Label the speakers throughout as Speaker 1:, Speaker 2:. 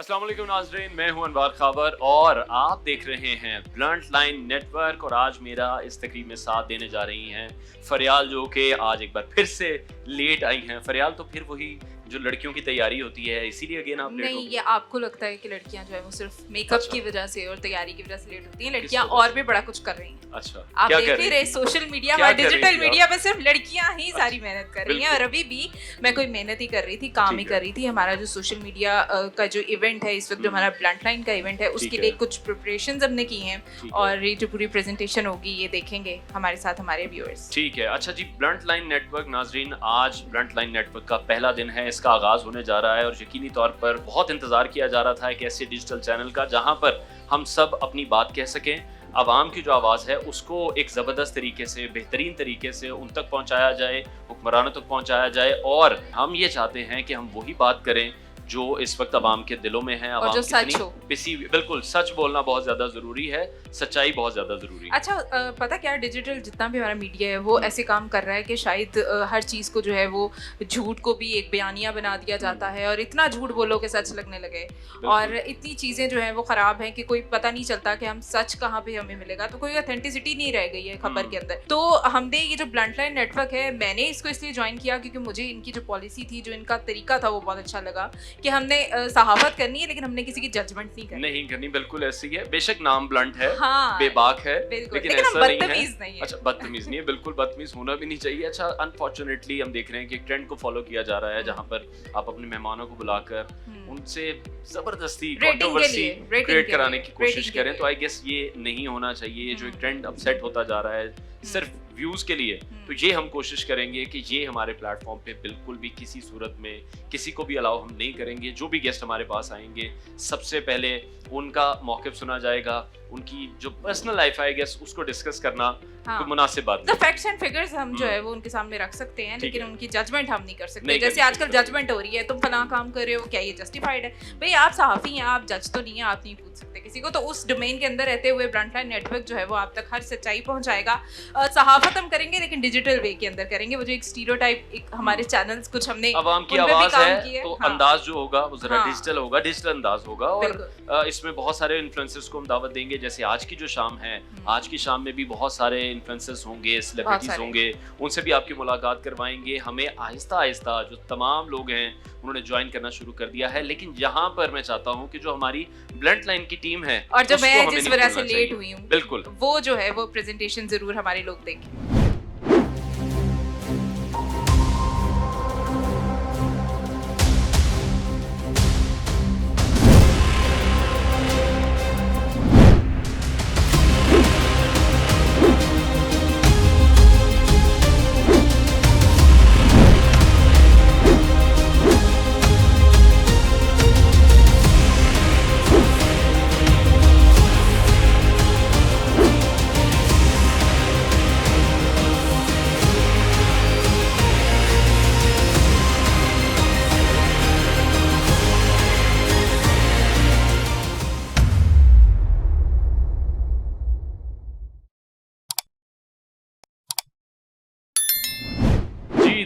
Speaker 1: अस्सलाम वालेकुम नाज़रीन, मैं हूं अनवार खाबर और आप देख रहे हैं ब्लंट लाइन नेटवर्क। और आज मेरा इस तकरीब में साथ देने जा रही हैं फरियाल, जो कि आज एक बार फिर से लेट आई हैं। फरियाल, तो फिर वही जो लड़कियों की तैयारी होती है, इसीलिए अगेन आप लेट हो
Speaker 2: नहीं,
Speaker 1: गई?
Speaker 2: ये आपको लगता है कि लड़कियां जो है वो सिर्फ मेकअप
Speaker 1: अच्छा।
Speaker 2: की वजह से और तैयारी की वजह से लेट होती हैं। लड़कियां
Speaker 1: किस वजह
Speaker 2: और
Speaker 1: से?
Speaker 2: भी बड़ा कुछ कर रही हैं।
Speaker 1: अच्छा,
Speaker 2: आप
Speaker 1: क्या
Speaker 2: देख
Speaker 1: कर
Speaker 2: ही
Speaker 1: रही
Speaker 2: रहे
Speaker 1: थी?
Speaker 2: सोशल मीडिया
Speaker 1: क्या
Speaker 2: व
Speaker 1: कर रही
Speaker 2: डिजिटल
Speaker 1: थी
Speaker 2: मीडिया
Speaker 1: आप?
Speaker 2: पे सिर्फ लड़कियां ही सारी मेहनत कर रही हैं। और अभी भी मैं कोई मेहनत ही कर रही थी, काम ही
Speaker 1: ठीक है।
Speaker 2: कर रही थी। हमारा जो सोशल मीडिया का जो इवेंट है इस वक्त, जो हमारा ब्लंट लाइन का इवेंट है, उसके
Speaker 1: ठीक
Speaker 2: लिए
Speaker 1: है।
Speaker 2: कुछ प्रिपरेशंस हमने की हैं।
Speaker 1: ठीक है।
Speaker 2: और ये जो पूरी प्रेजेंटेशन होगी ये देखेंगे हमारे साथ हमारे व्यूअर्स।
Speaker 1: ठीक है। अच्छा जी, ब्लंट लाइन नेटवर्क नाजरीन, आज ब्लंट लाइन नेटवर्क का पहला दिन है, इसका आगाज होने जा रहा है और यकीनी तौर पर बहुत इंतजार किया जा रहा था एक ऐसे डिजिटल चैनल का जहां पर हम सब अपनी बात कह सकें, आवाम की जो आवाज़ है उसको एक ज़बरदस्त तरीके से, बेहतरीन तरीके से उन तक पहुंचाया जाए, हुक्मरानों तक पहुंचाया जाए। और हम ये चाहते हैं कि हम वही बात करें जो इस वक्त आवाम के दिलों में है,
Speaker 2: और जो सच हो।
Speaker 1: बिल्कुल सच बोलना बहुत ज़्यादा ज़रूरी है, सच्चाई बहुत ज़्यादा ज़रूरी है।
Speaker 2: अच्छा, पता क्या, डिजिटल जितना भी हमारा मीडिया है वो ऐसे काम कर रहा है कि शायद हर चीज़ को जो है वो झूठ को भी एक बयानिया बना दिया जाता है और इतना झूठ बोलो कि सच लगने लगे। और इतनी चीज़ें जो है वो ख़राब हैं कि कोई पता नहीं चलता कि हम सच कहाँ पे हमें मिलेगा, तो कोई ऑथेंटिसिटी नहीं रह गई है खबर के अंदर। तो हमने ये जो ब्लंट लाइन नेटवर्क है, मैंने इसको इसलिए ज्वाइन किया क्योंकि मुझे इनकी जो पॉलिसी थी, जो इनका तरीका था, वो बहुत अच्छा लगा कि हमने सहावत करनी है लेकिन हमने किसी की जजमेंट नहीं करनी।
Speaker 1: बिल्कुल ऐसी है। बेशक नाम ब्लंट है,
Speaker 2: हाँ,
Speaker 1: बेबाक है,
Speaker 2: बिल्कुल,
Speaker 1: लेकिन
Speaker 2: लेकिन हम
Speaker 1: ऐसा नहीं है।
Speaker 2: बदतमीज नहीं है।
Speaker 1: अच्छा, बदतमीज नहीं है, बिल्कुल बदतमीज होना भी नहीं चाहिए। अच्छा, अनफॉर्चुनेटली हम देख रहे हैं कि एक ट्रेंड को फॉलो किया जा रहा है जहां पर आप अपने मेहमानों को बुलाकर उनसे जबरदस्ती कंट्रोवर्सी क्रिएट कराने की कोशिश करें, तो आई गेस ये नहीं होना चाहिए। ये जो एक ट्रेंड अब सेट होता जा रहा है सिर्फ व्यूज के लिए, तो ये हम कोशिश करेंगे कि ये हमारे प्लेटफॉर्म पे बिल्कुल भी किसी सूरत में किसी को भी अलाउ हम नहीं करेंगे। जो भी गेस्ट हमारे पास आएंगे, सबसे पहले उनका मौक़िफ़ सुना जाएगा, उनकी जो पर्सनल लाइफ है गेस्ट उसको डिस्कस करना कोई मुनासिब बात नहीं।
Speaker 2: फैक्ट्स एंड फिगर्स हम जो है वो उनके सामने रख सकते हैं, लेकिन उनकी जजमेंट हम नहीं कर सकते।
Speaker 1: नहीं
Speaker 2: जैसे आजकल जजमेंट हो रही है, तुम फलां काम कर रहे हो, क्या ये जस्टिफाइड है? भाई, आप सहाफ़ी हैं, आप जज तो नहीं है, आप नहीं पूछ सकते किसी को। तो उस डोमेन के अंदर रहते हुए ब्लंट लाइन नेटवर्क जो है वो आप तक हर सच्चाई पहुंचाएगा। सहाफत हम करेंगे लेकिन डिजिटल वे के अंदर करेंगे। वो जो एक स्टीरियोटाइप, एक हमारे चैनल्स कुछ हमने
Speaker 1: आवाम की आवाज है, तो अंदाज जो होगा वो जरा डिजिटल होगा, डिजिटल अंदाज होगा। और इसमें बहुत सारे इन्फ्लुएंसर्स को हम दावत देंगे। जैसे आज की जो शाम है, आज की शाम में भी बहुत सारे इन्फ्लुएंसर्स होंगे, सेलिब्रिटीज होंगे, उनसे भी आपकी मुलाकात करवाएंगे। हमें आहिस्ता आहिस्ता जो तमाम लोग हैं उन्होंने ज्वाइन करना शुरू कर दिया है, लेकिन यहाँ पर मैं चाहता हूँ कि जो हमारी ब्लंट लाइन की टीम है
Speaker 2: और जो मैं जिस वजह से लेट हुई हूँ,
Speaker 1: बिल्कुल
Speaker 2: वो जो है वो प्रेजेंटेशन जरूर हमारे लोग देंगे।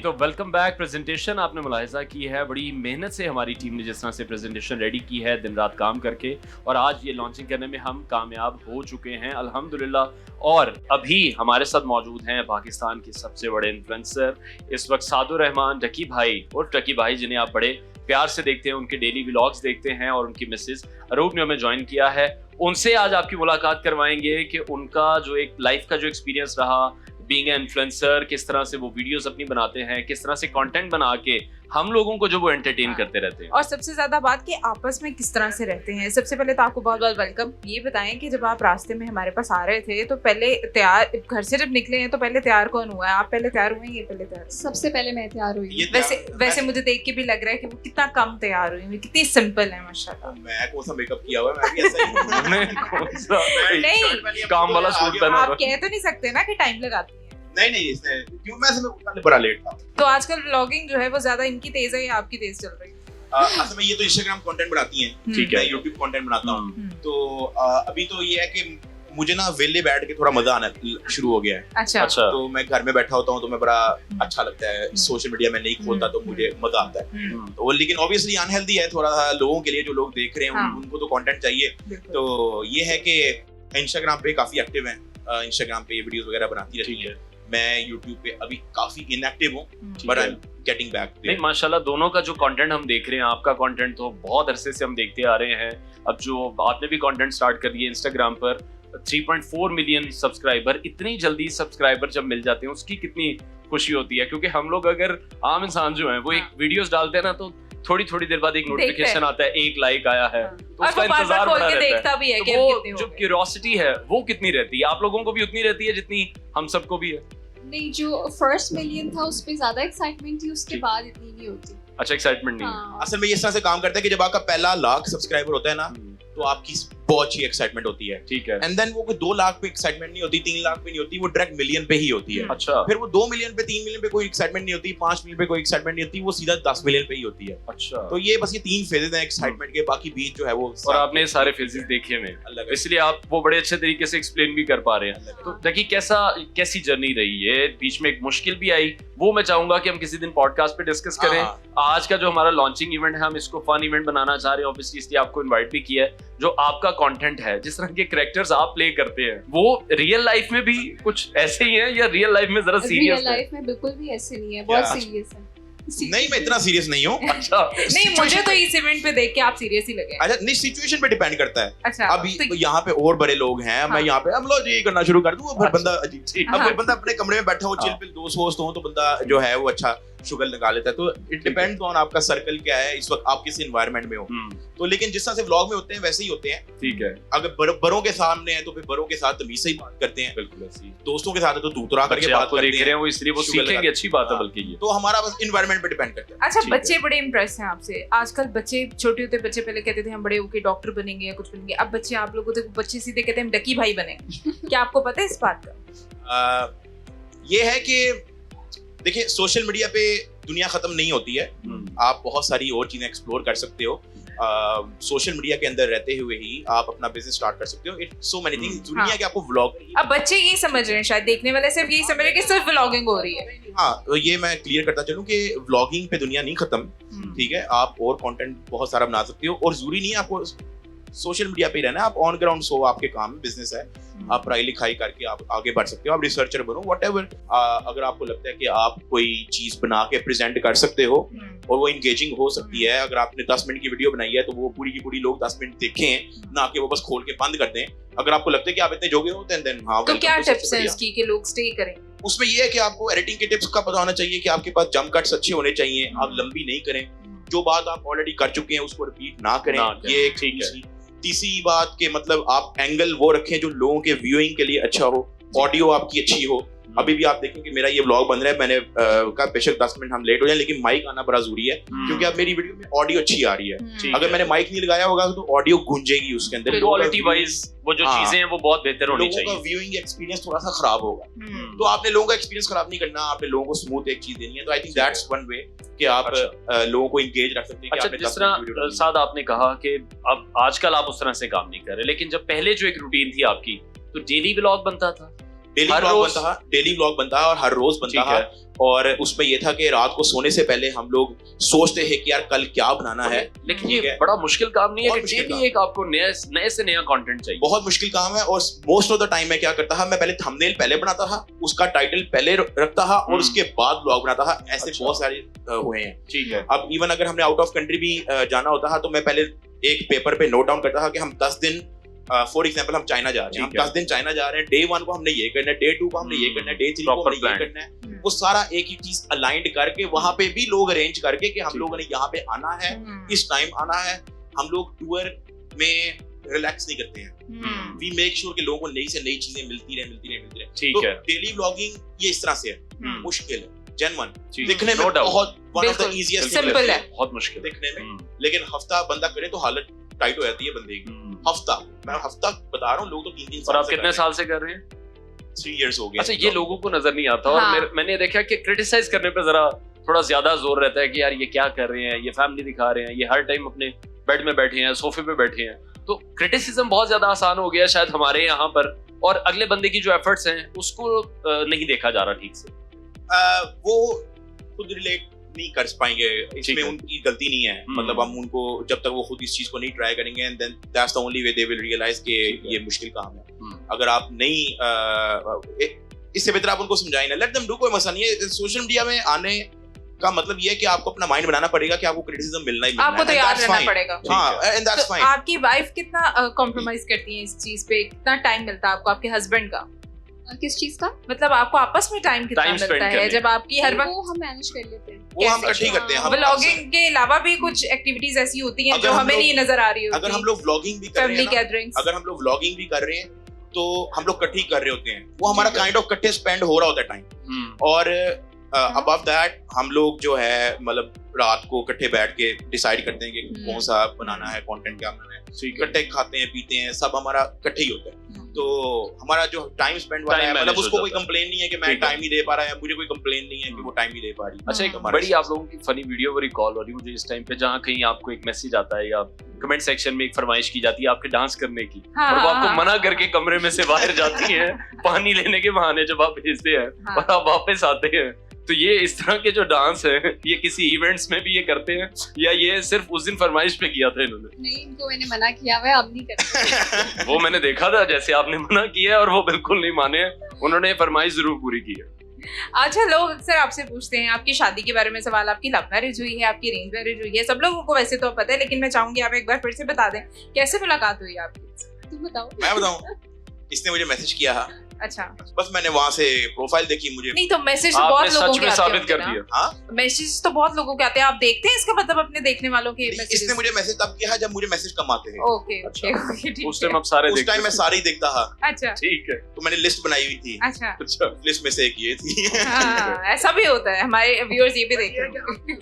Speaker 1: तो वेलकम बैक। प्रेजेंटेशन आपने मुलाहिजा की है, बड़ी मेहनत से हमारी टीम ने जिस तरह से प्रेजेंटेशन रेडी की है, दिन रात काम करके, और आज ये लॉन्चिंग करने में हम कामयाब हो चुके हैं अल्हम्दुलिल्लाह। और अभी हमारे साथ मौजूद हैं पाकिस्तान के सबसे बड़े इन्फ्लुएंसर इस वक्त सादुर रहमान टकी भाई, और टकी भाई जिन्हें आप बड़े प्यार से देखते हैं, उनके डेली व्लॉग्स देखते हैं, और उनकी मिसेज अरूप ने हमें ज्वाइन किया है। उनसे आज आपकी मुलाकात करवाएंगे कि उनका जो एक लाइफ का जो एक्सपीरियंस रहा बीइंग एन इन्फ्लुएंसर, किस तरह से वो वीडियोस अपनी बनाते हैं, किस तरह से कंटेंट बना के हम लोगों को जो वो एंटरटेन करते रहते हैं,
Speaker 2: और सबसे ज्यादा बात कि आपस में किस तरह से रहते हैं। सबसे पहले तो आपको बहुत बहुत वेलकम। ये बताएं कि जब आप रास्ते में हमारे पास आ रहे थे तो पहले तैयार, घर से जब निकले हैं तो पहले तैयार कौन हुआ है? आप पहले तैयार हुए, ये पहले तैयार?
Speaker 3: सबसे पहले मैं तैयार हुई।
Speaker 2: वैसे मुझे देख के भी लग रहा है कि वो कितना कम तैयार हुई, कितनी सिंपल है माशाल्लाह।
Speaker 4: मैं कौन सा मेकअप किया हुआ है? मैं भी ऐसा ही हूं।
Speaker 2: नहीं,
Speaker 1: काम वाला सूट पहना
Speaker 2: आप कह तो नहीं सकते ना कि टाइम लगाती है।
Speaker 4: नहीं इसने क्यों, मैं समय पहले बड़ा लेट था।
Speaker 2: तो आजकल व्लॉगिंग जो है वो ज्यादा इनकी तेज है या आपकी तेज चल रही है?
Speaker 4: असल में ये तो इंस्टाग्राम कंटेंट बनाती हैं,
Speaker 1: ठीक है,
Speaker 4: मैं यूट्यूब कंटेंट बनाता हूँ। तो अभी तो ये है कि मुझे ना वेले बैठ के थोड़ा मजा आना शुरू हो गया है।
Speaker 2: अच्छा
Speaker 1: अच्छा
Speaker 4: तो मैं घर में बैठा होता हूँ तो मैं बड़ा अच्छा लगता है, सोशल मीडिया में नहीं खोलता तो मुझे मजा आता है। तो लेकिन ऑब्वियसली अनहेल्दी है थोड़ा सा लोगों के लिए, जो लोग देख रहे हैं
Speaker 2: हाँ।
Speaker 4: उनको तो कंटेंट चाहिए। तो ये है कि इंस्टाग्राम पे काफी एक्टिव है, इंस्टाग्राम पे ये वीडियोस वगैरह बनाती रहती है। मैं यूट्यूब पे अभी काफी इनएक्टिव हूँ, but I am getting back.
Speaker 1: नहीं माशाल्लाह, दोनों का जो कंटेंट हम देख रहे हैं, आपका कंटेंट तो बहुत अरसे से हम देखते आ रहे हैं। अब जो आपने भी कंटेंट स्टार्ट कर दिया इंस्टाग्राम पर, 3.4 मिलियन सब्सक्राइबर, इतनी जल्दी सब्सक्राइबर जब मिल जाते हैं उसकी कितनी खुशी होती है। क्योंकि हम लोग अगर आम इंसान जो है वो एक वीडियोस डालते हैं ना, तो थोड़ी थोड़ी देर बाद एक नोटिफिकेशन आता है, एक लाइक आया है, तो उसका इंतजार बड़ा रहता है।
Speaker 2: भी है कि
Speaker 1: तो
Speaker 2: अब कितने
Speaker 1: वो
Speaker 2: हो
Speaker 1: जो
Speaker 2: गए।
Speaker 1: क्यूरियोसिटी है वो कितनी रहती है? आप लोगों को भी उतनी रहती है जितनी हम सबको भी है?
Speaker 3: नहीं, जो फर्स्ट मिलियन था उस पे ज्यादा एक्साइटमेंट थी, उसके
Speaker 1: ठीक।
Speaker 3: बाद इतनी नहीं होती।
Speaker 1: अच्छा, एक्साइटमेंट नहीं है।
Speaker 3: हाँ।
Speaker 4: असल में ये इस तरह से काम करता है कि जब आपका पहला लाख सब्सक्राइबर होता है ना, तो आपकी बहुत अच्छी एक्साइटमेंट होती है।
Speaker 1: ठीक है।
Speaker 4: एंड देन वो कोई 2 लाख पे एक्साइटमेंट नहीं होती, 3 लाख पे नहीं होती, वो डायरेक्ट मिलियन पे ही होती है।
Speaker 1: अच्छा
Speaker 4: फिर वो 2 मिलियन पे, 3 मिलियन पे कोई एक्साइटमेंट नहीं होती, 5 मिलियन पे कोई एक्साइटमेंट नहीं होती, वो सीधा 10 मिलियन पे ही होती है।
Speaker 1: अच्छा।
Speaker 4: तो ये बस ये 3 फेजेस हैं एक्साइटमेंट के, बाकी बीच जो है वो
Speaker 1: और आपने सारे फेजेस देखे हुए हैं,
Speaker 4: अलग है।
Speaker 1: इसलिए आप वो बड़े अच्छे तरीके से एक्सप्लेन भी कर पा रहे हैं। तो देखिए कैसी जर्नी रही है, बीच में एक मुश्किल भी आई, वो मैं चाहूंगा कि हम किसी दिन पॉडकास्ट पे डिस्कस करें।
Speaker 4: हाँ।
Speaker 1: आज का जो हमारा लॉन्चिंग इवेंट है, हम इसको फन इवेंट बनाना चाह रहे हैं, ऑब्वियसली इसलिए आपको इनवाइट भी किया है। जो आपका कंटेंट है, जिस तरह के कैरेक्टर्स आप प्ले करते हैं, वो रियल लाइफ में भी कुछ ऐसे ही है या रियल लाइफ में जरा
Speaker 3: रियल
Speaker 1: सीरियस है?
Speaker 3: लाइफ में बिल्कुल भी ऐसे नहीं है, बहुत
Speaker 4: क्या?
Speaker 3: सीरियस है।
Speaker 4: नहीं, मैं इतना सीरियस नहीं हूँ।
Speaker 1: अच्छा
Speaker 2: नहीं, मुझे तो इस इवेंट पे देख के आप सीरियस ही लगे।
Speaker 4: अच्छा, नहीं, सिचुएशन पे डिपेंड करता है।
Speaker 2: अच्छा
Speaker 4: अभी
Speaker 2: तो
Speaker 4: यहाँ पे और बड़े लोग हैं, मैं
Speaker 2: हाँ।
Speaker 4: यहाँ पे हम लोग ये करना शुरू कर दूं, फिर
Speaker 1: अच्छा।
Speaker 4: बंदा अजीब।
Speaker 1: ठीक।
Speaker 4: अब
Speaker 2: हाँ।
Speaker 4: कोई बंदा अपने कमरे में बैठा हो, चिल
Speaker 1: हाँ।
Speaker 4: पिल दोस्त वोस्त हो, तो बंदा जो है वो अच्छा शुगर लगा लेता है। तो इट डिपेंड्स ऑन आपका सर्कल क्या है इस वक्त, आप किस एनवायरनमेंट में हो। तो लेकिन जिस तरह से व्लॉग में होते हैं वैसे ही होते हैं।
Speaker 1: ठीक है,
Speaker 4: अगर बड़ों के सामने है तो फिर बड़ों के साथ तमीज से ही बात करते हैं,
Speaker 1: बिल्कुल ऐसी
Speaker 4: दोस्तों के साथ है तो तू तुरा करके
Speaker 1: बच्चे
Speaker 4: बात
Speaker 1: आपको
Speaker 4: करते
Speaker 1: देख रहे
Speaker 4: हैं।
Speaker 1: हैं, वो इसलिए वो
Speaker 4: शुगर
Speaker 1: सीखेंगे,
Speaker 4: लगा-
Speaker 1: अच्छी बात है
Speaker 4: हाँ।
Speaker 1: बल्कि ये।
Speaker 4: तो हमारा बस इन्वायरमेंट पे डिपेंड करता है।
Speaker 2: अच्छा,
Speaker 1: ठीक है।
Speaker 2: बच्चे बड़े इम्प्रेस हैं आपसे। आजकल बच्चे, छोटे होते बच्चे पहले कहते थे हम बड़े होके डॉक्टर बनेंगे या कुछ बनेंगे, अब बच्चे, आप लोगों को बच्चे सीधे कहते हैं हम डकी भाई बनेंगे। क्या आपको पता है इस बात का?
Speaker 4: ये है कि देखिए, सोशल मीडिया पे दुनिया खत्म नहीं होती है, आप बहुत सारी और चीजें एक्सप्लोर कर सकते हो। सोशल मीडिया के अंदर रहते हुए ही आप अपना बिजनेस स्टार्ट कर सकते हो। It's so many things. जरूरी है कि आपको व्लॉग,
Speaker 2: अब बच्चे यही समझ रहे हैं, शायद देखने वाले सिर्फ यही समझ रहे हैं कि सिर्फ व्लॉगिंग हो रही है।
Speaker 4: हाँ, तो ये मैं क्लियर करता चलूं कि व्लॉगिंग पे दुनिया नहीं खत्म। ठीक है, आप और कंटेंट बहुत सारा बना सकते हो, और जरूरी नहीं है आपको सोशल मीडिया पे ही रहना है। आप ऑन ग्राउंड सो आपके काम बिजनेस है, आप पढ़ाई लिखाई करके आप आगे बढ़ सकते हो, आप रिसर्चर बनो, व्हाटएवर। अगर आपको लगता है कि आप कोई चीज बना के प्रेजेंट कर सकते हो और वो इंगेजिंग हो सकती है, अगर आपने 10 मिनट की वीडियो बनाई है तो वो पूरी की पूरी लोग 10 मिनट देखें, ना कि वो बस खोल के बंद कर दें। अगर आपको लगता है कि आप इतने जोगे हो, देन हाँ,
Speaker 2: तो
Speaker 4: welcome
Speaker 2: क्या
Speaker 4: to सबसे
Speaker 2: टिप्स हैं
Speaker 4: बढ़िया।
Speaker 2: इसकी कि लोग स्टे करें?
Speaker 4: उसमें ये है कि आपको एडिटिंग के टिप्स का पता होना चाहिए कि आपके पास जंप कट्स अच्छे होने चाहिए, आप लंबी नहीं करें, जो बात आप ऑलरेडी कर चुके हैं उसको रिपीट ना करें। ये एक
Speaker 1: ठीक है।
Speaker 4: तीसरी बात के मतलब आप एंगल वो रखें जो लोगों के व्यूइंग के लिए अच्छा हो, ऑडियो आपकी अच्छी हो। अभी भी आप देखें कि मेरा ये व्लॉग बन रहा है, मैंने कहा बेशक 10 मिनट हम लेट हो जाए, लेकिन माइक आना बड़ा जरूरी है, क्योंकि अब मेरी वीडियो में ऑडियो अच्छी आ रही है।
Speaker 1: ठीक
Speaker 4: अगर
Speaker 1: है।
Speaker 4: मैंने माइक नहीं लगाया होगा तो ऑडियो गूंजेगी उसके अंदर,
Speaker 1: क्वालिटी वाइज वो जो
Speaker 4: हाँ।
Speaker 1: चीजें हैं वो बहुत बेहतर होनी
Speaker 4: लोगों का
Speaker 1: चाहिए।
Speaker 4: व्यूइंग एक्सपीरियंस थोड़ा सा खराब होगा। तो आपने लोगों का एक्सपीरियंस खराब नहीं करना, आपने लोगों को स्मूथ एक चीज देनी है। तो I think that's one way कि आप लोगों को एंगेज रख सकते हैं। कि
Speaker 1: अच्छा,
Speaker 4: आपने
Speaker 1: जिस
Speaker 4: 10 मिनट की वीडियो
Speaker 1: तरह
Speaker 4: बनाई।
Speaker 1: साद आपने कहा कि अब आजकल आप उस तरह से काम नहीं कर रहे, लेकिन जब पहले जो एक रूटीन थी आपकी, तो डेली व्लॉग बनता था,
Speaker 4: डेली
Speaker 1: हर
Speaker 4: व्लॉग
Speaker 1: रोज?
Speaker 4: बनता है, डेली व्लॉग बनता है और हर रोज बनता
Speaker 1: ठीक
Speaker 4: है।
Speaker 1: है।
Speaker 4: और उसमें ये था कि रात को सोने से पहले हम लोग सोचते हैं कि यार कल क्या बनाना है।
Speaker 1: लेकिन
Speaker 4: ठीक
Speaker 1: ये
Speaker 4: है।
Speaker 1: बड़ा मुश्किल काम नहीं है
Speaker 4: बहुत
Speaker 1: कि
Speaker 4: मुश्किल
Speaker 1: डेली
Speaker 4: काम।
Speaker 1: एक आपको नए से नया कंटेंट चाहिए।
Speaker 4: बहुत मुश्किल काम है, और मोस्ट ऑफ द टाइम मैं क्या करता था, मैं पहले थंबनेल पहले बनाता था, उसका टाइटल पहले रखता था और उसके बाद व्लॉग बनाता था। ऐसे
Speaker 1: अच्छा।
Speaker 4: बहुत सारे हुए हैं।
Speaker 1: ठीक है।
Speaker 4: अब इवन अगर हमने आउट ऑफ कंट्री भी जाना होता था तो मैं पहले एक पेपर पे नोट डाउन करता था कि हम 10 दिन, फॉर एग्जांपल हम चाइना जा रहे हैं, हम
Speaker 1: ठीक है।
Speaker 4: 10 दिन चाइना जा रहे हैं, डे 1 को हमने ये करना है, डे 2 को हमने ये करना है, डे 3 को
Speaker 1: Proper
Speaker 4: हमने ये
Speaker 1: plan.
Speaker 4: करना है। वो सारा एक ही चीज अलाइंड करके वहां पे भी लोग अरेंज करके कि हम लोगों ने यहाँ पे आना है, इस टाइम आना है। हम लोग टूर में रिलैक्स नहीं करते हैं, वी मेक श्योर कि लोगों को नई से नई चीजें मिलती रहे।
Speaker 1: ठीक
Speaker 4: तो
Speaker 1: है।
Speaker 4: डेली व्लॉगिंग ये इस तरह से है, मुश्किल है, जेन्युइन
Speaker 1: ठीक।
Speaker 4: दिखने में
Speaker 1: No doubt।
Speaker 4: बहुत वन ऑफ द
Speaker 2: बिल्कुल,
Speaker 4: इजीएस्ट
Speaker 2: simple है।
Speaker 1: बहुत मुश्किल
Speaker 4: दिखने में, लेकिन हफ्ता बंदा करे तो हालत टाइट हो जाती है बंदे की। हफ्ता, मैं हफ्ता बता रहा हूँ, लोग तो 3-3
Speaker 1: और आप कितने साल से कर रहे हैं?
Speaker 4: 3 इयर्स हो गए।
Speaker 1: अच्छा, ये लोगों को नजर नहीं आता। और
Speaker 2: हाँ।
Speaker 1: मैंने देखा कि क्रिटिसाइज करने पे जरा थोड़ा ज्यादा जोर रहता है कि यार ये क्या कर रहे हैं, ये फैमिली दिखा रहे हैं, ये हर टाइम अपने बेड में बैठे हैं, सोफे पे बैठे हैं। तो क्रिटिसिज्म बहुत ज्यादा आसान हो गया शायद हमारे यहाँ पर, और अगले बंदे की जो एफर्ट्स हैं उसको नहीं देखा जा रहा ठीक से।
Speaker 4: वो खुद रिलेट नहीं कर पाएंगे, इसमें उनकी गलती नहीं है। मतलब हम उनको जब तक वो खुद इस चीज को नहीं ट्राई करेंगे, and then that's the only way they will realise कि ये मुश्किल काम है। अगर आप नहीं इससे बेहतर आप उनको समझाएं ना, लेट देम डू, कोई मसला नहीं है। सोशल मीडिया में आने का मतलब ये है कि आपको अपना माइंड बनाना पड़ेगा कि आपको क्रिटिसिज्म मिलना ही मिलना है,
Speaker 2: आपको तैयार रहना पड़ेगा।
Speaker 4: हां, एंड दैट्स फाइन।
Speaker 2: आपकी वाइफ कितना कॉम्प्रोमाइज करती है इस चीज पे, कितना टाइम मिलता है आपको आपके हस्बैंड का?
Speaker 3: किस चीज का?
Speaker 2: मतलब आपको आपस में टाइम कितना मिलता है जब आपकी हर वक्त?
Speaker 3: वो हम मैनेज कर लेते हैं,
Speaker 4: वो हम इकट्ठे करते हैं।
Speaker 2: व्लॉगिंग के अलावा भी कुछ एक्टिविटीज ऐसी होती हैं जो हमें नहीं नजर आ रही होती।
Speaker 4: अगर हम लोग व्लॉगिंग भी कर रहे हैं,
Speaker 2: फैमिली गैदरिंग्स,
Speaker 4: अगर हम लोग व्लॉगिंग भी कर रहे हैं तो हम लोग इकट्ठे कर रहे होते हैं, वो हमारा काइंड ऑफ इकट्ठे स्पेंड हो रहा होता है टाइम। और अबव दैट हम लोग जो है मतलब रात को इकट्ठे बैठ के डिसाइड करते हैं कि कौन सा बनाना है, कंटेंट क्या बनाना है, इकट्ठे खाते हैं पीते हैं, सब हमारा इकट्ठे ही होता है। तो हमारा जो टाइम स्पेंड वाला है, मतलब उसको कोई कंप्लेन नहीं है कि मैं टाइम नहीं दे पा रहा है, मुझे कोई कंप्लेन नहीं है कि वो टाइम नहीं दे पा रही।
Speaker 1: अच्छा, एक बड़ी आप लोगों की फनी वीडियो वो रिकॉल हो रही है मुझे इस टाइम पे, जहाँ कहीं आपको एक मैसेज आता है या कमेंट सेक्शन में एक फरमाइश की जाती है आपके डांस करने की, और वो आपको मना करके कमरे में से बाहर जाती हैं पानी लेने के बहाने जब आप भेजते हैं और आप वापस आते हैं। तो ये इस तरह के जो डांस है ये किसी इवेंट्स में भी ये करते हैं या ये सिर्फ उस दिन फरमाइश पे किया था इन्होंने?
Speaker 3: नहीं, इनको मैंने मना किया हुआ है, अब नहीं करते।
Speaker 1: वो मैंने देखा था जैसे आपने मना किया और वो बिल्कुल नहीं माने, उन्होंने फरमाइश जरूर पूरी की है।
Speaker 2: अच्छा, लोग अक्सर आपसे पूछते हैं आपकी शादी के बारे में सवाल, आपकी लव मैरिज हुई है, आपकी अरेंज मैरिज हुई है, सब लोगों को वैसे तो पता है, लेकिन मैं चाहूंगी आप एक बार फिर से बता दें कैसे मुलाकात हुई आपकी?
Speaker 3: तुम बताओ।
Speaker 4: मैं बताऊं? इसने मुझे मैसेज किया।
Speaker 2: अच्छा,
Speaker 4: बस मैंने वहां से प्रोफाइल देखी, मुझे
Speaker 2: नहीं तो मैसेज तो बहुत लोगों के आते हैं,
Speaker 1: साबित कर दिया।
Speaker 4: हाँ,
Speaker 2: मैसेज तो बहुत लोगों के आते हैं, आप देखते हैं इसका मतलब अपने देखने वालों के मैसेज?
Speaker 4: इसने मुझे मैसेज तब किया जब मुझे मैसेज कम आते हैं।
Speaker 2: ओके ओके, ठीक है।
Speaker 1: उस टाइम आप सारे
Speaker 4: उस टाइम मैं सारे ही देखता था।
Speaker 2: अच्छा,
Speaker 1: ठीक है।
Speaker 4: तो मैंने लिस्ट बनाई हुई थी।
Speaker 2: अच्छा,
Speaker 4: लिस्ट में से एक ये थी।
Speaker 2: हाँ, ऐसा भी होता है, हमारे व्यूअर्स ये भी देखते हैं।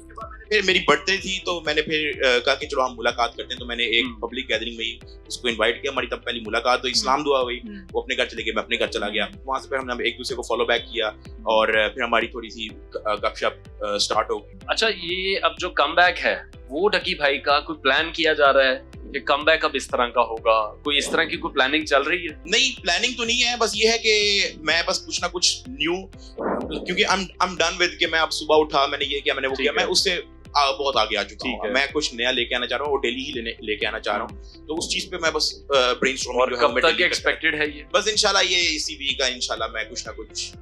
Speaker 4: फिर मेरी बर्थडे थी तो मैंने फिर कहा कि चलो हम मुलाकात करते हैं, तो मैंने एक पब्लिक गैदरिंग में ही उसको इनवाइट किया। हमारी तब पहली मुलाकात, तो इस्लाम दुआ हुई, वो अपने घर चले गए, मैं अपने घर चला गया। वहां से फिर हमने एक दूसरे को फॉलो बैक किया और फिर हमारी थोड़ी सी गपशप स्टार्ट हो गई।
Speaker 1: अच्छा, ये अब जो कमबैक है वो ढकी भाई का कोई प्लान किया जा रहा है कि कमबैक अब इस तरह का होगा? कोई इस तरह की कोई प्लानिंग चल रही है?
Speaker 4: नहीं, प्लानिंग तो नहीं है, बस ये है कि मैं बस कुछ ना कुछ न्यू, क्योंकि आई एम डन विद कि मैं अब सुबह उठा, मैंने ये किया, मैंने वो किया, मैं उससे बहुत आगे आ चुका हूँ। मैं कुछ नया लेके आना चाह रहा हूँ और डेली ही लेके आना चाह रहा हूँ, तो उस चीज पे मैं बस ब्रेनस्टॉर्मिंग
Speaker 1: कब तक एक्सपेक्टेड है ये?
Speaker 4: बस इंशाल्लाह ये इसी वीक का इंशाल्लाह मैं कुछ ना कुछ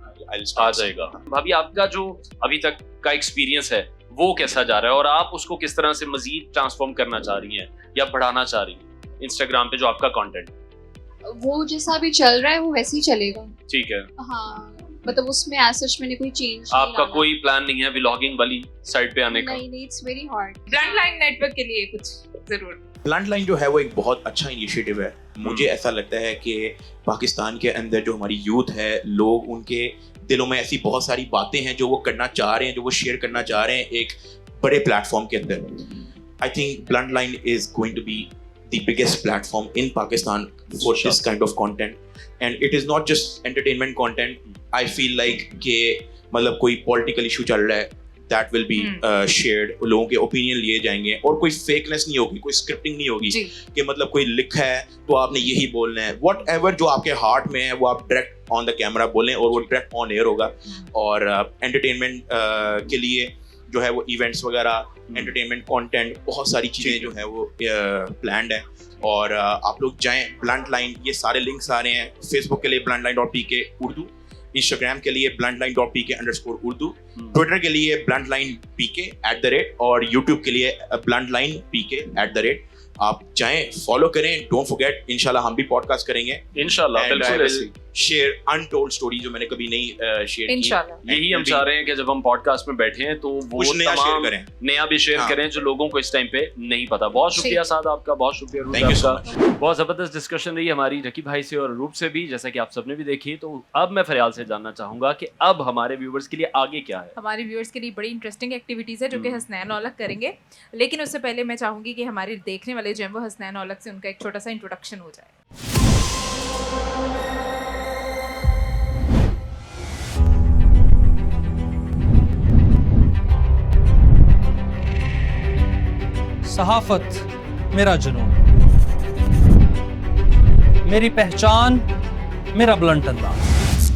Speaker 1: आ जाएगा। भाभी, आपका जो अभी तक का एक्सपीरियंस है वो कैसा जा रहा है और आप उसको किस तरह से मजीद ट्रांसफॉर्म करना चाह रही हैं या बढ़ाना चाह रही हैं इंस्टाग्राम पे जो आपका कंटेंट?
Speaker 3: वो जैसा अभी चल रहा है वो वैसे ही चलेगा।
Speaker 1: ठीक है।
Speaker 3: हाँ, मतलब उसमें एज सच मैंने कोई चेंज
Speaker 1: आपका कोई प्लान नहीं है व्लॉगिंग वाली साइड पे आने का?
Speaker 3: नहीं, it's very hard.
Speaker 2: Blunt line network के लिए कुछ जरूर।
Speaker 4: ब्लंट लाइन जो है वो एक बहुत अच्छा इनिशिएटिव है। मुझे ऐसा लगता है कि पाकिस्तान के अंदर जो हमारी यूथ है, लोग, उनके दिलों में ऐसी बहुत सारी बातें हैं जो वो करना चाह रहे हैं, जो वो शेयर करना चाह रहे हैं एक बड़े प्लेटफॉर्म के अंदर। I think Blunt Line is going to be the biggest platform in Pakistan for this kind of content, and it is not just entertainment content. I feel like कि मतलब कोई political issue चल रहा है, that will be shared, लोगों के opinion लिए जाएंगे और कोई fakeness नहीं होगी, कोई scripting नहीं होगी कि मतलब कोई लिखा है तो आपने यही बोलना है। Whatever जो आपके heart में है वो आप direct on the camera बोलें और वो direct on air होगा। और entertainment के लिए जो है वो इवेंट्स वगैरह, एंटरटेनमेंट कंटेंट, बहुत सारी चीज़ें जो है वो प्लान्ड है। और आप लोग जाएं, ब्लंट लाइन, ये सारे लिंक्स आ रहे हैं। फेसबुक के लिए bluntline.pk उर्दू, इंस्टाग्राम के लिए bluntline.pk_urdu, ट्विटर के लिए bluntline_pk@ और यूट्यूब के लिए bluntline_pk@। आप जाएं, फॉलो करें, डोंट फॉरगेट। इंशाल्लाह हम भी पॉडकास्ट करेंगे इंशाल्लाह, बिल्कुल शेयर अनटोल्ड स्टोरी जो मैंने कभी नहीं शेयर की।
Speaker 2: इंशाल्लाह
Speaker 1: यही हम चाह रहे हैं कि जब हम पॉडकास्ट में बैठे हैं तो वो
Speaker 4: नया शेयर करें,
Speaker 1: नया भी शेयर करें जो लोगों को इस टाइम पे नहीं पता। बहुत शुक्रिया साद आपका, बहुत शुक्रिया रूप
Speaker 4: थैंक यू सो मच।
Speaker 1: बहुत जबरदस्त डिस्कशन रही हमारी ढकी भाई से और रूप से भी, जैसा कि आप सबने भी देखी। तो अब मैं फरियाल से जानना चाहूंगा कि अब हमारे व्यूअर्स के लिए आगे क्या है?
Speaker 2: हमारे व्यूअर्स के लिए बड़ी इंटरेस्टिंग एक्टिविटीज है जो कि हसनैन औलख करेंगे, लेकिन उससे पहले मैं चाहूंगी कि हमारे देखने वाले जो हैं वो हसनैन औलख से उनका एक छोटा सा इंट्रोडक्शन हो जाए।
Speaker 5: सहाफत मेरा जुनून। मेरी पहचान, मेरा ब्लंट अंदाज।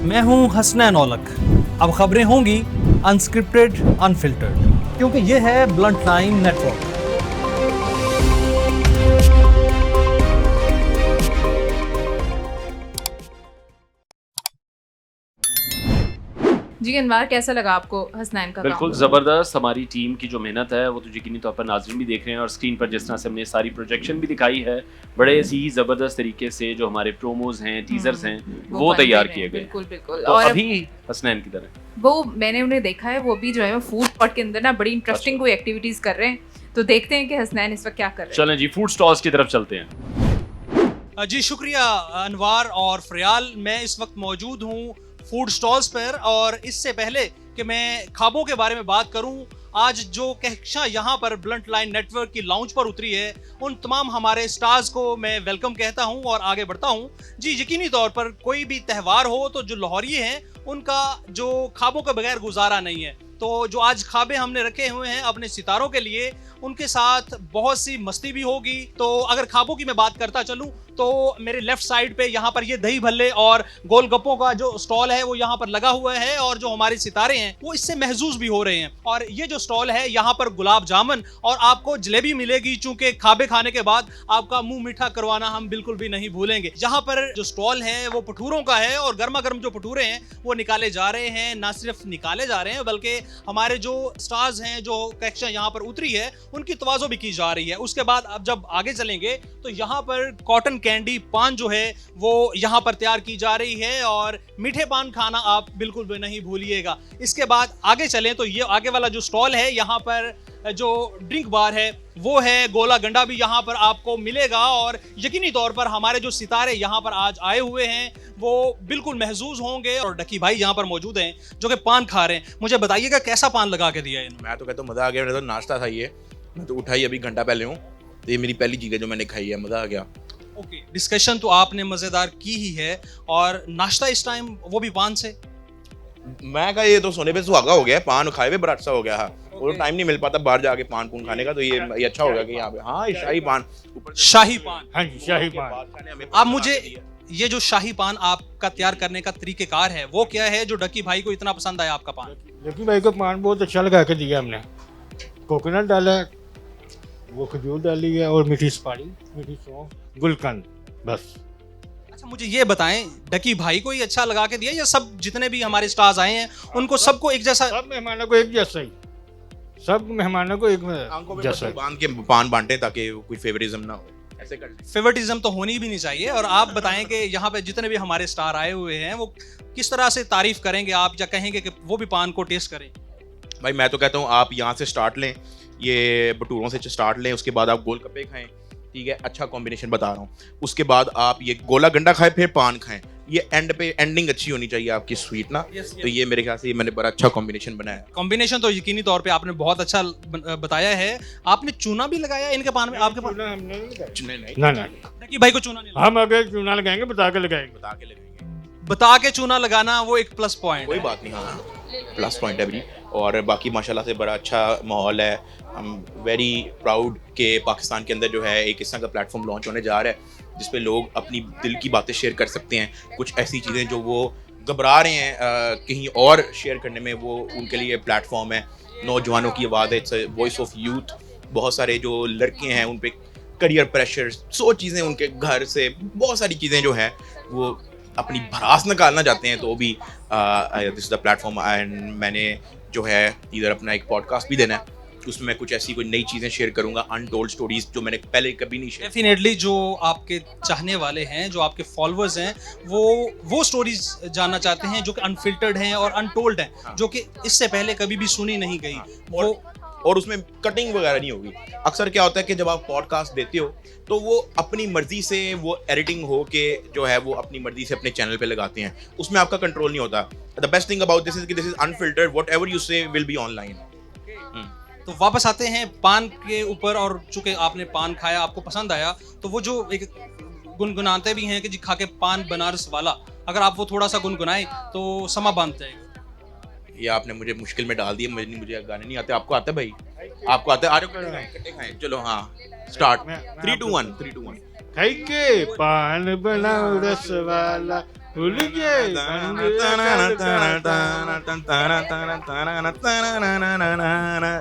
Speaker 5: मैं हूं हसनैन औलख। अब खबरें होंगी अनस्क्रिप्टेड, अनफिल्टर्ड, क्योंकि ये है ब्लंट लाइन नेटवर्क।
Speaker 2: जी अनवार, कैसा लगा आपको हसनैन का
Speaker 1: बिल्कुल
Speaker 2: काम?
Speaker 1: ज़बरदस्त। हमारी टीम की जो मेहनत है वो तो यकीनी तौर पर नाज़रीन भी देख रहे हैं और स्क्रीन पर जिस तरह से हमने सारी प्रोजेक्शन भी दिखाई है, बड़े ही ज़बरदस्त तरीके से जो हमारे प्रोमोज हैं, टीजर्स हैं, वो
Speaker 2: बन
Speaker 1: तैयार
Speaker 2: रहे
Speaker 1: किए
Speaker 2: हैं,
Speaker 1: गए।
Speaker 2: बिल्कुल बिल्कुल।
Speaker 1: तो
Speaker 2: और
Speaker 1: अभी हसनैन की तरह
Speaker 2: वो मैंने उन्हें देखा है, वो भी जो है फूड कोर्ट के अंदर ना बड़ी इंटरेस्टिंग कोई एक्टिविटीज कर रहे हैं, तो देखते हैं कि हसनैन इस वक्त क्या कर रहे हैं।
Speaker 1: चलें जी, फूड स्टॉल्स की तरफ चलते हैं।
Speaker 5: जी शुक्रिया अनवार और फ़रियाल। मैं इस वक्त मौजूद हूँ फूड स्टॉल्स पर, और इससे पहले कि मैं ख्वाबों के बारे में बात करूं, आज जो कक्षा यहाँ पर ब्लंट लाइन नेटवर्क की लाउंज पर उतरी है, उन तमाम हमारे स्टार्स को मैं वेलकम कहता हूं और आगे बढ़ता हूं। जी यकीनी तौर पर कोई भी त्यौहार हो तो जो लाहौरिये हैं उनका जो ख्वाबों के बगैर गुजारा नहीं है। तो जो आज ख्वाबें हमने रखे हुए हैं अपने सितारों के लिए, उनके साथ बहुत सी मस्ती भी होगी। तो अगर ख्वाबों की मैं बात करता चलूं तो मेरे लेफ्ट साइड पे यहाँ पर ये दही भल्ले और गोलगप्पों का जो स्टॉल है वो यहाँ पर लगा हुआ है, और जो हमारे सितारे हैं वो इससे महजूज भी हो रहे हैं। और ये जो स्टॉल है यहाँ पर गुलाब जामुन और आपको जलेबी मिलेगी, चूंकि ख्वाबे खाने के बाद आपका मुंह मीठा करवाना हम बिल्कुल भी नहीं भूलेंगे। यहाँ पर जो स्टॉल है वो भटूरों का है, और गर्मा गर्म जो भटूरे हैं वो निकाले जा रहे हैं। ना सिर्फ निकाले जा रहे हैं बल्कि हमारे जो स्टार्स हैं, जो कक्षा यहाँ पर उतरी है, उनकी तवाज़ो भी की जा रही है। उसके बाद अब जब आगे चलेंगे तो यहाँ पर कॉटन कैंडी पान जो है वो यहाँ पर तैयार की जा रही है, और मीठे पान खाना आप बिल्कुल भी नहीं भूलिएगा। इसके बाद आगे चलें तो ये आगे वाला जो स्टॉल है, यहाँ पर जो ड्रिंक बार है वो है, गोला गंडा भी यहाँ पर आपको मिलेगा। और यकीनी तौर पर हमारे जो सितारे यहाँ पर आज आए हुए हैं वो बिल्कुल महजूज होंगे। और डकी भाई यहाँ पर मौजूद हैं जो कि पान खा रहे हैं। मुझे बताइएगा कैसा पान लगा के दिया है इन्होंने?
Speaker 4: मैं तो कहता हूँ मज़ा आ गया। मेरा तो नाश्ता था ये, मैं तो उठा ही अभी घंटा पहले हूँ, तो ये मेरी पहली चीज़ है जो मैंने खाई है, मज़ा आ गया।
Speaker 5: ओके, डिस्कशन तो आपने मज़ेदार की ही है, और नाश्ता इस टाइम वो भी पान से?
Speaker 4: मैं कहा ये तो सोने पे सुहागा हो गया है, पान खाए हुए बड़ा अच्छा हो गया है। और टाइम नहीं मिल पाता बाहर जाके पान पून खाने का, तो ये अच्छा हो गया कि यहाँ पे हाँ ये शाही पान, ऊपर से
Speaker 5: शाही पान।
Speaker 6: हाँ जी, शाही पान।
Speaker 5: आप मुझे ये जो शाही पान आपका तैयार करने का तरीकेकार है वो क्या है जो डकी भाई को इतना पसंद आया आपका पान?
Speaker 6: लकी भाई को पान बहुत अच्छा लगा के दिया हमने। कोकोनट डाला है, वो खजूर डाली है, और मीठी सुपारी, मीठी सौंफ, गुलकंद, बस।
Speaker 5: अच्छा मुझे ये बताएं, डकी भाई को ही अच्छा लगा के दिया या सब जितने भी हमारे स्टार्स आए हैं उनको सबको एक जैसा?
Speaker 6: सब मेहमानों को एक जैसा ही, सब मेहमानों को एक
Speaker 4: आंखों में
Speaker 6: जैसा।
Speaker 4: बांध के पान बांटे ताकि कोई फेवरिज्म ना हो, ऐसे कर लें।
Speaker 5: फेवरेटिज्म तो होनी भी नहीं चाहिए। और आप बताएं कि यहाँ पे जितने भी हमारे स्टार आए हुए हैं वो किस तरह से तारीफ करेंगे आप, या कहेंगे कि वो भी पान को टेस्ट करें?
Speaker 4: भाई मैं तो कहता हूँ आप यहाँ से स्टार्ट लें, ये भटूरों से स्टार्ट लें, उसके बाद आप गोलगप्पे खाएं, ठीक है, अच्छा कॉम्बिनेशन बता रहा हूँ। उसके बाद आप ये गोला गंडा खाएं, फिर पान खाएं, ये एंड पे एंडिंग अच्छी होनी चाहिए आपकी स्वीट ना। तो ये मेरे ख्याल से मैंने बड़ा अच्छा कॉम्बिनेशन बनाया।
Speaker 5: कॉम्बिनेशन तो यकीनी तौर पे आपने बहुत अच्छा बताया है। आपने चूना भी लगाया इनके पान में? आपके पान
Speaker 6: चूना हमने नहीं लगाया।
Speaker 4: नहीं
Speaker 6: ना ना,
Speaker 5: डकी भाई को चूना नहीं लगाया?
Speaker 6: हम अगर चूना लगाएंगे बता के लगाएंगे।
Speaker 4: बता के लगाएंगे,
Speaker 5: बता के चूना लगाना वो एक प्लस पॉइंट
Speaker 4: कोई
Speaker 5: है।
Speaker 4: बात नहीं, हाँ प्लस पॉइंट है भी। और बाकी माशाल्लाह से बड़ा अच्छा माहौल है। हम वेरी प्राउड के पाकिस्तान के अंदर जो है एक इस तरह का प्लेटफॉर्म लॉन्च होने जा रहा है जिसपे लोग अपनी दिल की बातें शेयर कर सकते हैं। कुछ ऐसी चीज़ें जो वो घबरा रहे हैं कहीं और शेयर करने में, वो उनके लिए प्लेटफॉर्म है। नौजवानों की आवाज़ है, इट्स वॉइस ऑफ यूथ। बहुत सारे जो लड़के हैं उन पे करियर प्रेशर, 100 चीज़ें उनके घर से, बहुत सारी चीज़ें जो है वो अपनी भड़ास निकालना चाहते हैं, तो भी this is the platform. And मैंने जो है इधर अपना एक पॉडकास्ट भी देना है, उसमें मैं कुछ ऐसी कोई नई चीज़ें शेयर करूंगा, अनटोल्ड स्टोरीज जो मैंने पहले कभी नहीं शेयर।
Speaker 5: डेफिनेटली जो आपके चाहने वाले हैं, जो आपके फॉलोअर्स हैं, वो स्टोरीज जानना चाहते हैं जो कि अनफिल्टर्ड हैं और अनटोल्ड हैं,
Speaker 4: हाँ।
Speaker 5: जो कि इससे पहले कभी भी सुनी नहीं गई।
Speaker 4: हाँ। और उसमें कटिंग वगैरह नहीं होगी। अक्सर क्या होता है कि जब आप पॉडकास्ट देते हो तो वो अपनी मर्जी से वो एडिटिंग हो के जो है वो अपनी मर्जी से अपने चैनल पे लगाते हैं, उसमें आपका कंट्रोल नहीं होता। The best thing about this is unfiltered, whatever you से विल बी ऑनलाइन।
Speaker 5: तो वापस आते हैं पान के ऊपर, और चूंकि आपने पान खाया, आपको पसंद आया, तो वो जो एक गुनगुनाते भी हैं कि जी खा के पान बनारस वाला, अगर आप वो थोड़ा सा गुनगुनाएं तो समा बांध जाएगा।
Speaker 4: ये आपने मुझे मुश्किल में डाल दिया, मुझे गाने नहीं आते। आपको आता है भाई? आपको आता है? आ जाओ इकट्ठे खाएं, चलो हाँ। स्टार्ट
Speaker 6: मैं
Speaker 4: 3 2 1 3 2 1
Speaker 6: खाई के पान बनाओ रस वाला भूल गए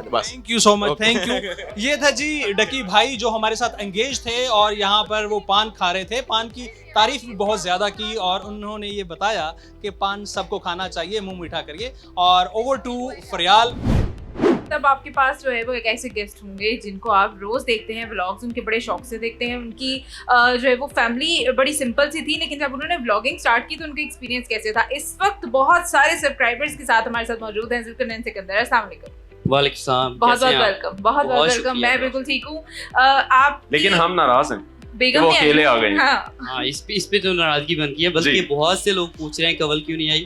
Speaker 4: बस
Speaker 5: thank you so much, thank you. ये था जी डकी भाई जो हमारे साथ एंगेज थे और यहाँ पर वो पान खा रहे थे, पान की तारीफ भी बहुत ज़्यादा की और उन्होंने ये बताया कि पान सबको खाना चाहिए, मुंह मीठा करिए। और ओवर टू फरियाल।
Speaker 2: तब आपके पास जो है वो एक ऐसे गेस्ट होंगे जिनको आप रोज देखते हैं, व्लॉग्स उनके बड़े शौक से देखते हैं। उनकी जो है वो फैमिली बड़ी सिंपल सी थी, लेकिन जब उन्होंने व्लॉगिंग स्टार्ट की तो उनका एक्सपीरियंस कैसे था। इस वक्त बहुत सारे सब्सक्राइबर्स के साथ हमारे साथ मौजूद हैं जुल्करनैन सिकंदर। अस्सलाम वालेकुम।
Speaker 7: वालेकुम सलाम।
Speaker 2: बहुत बहुत
Speaker 7: कैसे हैं आप?
Speaker 2: वेलकम, बहुत बहुत
Speaker 7: बहुत
Speaker 2: वेलकम।
Speaker 7: शुक्रिया।
Speaker 2: मैं बिल्कुल ठीक हूँ। आप
Speaker 1: लेकिन हम नाराज हैं
Speaker 2: बेगम
Speaker 1: वो
Speaker 2: ने
Speaker 1: अकेले आ गए हैं।
Speaker 2: हाँ,
Speaker 7: हाँ, इस पे तो नाराजगी बनती है, बल्कि
Speaker 1: जी।
Speaker 7: बहुत से लोग पूछ रहे हैं कवल क्यों नहीं आई।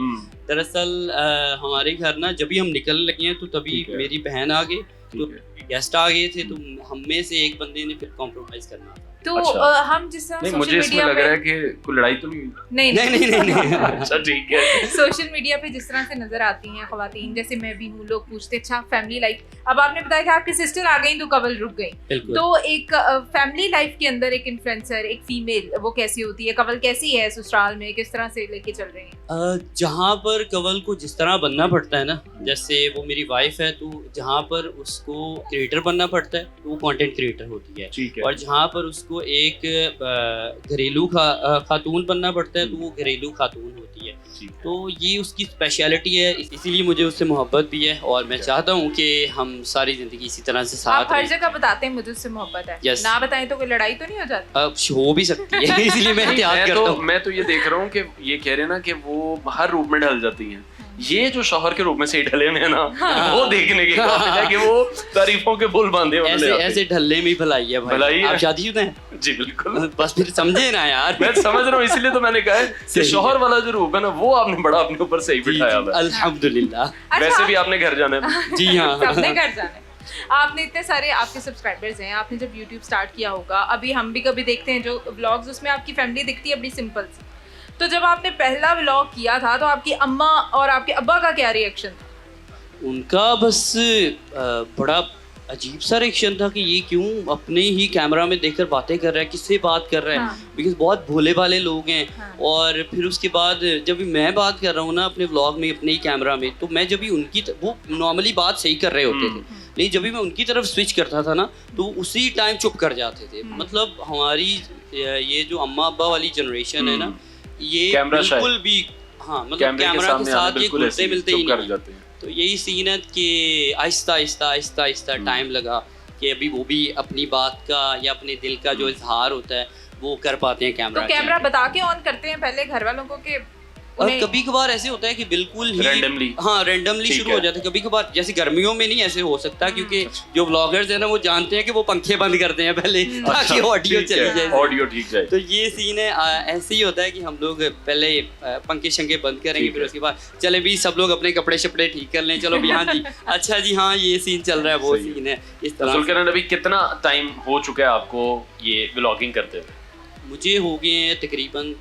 Speaker 7: दरअसल हमारे घर ना जब भी हम निकलने लगे हैं तो तभी
Speaker 1: ठीक है।
Speaker 7: मेरी बहन आ गई, तो
Speaker 1: ठीक है।
Speaker 7: गेस्ट आ गए थे, तो हम में से एक बंदे ने फिर कॉम्प्रोमाइज करना था।
Speaker 2: तो
Speaker 1: अच्छा।
Speaker 2: हम जिस तरह
Speaker 1: नहीं
Speaker 2: सोशल
Speaker 1: मुझे इसमें
Speaker 2: मीडिया
Speaker 1: लग रहा है
Speaker 2: पे
Speaker 1: कि कोई लड़ाई तो नहीं हुई।
Speaker 2: नहीं
Speaker 7: नहीं नहीं नहीं, नहीं।
Speaker 1: अच्छा ठीक है।
Speaker 2: सोशल मीडिया पे जिस तरह से नजर आती हैं खवातीन, जैसे मैं भी हूँ, लोग पूछते अच्छा फैमिली लाइफ। अब आपने बताया कि आपकी सिस्टर आ गई तो कवल रुक गई,
Speaker 7: बिल्कुल।
Speaker 2: तो एक फैमिली लाइफ के अंदर एक इन्फ्लुएंसर, एक फीमेल, वो कैसी होती है? कवल कैसी है ससुराल में, किस तरह से लेके चल रही है?
Speaker 7: जहाँ पर कवल को जिस तरह बनना पड़ता है ना, जैसे वो मेरी वाइफ है, तो जहाँ पर उसको क्रिएटर बनना पड़ता है तो वो कंटेंट क्रिएटर होती है,
Speaker 1: ठीक है।
Speaker 7: और जहाँ पर उसको एक घरेलू खातून बनना पड़ता है तो वो घरेलू खातून होती है।
Speaker 1: ठीक है।
Speaker 7: तो ये उसकी स्पेशलिटी है, इसीलिए मुझे उससे मोहब्बत भी है और मैं चाहता हूँ कि हम सारी ज़िंदगी इसी तरह से साथ
Speaker 2: आप हर
Speaker 7: रहें।
Speaker 2: जगह बताते हैं मुझे उससे मोहब्बत है,
Speaker 7: Yes.
Speaker 2: ना बताएं तो कोई लड़ाई तो नहीं हो जाती?
Speaker 7: अब हो भी सकती है इसलिए मैं एहतियात
Speaker 1: मैं
Speaker 7: करता
Speaker 1: तो
Speaker 7: हूँ।
Speaker 1: मैं तो ये देख रहा हूँ कि ये कह रहे हैं ना कि वो हर रूप में ढल जाती हैं। ये जो शौहर के रूप में से ही ढले में है ना, वो देखने के काबिल है कि वो तारीफों के बोल बांधे
Speaker 7: ऐसे
Speaker 1: उन्होंने आके।
Speaker 7: ऐसे ढलने में ही भलाई है भाई।
Speaker 1: भलाई है।
Speaker 7: आप शादीशुदा हैं?
Speaker 1: जी बिल्कुल।
Speaker 7: बस फिर समझे ना यार।
Speaker 1: मैं समझ रहा हूँ, इसलिए तो मैंने कहा है कि
Speaker 7: सही
Speaker 1: शौहर वाला जो रूप है ना, वो आपने बड़ा अपने ऊपर सही
Speaker 7: जी,
Speaker 1: बिठाया
Speaker 7: जी,
Speaker 1: है।
Speaker 7: अल्हम्दुलिल्लाह।
Speaker 1: वैसे भी आपने घर जाना है।
Speaker 7: जी हाँ।
Speaker 2: सबने घर जाना है। आपने इतने सारे आपके सब्सक्राइबर्स हैं, आपने जब YouTube स्टार्ट किया होगा, अभी हम भी कभी देखते हैं जो व्लॉग्स, उसमें आपकी फैमिली दिखती है बड़ी सिंपल सी। तो जब आपने पहला व्लॉग किया था तो आपकी अम्मा और आपके अब्बा का क्या रिएक्शन था?
Speaker 7: उनका बस बड़ा अजीब सा रिएक्शन था कि ये क्यों अपने ही कैमरा में देखकर बातें कर रहा है, किससे बात कर रहा है,
Speaker 2: हाँ।
Speaker 7: बिकॉज बहुत भोले भाले लोग हैं।
Speaker 2: हाँ।
Speaker 7: और फिर उसके बाद जब भी मैं बात कर रहा हूँ ना अपने व्लॉग में अपने ही कैमरा में, तो मैं जब भी वो नॉर्मली बात सही कर रहे होते थे, लेकिन जब भी मैं उनकी तरफ स्विच करता था ना तो उसी टाइम चुप कर जाते थे। मतलब हमारी ये जो अम्मा अब्बा वाली जनरेशन है ना, ये
Speaker 1: कैमरा
Speaker 7: बिल्कुल भी, हाँ मतलब
Speaker 1: कैमरे के
Speaker 7: कैमरा के
Speaker 1: सामने आने
Speaker 7: साथ ये
Speaker 1: बिल्कुल
Speaker 7: घुलते
Speaker 1: ऐसे
Speaker 7: मिलते
Speaker 1: चुप
Speaker 7: ही
Speaker 1: कर
Speaker 7: नहीं।
Speaker 1: जाते हैं।
Speaker 7: तो यही सीन है कि आहिस्ता आहिस्ता आहिस्ता आहिस्ता टाइम लगा कि अभी वो भी अपनी बात का या अपने दिल का जो इजहार होता है वो कर पाते हैं कैमरा
Speaker 2: तो
Speaker 7: के
Speaker 2: कैमरा
Speaker 7: आगे।
Speaker 2: बता के ऑन करते हैं पहले घर वालों को कि
Speaker 7: और
Speaker 2: उन्हें-
Speaker 7: कभी कभार ऐसे होता है कि बिल्कुल ही
Speaker 1: Randomly।
Speaker 7: हाँ रैंडमली
Speaker 1: ठीक
Speaker 7: शुरू
Speaker 1: है।
Speaker 7: हो जाता है। कभी कभार जैसे गर्मियों में नहीं ऐसे हो सकता, क्योंकि जो व्लॉगर्स हैं ना वो जानते हैं कि वो पंखे बंद करते हैं पहले ताकि ऑडियो चली जाए।
Speaker 1: ऑडियो ठीक जाए।
Speaker 7: तो ये सीन है, ऐसे ही होता है कि हम लोग पहले पंखे शंखे बंद करेंगे,
Speaker 1: ठीक
Speaker 7: फिर
Speaker 1: है।
Speaker 7: उसके बाद चले भी सब लोग अपने कपड़े शपड़े ठीक कर लें, चलो भी हाँ जी अच्छा जी हाँ ये सीन चल रहा है, वो
Speaker 1: सही है।
Speaker 7: सीन है इस तरह से।
Speaker 1: जुल्करनैन, अभी कितना टाइम हो चुका है आपको ये व्लॉगिंग करते हुए?
Speaker 7: मुझे हो गए हैं तकरीबन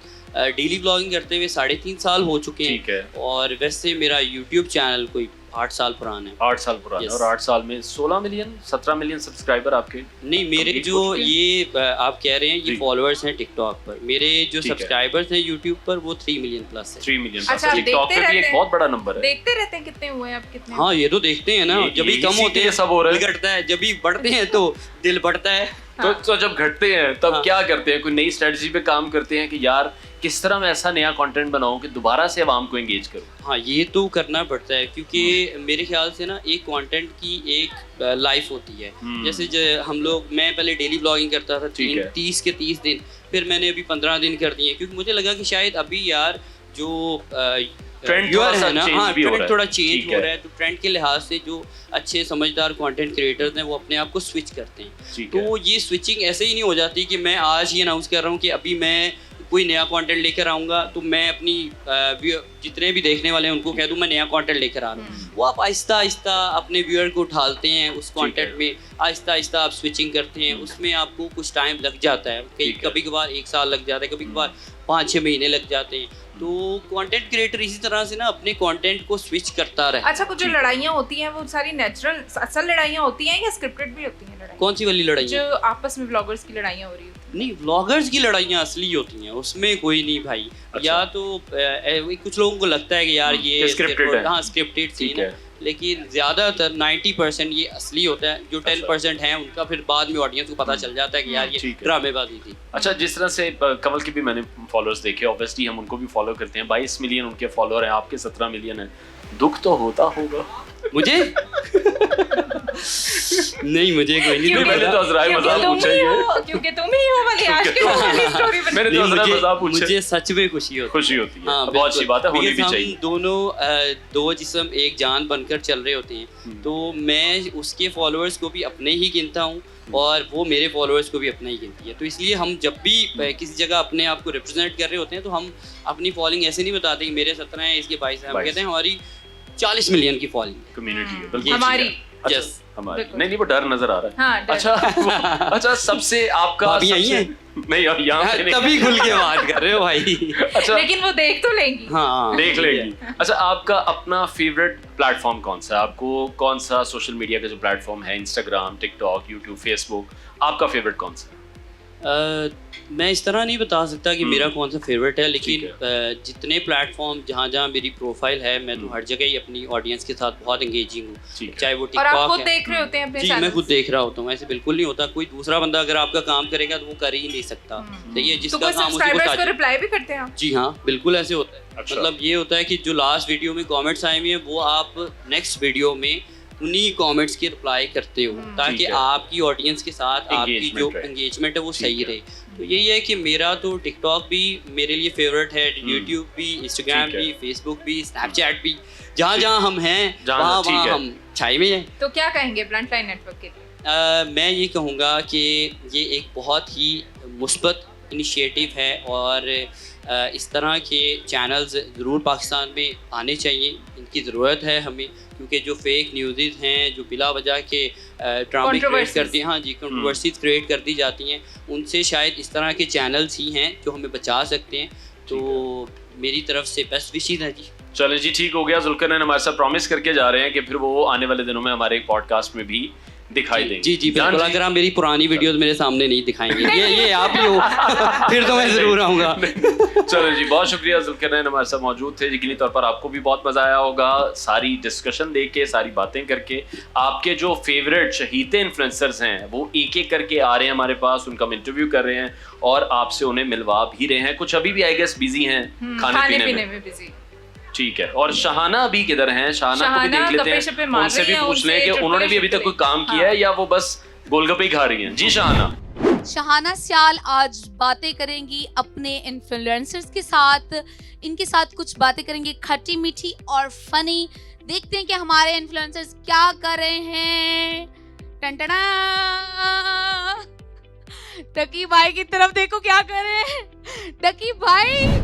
Speaker 7: डेली व्लॉगिंग करते हुए 3.5 साल हो चुके हैं।
Speaker 1: ठीक है।
Speaker 7: और वैसे मेरा यूट्यूब चैनल कोई 8 साल पुराना है।
Speaker 1: 8 साल पुराना।
Speaker 7: Yes.
Speaker 1: और 8 साल में 16 मिलियन 17 मिलियन सब्सक्राइबर आपके?
Speaker 7: नहीं मेरे
Speaker 1: Complete
Speaker 7: जो
Speaker 1: हो चुके हैं?
Speaker 7: ये आप कह रहे हैं ये
Speaker 1: जी।
Speaker 7: फॉलोअर्स हैं टिकटॉक पर, मेरे जो
Speaker 1: ठीक है।
Speaker 7: सब्सक्राइबर्स हैं यूट्यूब पर वो 3 मिलियन प्लस है।
Speaker 1: 3 मिलियन।
Speaker 2: अच्छा, आप
Speaker 1: टिकटॉक
Speaker 2: देखते
Speaker 1: पे भी
Speaker 2: रहते
Speaker 1: एक
Speaker 2: हैं?
Speaker 1: बहुत बड़ा नंबर है।
Speaker 2: देखते रहते हैं कितने हुए अब कितने?
Speaker 7: हाँ ये तो देखते हैं ना, जब भी
Speaker 1: यही
Speaker 7: कम
Speaker 1: सीख
Speaker 7: होते
Speaker 1: के
Speaker 7: हैं
Speaker 1: सब हो रहा है।
Speaker 7: दिल घटता है, जब भी बढ़ते हैं तो दिल बढ़ता है।
Speaker 1: तो जब घटते हैं तब
Speaker 7: हाँ।
Speaker 1: क्या करते हैं? कोई नई स्ट्रेटजी पे काम करते हैं कि यार किस तरह मैं ऐसा नया कंटेंट बनाऊं कि दोबारा से आवाम को एंगेज करूं?
Speaker 7: हाँ ये तो करना पड़ता है, क्योंकि मेरे ख्याल से ना एक कंटेंट की एक लाइफ होती है। जैसे हम लोग, मैं पहले डेली ब्लॉगिंग करता था
Speaker 1: ठीक है।
Speaker 7: 30 के 30 दिन, फिर मैंने अभी 15 दिन कर दिए, क्योंकि मुझे लगा कि शायद अभी यार जो
Speaker 1: ट्रेंड
Speaker 7: viewer
Speaker 1: थोड़ा सा
Speaker 7: है ना,
Speaker 1: change
Speaker 7: हाँ
Speaker 1: भी हो रहा
Speaker 7: ट्रेंड
Speaker 1: है।
Speaker 7: थोड़ा चेंज
Speaker 1: ठीक
Speaker 7: हो
Speaker 1: है।
Speaker 7: रहा है, तो ट्रेंड के लिहाज से जो अच्छे समझदार कंटेंट क्रिएटर्स हैं वो अपने आप को स्विच करते हैं।
Speaker 1: ठीक है।
Speaker 7: तो ये स्विचिंग ऐसे ही नहीं हो जाती कि मैं आज ही अनाउंस कर रहा हूँ कि अभी मैं कोई नया कंटेंट लेकर आऊँगा, तो मैं अपनी जितने भी देखने वाले हैं उनको कह दूँ मैं नया कंटेंट लेकर आ रहा हूँ। वो आप आहिस्ता आहिस्ता अपने व्यूअर को ढालते हैं उस कंटेंट में, आहिस्ता आहिस्ता आप स्विचिंग करते हैं, उसमें आपको कुछ टाइम लग जाता है।
Speaker 1: ठीक है।
Speaker 7: कभी कभार 1 साल लग जाता है, कभी कभार 5-6 महीने लग जाते हैं। तो कंटेंट क्रिएटर इसी तरह से ना अपने कंटेंट को स्विच करता रहे।
Speaker 2: अच्छा, कुछ जो लड़ाइयाँ होती हैं वो सारी नेचुरल असल लड़ाइयाँ होती हैं या स्क्रिप्टेड भी होती हैं लड़ाई?
Speaker 7: कौन सी वाली लड़ाई?
Speaker 2: जो आपस में व्लॉगर्स की लड़ाइयाँ हो रही होती हैं।
Speaker 7: नहीं, व्लॉगर्स की लड़ाइयाँ असली होती हैं, उसमें कोई नहीं भाई।
Speaker 1: अच्छा।
Speaker 7: या तो कुछ लोगों को लगता है कि यार ये
Speaker 1: scripted है।
Speaker 7: हाँ स्क्रिप्टेड
Speaker 1: ठीक
Speaker 7: सीन है,
Speaker 1: है।
Speaker 7: लेकिन ज़्यादातर 90% ये असली होता है। जो 10% हैं उनका फिर बाद में ऑडियंस को पता चल जाता है कि यार ये
Speaker 1: ठीक है।
Speaker 7: ड्रामेबाजी थी।
Speaker 1: अच्छा, जिस तरह से कमल के भी मैंने फॉलोअर्स देखे, ऑब्वियसली हम उनको भी फॉलो करते हैं। 22 मिलियन उनके फॉलोअर हैं, आपके 17 मिलियन है। दुख तो होता होगा
Speaker 7: मुझे नहीं, मुझे कोई नहीं
Speaker 1: क्योंकि मैंने तो अजराए मजाक पूछा ही है।
Speaker 2: क्योंकि तुम ही हो वाली आज के वाली स्टोरी बना।
Speaker 1: मैंने तो अजराए मजाक पूछा।
Speaker 7: मुझे सच में खुशी होती है।
Speaker 1: खुशी होती है,
Speaker 7: हाँ,
Speaker 1: बहुत अच्छी बात है, होनी भी
Speaker 7: हम
Speaker 1: चाहिए।
Speaker 7: दोनों दो जिस्म एक जान बनकर चल रहे होते हैं, तो मैं उसके फॉलोअर्स को भी अपने ही गिनता हूँ और वो मेरे फॉलोअर्स को भी अपना ही गिनती है। तो इसलिए हम जब भी किसी जगह अपने आप को रिप्रेजेंट कर रहे होते हैं तो हम अपनी फॉलोइंग ऐसे नहीं बताते कि मेरे 17 हैं, इसके 22 हैं। हम कहते हैं हमारी 40 मिलियन की फॉलोइंग
Speaker 1: कम्युनिटी है, बल्कि
Speaker 2: हमारी।
Speaker 1: अच्छा,
Speaker 7: Yes.
Speaker 1: हमारी
Speaker 2: बिल्कुल।
Speaker 1: नहीं, वो डर नजर आ रहा है।
Speaker 2: हाँ, डर।
Speaker 1: अच्छा अच्छा, सबसे आपका
Speaker 7: भाभी यही
Speaker 1: सबसे-
Speaker 7: है?
Speaker 1: नहीं, अब यहाँ पे नहीं।
Speaker 7: तभी खुल के बात कर रहे हो भाई।
Speaker 1: अच्छा,
Speaker 2: लेकिन वो देख तो लेंगी।
Speaker 7: हाँ,
Speaker 1: देख लेगी। अच्छा, आपका अपना फेवरेट प्लेटफॉर्म कौन सा है? आपको कौन सा सोशल मीडिया का जो प्लेटफॉर्म है, इंस्टाग्राम, टिकटॉक, यूट्यूब, फेसबुक, आपका फेवरेट कौन सा है?
Speaker 7: मैं इस तरह नहीं बता सकता कि मेरा कौन सा फेवरेट है, लेकिन
Speaker 1: ठीक
Speaker 7: जितने प्लेटफॉर्म जहाँ जहाँ मेरी प्रोफाइल है, मैं तो हर जगह ही अपनी ऑडियंस के साथ बहुत एंगेजिंग हूँ।
Speaker 1: ठीक है।
Speaker 7: चाहे वो
Speaker 2: और आप
Speaker 7: टिकटॉक
Speaker 2: खुद
Speaker 7: है।
Speaker 2: देख रहे होते हैं अपने
Speaker 7: जी,
Speaker 2: चैनल?
Speaker 7: मैं खुद देख रहा होता हूँ, ऐसे बिल्कुल नहीं होता। कोई दूसरा बंदा अगर आपका काम करेगा तो वो कर ही नहीं सकता। सही है,
Speaker 2: तो
Speaker 7: जिसका
Speaker 2: कोई
Speaker 7: काम उसी को
Speaker 2: सब्सक्राइबर्स को
Speaker 7: साझा।
Speaker 2: रिप्लाई भी करते हैं आप?
Speaker 7: जी हाँ, बिल्कुल ऐसे होता है।
Speaker 1: अच्छा।
Speaker 7: मतलब ये होता है कि जो लास्ट वीडियो में कमेंट्स आए हुए हैं वो आप नेक्स्ट वीडियो में उन्हीं कमेंट्स के रिप्लाई करते हो, ताकि
Speaker 1: ठीक है।
Speaker 7: आपकी ऑडियंस के साथ आपकी जो
Speaker 1: Engagement रहे।
Speaker 7: एंगेजमेंट है वो
Speaker 1: ठीक
Speaker 7: सही
Speaker 1: है।
Speaker 7: रहे। तो यही है कि मेरा तो टिकटॉक भी मेरे लिए फेवरेट है, यूट्यूब भी, इंस्टाग्राम
Speaker 1: ठीक है।
Speaker 7: भी, फेसबुक भी, स्नैपचैट भी। जहाँ जहाँ हम हैं
Speaker 1: जहाँ- ठीक
Speaker 7: वहाँ
Speaker 1: है।
Speaker 7: हम छाई में हैं।
Speaker 2: तो क्या कहेंगे ब्लंट लाइन नेटवर्क के लिए?
Speaker 7: मैं ये कहूँगा कि ये एक बहुत ही मुस्बत इनिशिएटिव है और इस तरह के चैनल्स ज़रूर पाकिस्तान में आने चाहिए। इनकी ज़रूरत है हमें, क्योंकि जो फेक न्यूज़ हैं, जो बिला वजह के ड्रामे क्रिएट कर दिए, हाँ जी, कंट्रोवर्सीज क्रिएट कर दी जाती हैं, उनसे शायद इस तरह के चैनल्स ही हैं जो हमें बचा सकते हैं। तो मेरी तरफ से बेस्ट विशेज़ है जी।
Speaker 1: चलो जी, ठीक हो गया। जुल्करनैन हमारे साथ प्रॉमिस करके जा रहे हैं कि फिर वो आने वाले दिनों में हमारे पॉडकास्ट में भी दिखाई देंगे।
Speaker 7: जी जी,
Speaker 1: जान
Speaker 7: बिल्कुल।
Speaker 1: जी।
Speaker 7: अगर आप मेरी पुरानी वीडियोस मेरे सामने नहीं दिखाएंगे, ये आप ही हो, फिर तो मैं ज़रूर आऊँगा।
Speaker 1: चलो जी, बहुत शुक्रिया। जुल्करनैन हमारे साथ मौजूद थे। यकीनी तौर पर आपको भी बहुत मजा आया होगा सारी डिस्कशन देख के, सारी बातें करके। आपके जो फेवरेट शहीते इन्फ्लुएंसर्स हैं वो एक एक करके आ रहे हैं हमारे पास, उनका हम इंटरव्यू कर रहे हैं और आपसे उन्हें मिलवा भी रहे हैं। कुछ अभी भी आई गेस बिजी हैं खाने पीने में।
Speaker 2: बिजी।
Speaker 1: ठीक है। और शहाना अभी किधर हैं? शहाना को भी देख लेते
Speaker 2: गप्पे-शप्पे
Speaker 1: हैं,
Speaker 2: मार
Speaker 1: उनसे
Speaker 2: रही
Speaker 1: भी
Speaker 2: हैं,
Speaker 1: पूछ लें
Speaker 2: उनसे
Speaker 1: कि उन्होंने भी अभी तक कोई काम किया है या वो बस गोलगप्पे ही खा रही हैं। जी शहाना।
Speaker 8: शहाना सियाल आज बातें करेंगी अपने इन्फ्लुएंसर्स के साथ। इनके साथ कुछ बातें करेंगे खट्टी मीठी और फनी। देखते हैं कि हमारे इन्फ्लुएंसर्स क्या कर रहे हैं। टंटना डकी भाई की तरफ देखो क्या कर रहे हैं डकी भाई।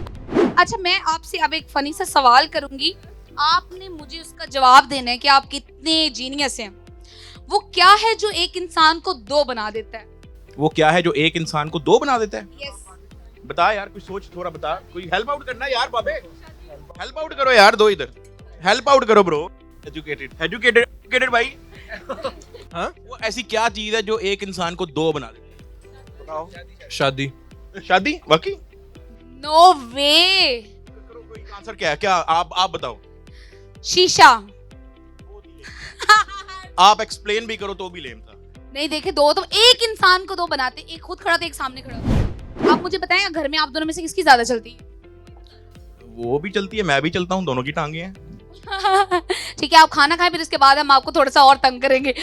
Speaker 8: अच्छा, मैं आपसे अब एक फनी सा सवाल करूंगी, आपने मुझे उसका जवाब देना है कि आप कितने जीनियस हैं। वो क्या है जो एक इंसान को दो बना देता है?
Speaker 4: वो क्या है जो एक इंसान को दो बना देता है?
Speaker 8: यस।
Speaker 4: बता यार, कुछ सोच, थोड़ा बता। कोई हेल्प आउट करना यार बाबे, हेल्प आउट करो यार, दो इधर हेल्प आउट करो ब्रो। एजुकेटेड भाई। हाँ, वो ऐसी क्या चीज है जो एक इंसान को दो बना देती है? बताओ। शादी वाकई?
Speaker 8: नो वे।
Speaker 4: कोई आंसर क्या है? क्या आप बताओ।
Speaker 8: शीशा।
Speaker 4: आप एक्सप्लेन भी करो तो भी लेम था।
Speaker 8: नहीं देखे, दो तो एक इंसान को दो बनाते, एक खुद खड़ा था एक सामने खड़ा था। आप मुझे बताएं, घर में आप दोनों में से किसकी ज्यादा चलती है?
Speaker 4: वो भी चलती है, मैं भी चलता हूँ, दोनों की टांगे हैं।
Speaker 8: ठीक है, आप खाना खाएं, फिर इसके बाद हम आपको थोड़ा सा और तंग करेंगे।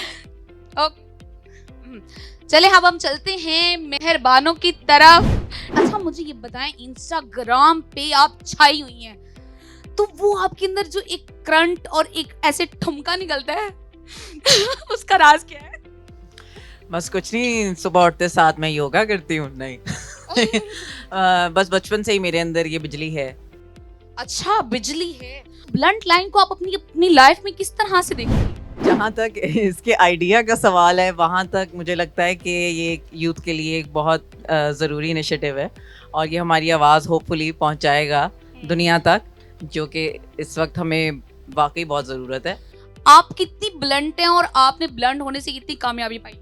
Speaker 8: चले अब हम चलते हैं मेहरबानों की तरफ। अच्छा, मुझे ये बताएं, इंस्टाग्राम पे आप छाई हुई हैं, तो वो आपके अंदर जो एक करंट और एक ऐसे ठुमका निकलता है उसका राज क्या है?
Speaker 9: बस कुछ नहीं, सुबह उठते साथ मैं योगा करती हूँ। नहीं बस बचपन से ही मेरे अंदर ये बिजली है।
Speaker 8: अच्छा, बिजली है। ब्लंट लाइन को आप अपनी लाइफ में किस तरह से देखते हैं?
Speaker 9: जहाँ तक इसके आइडिया का सवाल है, वहाँ तक मुझे लगता है कि ये यूथ के लिए एक बहुत ज़रूरी इनिशिएटिव है और ये हमारी आवाज़ होपफुली पहुँचाएगा दुनिया तक, जो कि इस वक्त हमें वाकई बहुत ज़रूरत है।
Speaker 8: आप कितनी ब्लंट हैं और आपने ब्लंट होने से कितनी कामयाबी पाई?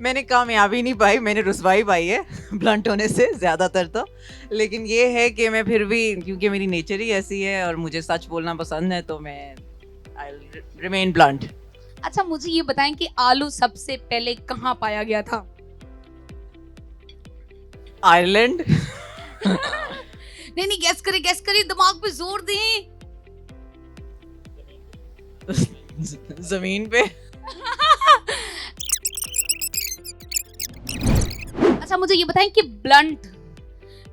Speaker 9: मैंने कामयाबी नहीं पाई, मैंने रुसवाई पाई है ब्लंट होने से ज़्यादातर तो। लेकिन ये है कि मैं फिर भी, क्योंकि मेरी नेचर ही ऐसी है और मुझे सच बोलना पसंद है, तो मैं आई रिमेन ब्लंट।
Speaker 8: अच्छा मुझे ये बताएं कि आलू सबसे पहले कहाँ पाया गया था?
Speaker 9: आयरलैंड।
Speaker 8: नहीं गैस करिए, दिमाग पे जोर दें।
Speaker 9: जमीन पे।
Speaker 8: अच्छा मुझे ये बताएं कि ब्लंट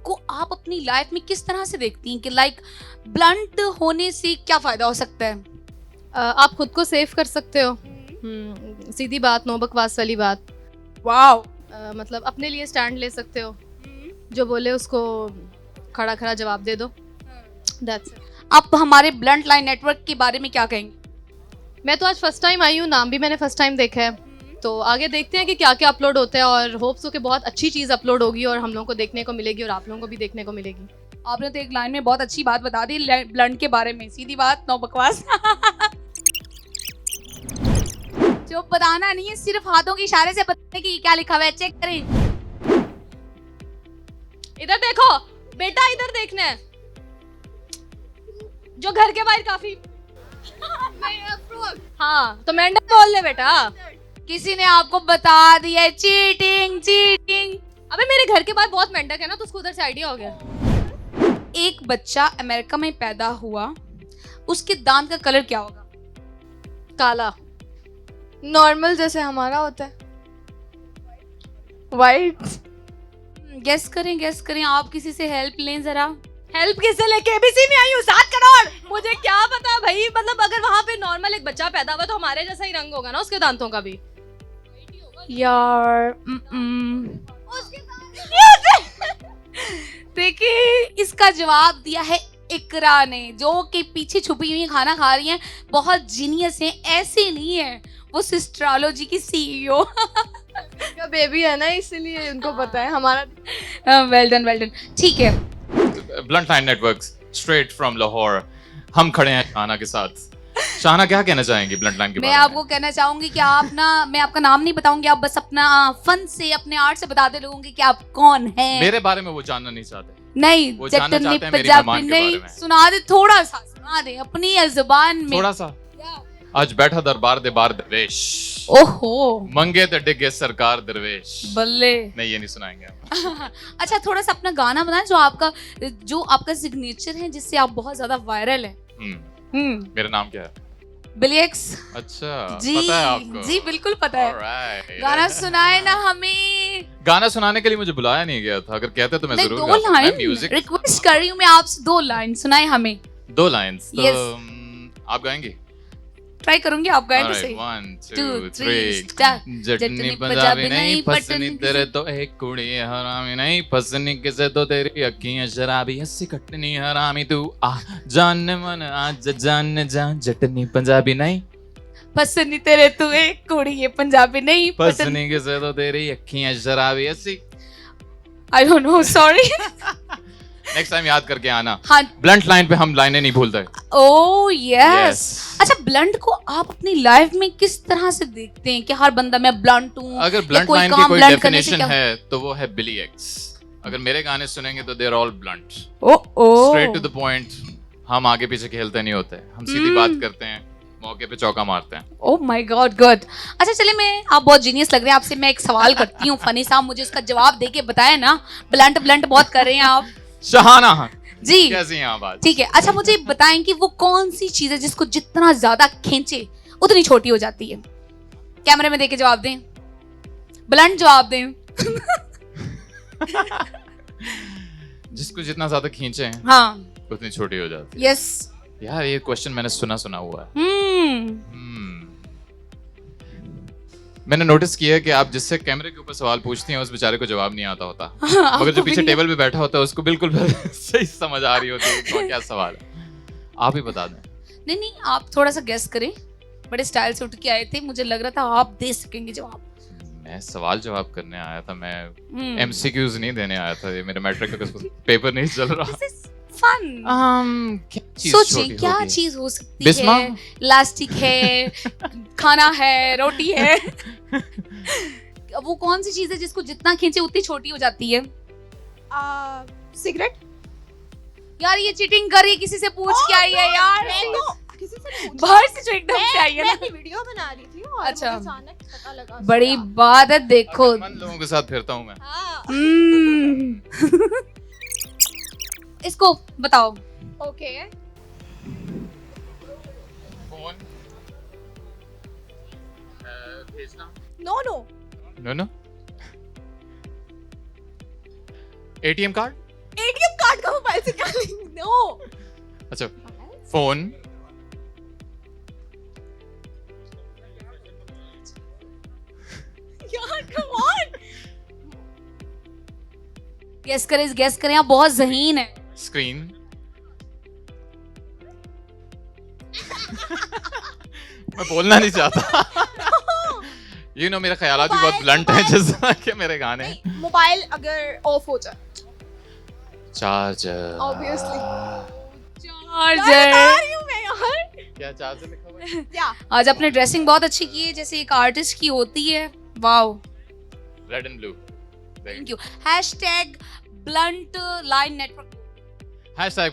Speaker 8: को आप अपनी लाइफ में किस तरह से देखती हैं कि लाइक ब्लंट होने से क्या फायदा हो सकता है?
Speaker 10: आप खुद को सेव कर सकते हो। सीधी बात, नो बकवास वाली बात।
Speaker 8: वाओ।
Speaker 10: मतलब अपने लिए स्टैंड ले सकते हो, जो बोले उसको खड़ा खड़ा जवाब दे दो। That's it.
Speaker 8: आप हमारे ब्लंट लाइन नेटवर्क के बारे में क्या कहेंगे?
Speaker 10: मैं तो आज फर्स्ट टाइम आई हूँ, नाम भी मैंने फर्स्ट टाइम देखा है, तो आगे देखते हैं कि क्या क्या अपलोड होता है, और होप्स हो कि बहुत अच्छी चीज़ अपलोड होगी और हम लोगों को देखने को मिलेगी और आप लोगों को भी देखने को मिलेगी।
Speaker 8: आपने तो एक लाइन में बहुत अच्छी बात बता दी ब्लंट के बारे में, सीधी बात, नो बकवास। जो बताना नहीं है, सिर्फ हाथों के इशारे से बताने की क्या लिखा हुआ है, चेक करें।
Speaker 10: इधर देखो बेटा, इधर देखना है, जो घर के बाहर काफी। हाँ तो मेंढक बोल ले बेटा।
Speaker 8: किसी ने आपको बता दिया चीटिंग।
Speaker 10: अबे मेरे घर के बाहर बहुत मेंढक है ना, तो उसको उधर से आइडिया हो गया।
Speaker 8: एक बच्चा अमेरिका में पैदा हुआ, उसके दांत का कलर क्या होगा?
Speaker 10: काला, नॉर्मल जैसे हमारा होता है, वाइट।
Speaker 8: गेस करें, आप किसी से हेल्प लें जरा।
Speaker 10: हेल्प किससे लेके? एबीसी में आई हूँ, 7 करोड़। मुझे क्या पता भाई, मतलब अगर वहाँ पे नॉर्मल एक बच्चा पैदा हुआ तो हमारे जैसा ही रंग होगा ना उसके दांतों का भी।
Speaker 8: यार देखिए, इसका जवाब दिया है इकरा ने, जो कि पीछे छुपी हुई खाना खा रही हैं, बहुत जीनियस हैं, ऐसे नहीं है वो सिस्ट्रोलॉजी की सीईओ।
Speaker 10: का बेबी है ना, इसीलिए उनको पता है हमारा।
Speaker 8: वेल डन, ठीक है।
Speaker 11: Blunt line network straight from Lahore, हम खड़े हैं शाहना के साथ। शाहना क्या कहना चाहेंगी ब्लंट लाइन के बारे में?
Speaker 8: मैं आपको कहना चाहूंगी कि आप ना, मैं आपका नाम नहीं बताऊंगी, आप बस अपना फन से, अपने आर्ट से बता दे लोगों की कि आप कौन हैं।
Speaker 11: मेरे बारे में वो जानना नहीं चाहते।
Speaker 8: नहीं,
Speaker 11: वो जानना
Speaker 8: चटनी
Speaker 11: चाहते हैं मेरी
Speaker 8: पंजाबी
Speaker 11: मेहमान के
Speaker 8: नहीं,
Speaker 11: बारे में।
Speaker 8: सुना दे, थोड़ा सा सुना दे अपनी जुबान में,
Speaker 11: थोड़ा सा। आज बैठा दरबार दे बार दरवेश,
Speaker 8: ओहो
Speaker 11: मंगे ते डिगे सरकार दरवेश।
Speaker 8: बल्ले।
Speaker 11: नहीं, ये नहीं सुनाएंगे हम।
Speaker 8: अच्छा थोड़ा सा अपना गाना बताएं जो आपका सिग्नेचर है, जिससे आप बहुत ज्यादा वायरल हैं।
Speaker 11: मेरा नाम क्या है?
Speaker 8: बिली एक्स।
Speaker 11: अच्छा,
Speaker 8: जी,
Speaker 11: पता है आपको?
Speaker 8: जी बिल्कुल पता है।
Speaker 11: Alright.
Speaker 8: गाना सुनाए ना हमें।
Speaker 11: गाना सुनाने के लिए मुझे बुलाया नहीं गया था, अगर कहते तो मैं
Speaker 8: नहीं,
Speaker 11: जरूर
Speaker 8: 2
Speaker 11: गाता। मैं
Speaker 8: लाइन
Speaker 11: म्यूजिक
Speaker 8: रिक्वेस्ट कर रही हूँ मैं आपसे, 2 लाइन सुनाए हमें।
Speaker 11: 2 लाइन्स तो
Speaker 8: Yes.
Speaker 11: आप गाएंगे?
Speaker 8: ट्राई करूंगी, आप गाएं तो सही।
Speaker 11: 1
Speaker 8: 2
Speaker 11: 2
Speaker 8: 3
Speaker 11: 3
Speaker 8: स्टार्ट।
Speaker 11: जटनी पंजाबी नहीं पसनी तेरे तो एक कुड़ी हरामी नहीं पसनी किसे तो तेरी अखियां शराबी हंसी कटनी हरामी तू आ जान मन आज जान जा जटनी पंजाबी नहीं
Speaker 8: पसंद तेरे तू एक कुड़ी ये पंजाबी नहीं
Speaker 11: पसनी किसे तो तेरी अखियां शराबी हंसी।
Speaker 8: I don't know, sorry.
Speaker 11: Next time याद करके आना।
Speaker 8: हाँ।
Speaker 11: ब्लंट लाइन पे हम लाइनें नहीं भूलते।
Speaker 8: Oh yes. अच्छा ब्लंट को आप अपनी लाइफ में किस तरह से देखते हैं कि हर बंदा मैं ब्लंट हूँ?
Speaker 11: अगर ब्लंट लाइन की कोई डेफिनेशन है तो वो है बिली एक्स। अगर मेरे गाने सुनेंगे तो they are all blunt, straight to the point. हम आगे पीछे खेलते नहीं होते, हम सीधी बात करते हैं, मौके पे चौका मारते हैं।
Speaker 8: Oh my God, good. अच्छा चलिए, आप बहुत जीनियस लग रहे हैं, आपसे मैं एक सवाल करती हूँ, फनी साहब मुझे उसका जवाब देके बताएं ना। ब्लंट बहुत कर रहे हैं आप।
Speaker 11: शहाना
Speaker 8: जी
Speaker 11: कैसी हैं आप आज?
Speaker 8: ठीक है। अच्छा मुझे बताएं कि वो कौन सी चीज है जिसको जितना ज्यादा खींचे उतनी छोटी हो जाती है? कैमरे में देके जवाब दें, ब्लंट जवाब दें।
Speaker 11: जिसको जितना ज्यादा खींचे हैं
Speaker 8: हाँ
Speaker 11: उतनी छोटी हो जाती है।
Speaker 8: यस।
Speaker 11: यार ये क्वेश्चन मैंने सुना हुआ है। मैंने नोटिस किया है कि आप जिससे कैमरे के ऊपर सवाल पूछती हैं उस बेचारे को जवाब नहीं आता होता, मगर जो पीछे टेबल पे बैठा होता है उसको बिल्कुल सही समझ आ रही होती है तो क्या सवाल है। आप ही बता दें।
Speaker 8: नहीं, आप थोड़ा सा गेस करें, बड़े स्टाइल से उठ के आए थे, मुझे लग रहा था आप दे सकेंगे जवाब।
Speaker 11: मैं सवाल जवाब करने आया था, मैं एमसीक्यूज नहीं देने आया था। ये मेरे मैट्रिक का पेपर नहीं चल रहा।
Speaker 8: फन
Speaker 11: क्या चीज
Speaker 8: सोचिए
Speaker 11: छोटी
Speaker 8: क्या
Speaker 11: होगी?
Speaker 8: चीज हो सकती
Speaker 11: बिस्मा?
Speaker 8: है। इलास्टिक है, खाना है, रोटी है। वो कौन सी चीज है जिसको जितना खींचे उतनी छोटी हो जाती है?
Speaker 3: सिगरेट।
Speaker 8: यार ये चीटिंग कर रही है, किसी से पूछ के आई है यार,
Speaker 3: किसी से
Speaker 8: बाहर से जो एकदम से आई है ना।
Speaker 3: वीडियो बना रही थी और
Speaker 8: अच्छा।
Speaker 3: मुझे अचानक पता लगा।
Speaker 8: बड़ी बात है, देखो।
Speaker 11: मन लोगों के साथ फिरता हूँ मैं।
Speaker 3: हाँ।
Speaker 8: इसको बताओ।
Speaker 3: ओके।
Speaker 11: फोन भेजना?
Speaker 3: No.
Speaker 11: No. ATM card?
Speaker 3: ATM card का मोबाइल से क्या लिंक? नो।
Speaker 11: अच्छा, फोन।
Speaker 3: यार कम ऑन।
Speaker 8: गेस करें, आप बहुत ज़हीन है।
Speaker 11: स्क्रीन। मैं बोलना नहीं चाहता। मेरा ख्याल भी बहुत ब्लंट है, जैसा कि मेरे गाने।
Speaker 3: मोबाइल अगर ऑफ हो जाए।
Speaker 11: चार्जर।
Speaker 3: ऑब्वियसली।
Speaker 8: चार्जर।
Speaker 11: क्या चार्जर लिखा हुआ है?
Speaker 8: आज आपने ड्रेसिंग बहुत अच्छी की है, जैसे एक आर्टिस्ट की होती है। Wow.
Speaker 11: Red and blue.
Speaker 8: Thank you. #BluntLine Network।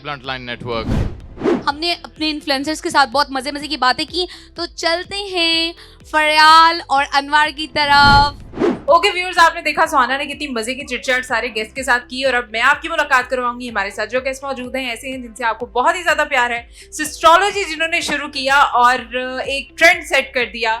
Speaker 11: #BluntLine Network।
Speaker 8: हमने अपने इन्फ्लुएंसर्स के साथ बहुत मजे की बातें की, तो चलते हैं फरियाल और अनवर की तरफ।
Speaker 2: ओके व्यूअर्स, आपने देखा सुहाना ने कितनी मजे की चिटचैट सारे गेस्ट के साथ की, और अब मैं आपकी मुलाकात करवाऊंगी हमारे साथ जो गेस्ट मौजूद हैं, ऐसे हैं जिनसे आपको बहुत ही ज्यादा प्यार है। एस्ट्रोलॉजी जिन्होंने शुरू किया और एक ट्रेंड सेट कर दिया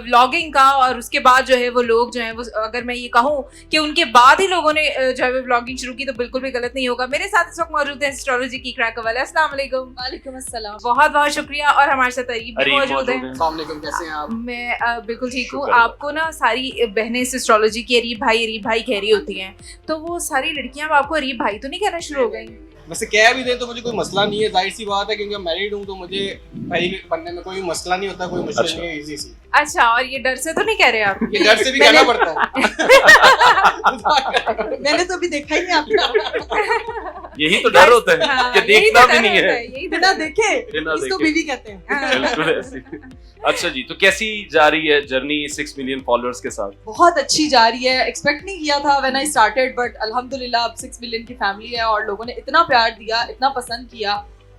Speaker 2: व्लॉगिंग का, और उसके बाद जो है वो लोग जो है वो, अगर मैं ये कहूँ कि उनके बाद ही लोगों ने जो है वो व्लॉगिंग शुरू की, तो बिल्कुल भी गलत नहीं होगा। मेरे साथ इस वक्त मौजूद है एस्ट्रोलॉजी की क्रैक वाला। अस्सलाम वालेकुम।
Speaker 3: वालेकुम अस्सलाम।
Speaker 2: बहुत बहुत शुक्रिया। और हमारे साथ अरीब भी मौजूद है।
Speaker 12: अस्सलाम वालेकुम, कैसे हैं आप?
Speaker 2: मैं बिल्कुल ठीक हूँ। आपको ना सारी बहनें इस एस्ट्रोलॉजी की अरीब भाई कह रही होती हैं, तो वो सारी लड़कियां अब आपको अरीब भाई तो नहीं कहना शुरू हो गई?
Speaker 12: वैसे कह भी दें तो मुझे कोई मसला नहीं है, जाहिर सी बात है, क्योंकि मैं मैरिड हूँ तो मुझे भाई बनने में कोई मसला नहीं होता, कोई मुश्किल नहीं है, इजी सी।
Speaker 2: अच्छा, और ये डर से तो नहीं कह रहे आप?
Speaker 12: ये डर से भी कहना पड़ता है।
Speaker 9: मैंने तो अभी देखा ही नहीं आपका।
Speaker 1: यही तो डर होता है
Speaker 2: हाँ,
Speaker 1: कि
Speaker 2: यही
Speaker 1: देखना
Speaker 2: तो
Speaker 1: भी
Speaker 2: डर
Speaker 1: नहीं
Speaker 2: होता
Speaker 1: है।
Speaker 2: यही तो
Speaker 9: बिना
Speaker 2: डर-
Speaker 9: देखे
Speaker 1: बिना
Speaker 9: इसको
Speaker 1: देखे।
Speaker 9: बीवी कहते हैं।
Speaker 1: बिल्कुल ऐसे। अच्छा जी, तो कैसी जा रही है जर्नी 6 मिलियन फॉलोअर्स के साथ?
Speaker 9: बहुत अच्छी जा रही है। एक्सपेक्ट नहीं किया था व्हेन आई स्टार्टेड, बट अल्हम्दुलिल्लाह अब 6 मिलियन की फैमिली है और लोगों ने इतना प्यार दिया, इतना पसंद किया।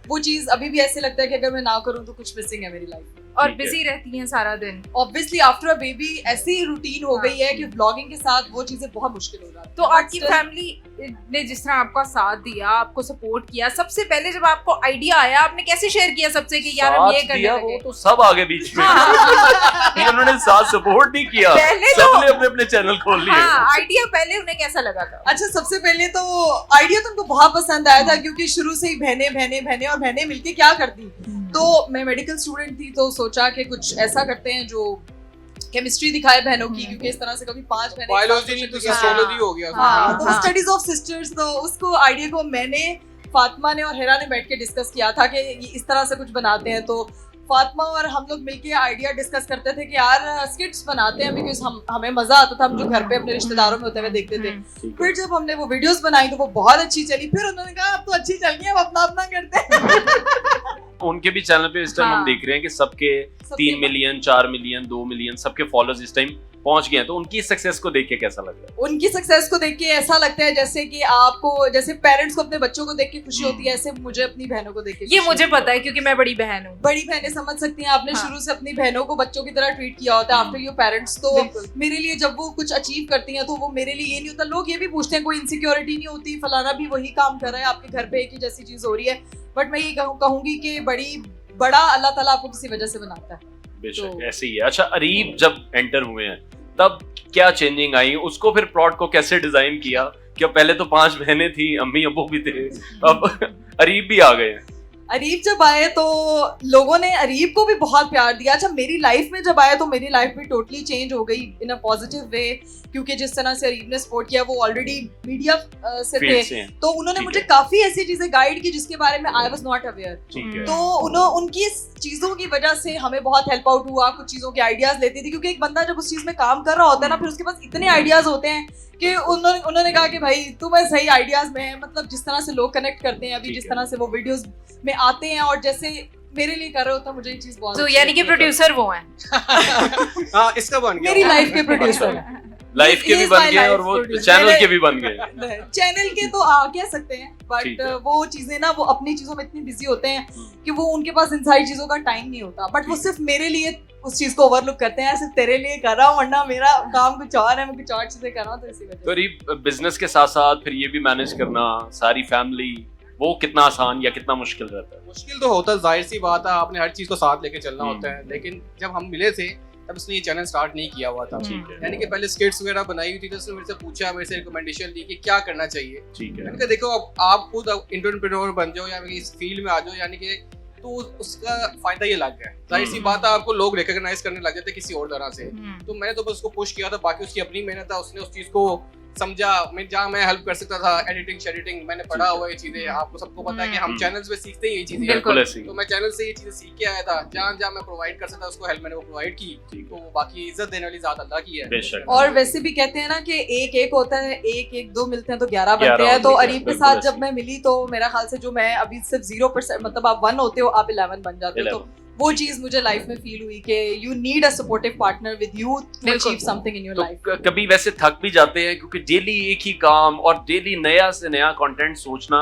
Speaker 9: वो चीज अभी भी ऐसे लगता है कि अगर मैं ना करूं तो कुछ मिसिंग है मेरी लाइफ में।
Speaker 2: और
Speaker 1: ठीक है।
Speaker 2: बिजी रहती हैं सारा दिन।
Speaker 9: ऑब्वियसली आफ्टर अ बेबी ऐसी रूटीन हो गई है कि व्लॉगिंग के साथ वो चीजें बहुत मुश्किल हो जाती है।
Speaker 2: तो आपकी फैमिली ने जिस तरह आपका साथ दिया, आपको सपोर्ट किया, सबसे पहले जब आपको आइडिया आया आपने कैसे शेयर किया सबसे कि यार हम ये
Speaker 1: साथ
Speaker 2: करने
Speaker 1: दिया,
Speaker 2: लगे?
Speaker 1: वो तो सब आगे बीच में।
Speaker 2: हाँ।
Speaker 1: ये उन्होंने साथ सपोर्ट नहीं किया,
Speaker 2: पहले तो-
Speaker 1: सबने अपने अपने चैनल खोल लिए।
Speaker 2: हाँ, आइडिया पहले उन्हें कैसा लगा था?
Speaker 9: अच्छा, सबसे पहले तो आइडिया तो उनको बहुत पसंद आया था, क्योंकि शुरू से ही बहनें और बहनें मिलके क्या करती। तो मैं मेडिकल स्टूडेंट थी, तो सोचा कि कुछ ऐसा करते हैं जो केमिस्ट्री दिखाए बहनों की, क्योंकि इस तरह से कभी 5 बहनें
Speaker 12: बायोलॉजी नहीं तो सोशियोलॉजी हो गया।
Speaker 9: हाँ, तो स्टडीज ऑफ सिस्टर्स, तो उसको आइडिया को मैंने, फातिमा ने और हेरा ने बैठ के डिस्कस किया था कि ये इस तरह से कुछ बनाते हैं। तो फातिमा और हम लोग मिलके आइडिया डिस्कस करते थे कि यार स्किट्स बनाते हैं, बिकॉज हमें मजा आता था, हम जो घर पे अपने रिश्तेदारों में होते हुए देखते थे। फिर जब हमने वो वीडियोस बनाई तो वो बहुत अच्छी चली। फिर उन्होंने कहा अब तो अच्छी चल रही है, अब अपना अपना करते हैं।
Speaker 1: उनके भी चैनल पे इस टाइम
Speaker 2: हाँ।
Speaker 1: हम देख रहे हैं कि सबके 3 मिलियन 4 मिलियन 2 मिलियन सबके फॉलोअर्स इस टाइम पहुंच गए हैं, तो उनकी सक्सेस को देख के कैसा लग रहा है?
Speaker 9: उनकी सक्सेस को देख के ऐसा लगता है जैसे कि आपको, जैसे पेरेंट्स को अपने बच्चों को देख के खुशी होती है, ऐसे मुझे अपनी बहनों को देख के
Speaker 2: ये
Speaker 9: खुशी
Speaker 2: मुझे
Speaker 9: होती है।
Speaker 2: पता है क्योंकि मैं बड़ी बहन हूँ।
Speaker 9: बड़ी बहनें समझ सकती हैं, आपने
Speaker 2: हाँ।
Speaker 9: शुरू से अपनी बहनों को बच्चों की तरह ट्रीट किया होता है आफ्टर योर पेरेंट्स। तो
Speaker 2: बिल्कुल।
Speaker 9: मेरे लिए जब वो कुछ अचीव करती हैं तो वो मेरे लिए ये नहीं होता, लोग ये भी पूछते हैं कोई इनसिक्योरिटी नहीं होती, फलाना भी वही काम कर रहा है, आपके घर पे एक ही जैसी चीज हो रही है। बट मैं ये कहूंगी कि बड़ा अल्लाह ताला आपको किसी वजह से बनाता है।
Speaker 1: बेशक
Speaker 9: तो-
Speaker 1: ऐसे ही है। अच्छा, अरीब जब एंटर हुए हैं तब क्या चेंजिंग आई, उसको फिर प्लॉट को कैसे डिजाइन किया? क्या पहले तो 5 बहनें थी, अम्मी अब्बू भी थे, अब अरीब भी आ गए हैं।
Speaker 13: अरीब जब आए तो लोगों ने अरीब को भी बहुत प्यार दिया। अच्छा, मेरी लाइफ में जब आया तो मेरी लाइफ भी टोटली चेंज हो गई इन अ पॉजिटिव वे, क्योंकि जिस तरह से अरीब ने सपोर्ट किया, वो ऑलरेडी मीडिया से थे, तो उन्होंने मुझे काफी ऐसी चीजें गाइड की जिसके बारे में आई वाज नॉट अवेयर। तो उनकी चीजों की वजह से हमें बहुत हेल्प आउट हुआ, कुछ चीजों के आइडियाज लेती थी, क्योंकि एक बंदा जब उस चीज में काम कर रहा होता है ना, फिर उसके पास इतने आइडियाज होते हैं कि उन्होंने कहा कि भाई तुम्हें सही आइडियाज में है, मतलब जिस तरह से लोग कनेक्ट करते हैं अभी, जिस तरह से वो वीडियोस में आते हैं और जैसे मेरे लिए कर रहे होता, मुझे ये चीज बहुत
Speaker 2: तो यानी कि प्रोड्यूसर वो हैं।
Speaker 12: हाँ, इसका बन गया
Speaker 13: मेरी लाइफ के प्रोड्यूसर
Speaker 1: लाइफ के भी बन गए और वो चैनल के भी बन गए।
Speaker 13: चैनल के तो कह सकते हैं, बट वो चीजें ना, वो अपनी चीजों में इतनी बिजी होते हैं कि वो उनके पास इन सारी चीजों का टाइम नहीं होता, बट वो सिर्फ मेरे लिए उस चीज को ओवरलुक करते हैं, सिर्फ तेरे लिए कर रहा हूँ, वरना मेरा काम कुछ और है, मैं कुछ और चीजें कर रहा हूँ, तो इसी वजह
Speaker 1: तो बिजनेस के साथ साथ फिर ये भी मैनेज करना, सारी फैमिली, वो कितना आसान या कितना मुश्किल रहता है?
Speaker 12: मुश्किल तो होता है, जाहिर सी बात है, आपने हर चीज को साथ लेके चलना होता है, लेकिन जब हम मिले थे तब उसने ये चैनल स्टार्ट नहीं किया हुआ था, यानी कि पहले स्किट्स वगैरह बनाई हुई थी, तो उसने मेरे से पूछा, मेरे से रिकमेंडेशन ली कि क्या करना चाहिए। मैंने कहा देखो, अब आप खुद एंटरप्रेन्योर बन जाओ या इस फील्ड में आ जाओ, यानी कि तो उसका फायदा ये लग गया, जाहिर सी बात है, आपको लोग रिकॉग्नाइज करने लग जाते किसी और तरह से। तो मैंने तो बस उसको पुश किया था, बाकी उसकी अपनी मेहनत था, उसने उस चीज को समझा, मैं जहाँ मैं हेल्प कर सकता था, एडिटिंग शेडिटिंग मैंने पढ़ा हुआ ये चीजें, आपको सबको पता है कि हम चैनल्स पे सीखते ही ये चीजें, तो मैं चैनल से ये चीजें सीख के आया था, जहाँ मैं प्रोवाइड कर सकता उसको हेल्प मैंने वो प्रोवाइड की, तो बाकी इज्जत देने वाली ज़्यादा अल्लाह की है।
Speaker 13: और वैसे भी कहते हैं ना कि एक होता है, एक दो मिलते हैं तो 11 बनते हैं, तो अरीब के साथ जब मैं मिली तो मेरा ख्याल से जो मैं अभी सिर्फ 0%, मतलब आप 1 होते हो, आप 11 बन जाते हो, तो वो चीज मुझे लाइफ में फील हुई कि you need a supportive partner with you to achieve something in your life.
Speaker 1: कभी वैसे थक भी जाते हैं, क्योंकि डेली एक ही काम और डेली नया से नया कंटेंट सोचना,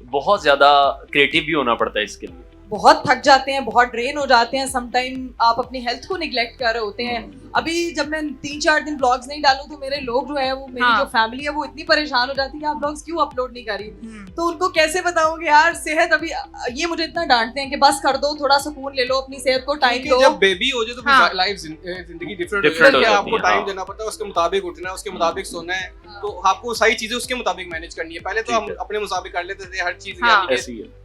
Speaker 1: बहुत ज्यादा क्रिएटिव भी होना पड़ता है इसके लिए।
Speaker 13: बहुत थक जाते हैं, बहुत ड्रेन हो जाते हैं, सम टाइम आप अपनी हेल्थ को निग्लेक्ट कर रहे होते हैं। अभी जब मैं 3-4 दिन ब्लॉग्स नहीं डालूं तो मेरे लोग जो है, वो मेरी जो फैमिली है, वो इतनी परेशान हो जाती है कि आप ब्लॉग्स क्यों अपलोड नहीं कर रही। तो उनको कैसे बताऊं कि यार सेहत, अभी ये मुझे इतना डांटते हैं कि बस कर दो, थोड़ा सुकून ले लो, अपनी सेहत को टाइम दो।
Speaker 12: जब बेबी हो जाए तो फिर लाइफ जिंदगी डिफरेंट हो जाती है, आपको टाइम देना पड़ता है, उसके मुताबिक उठना है, उसके मुताबिक सोना है, तो आपको सारी चीजें उसके मुताबिक मैनेज करनी है। पहले तो हम अपने मुताबिक कर लेते थे हर चीज,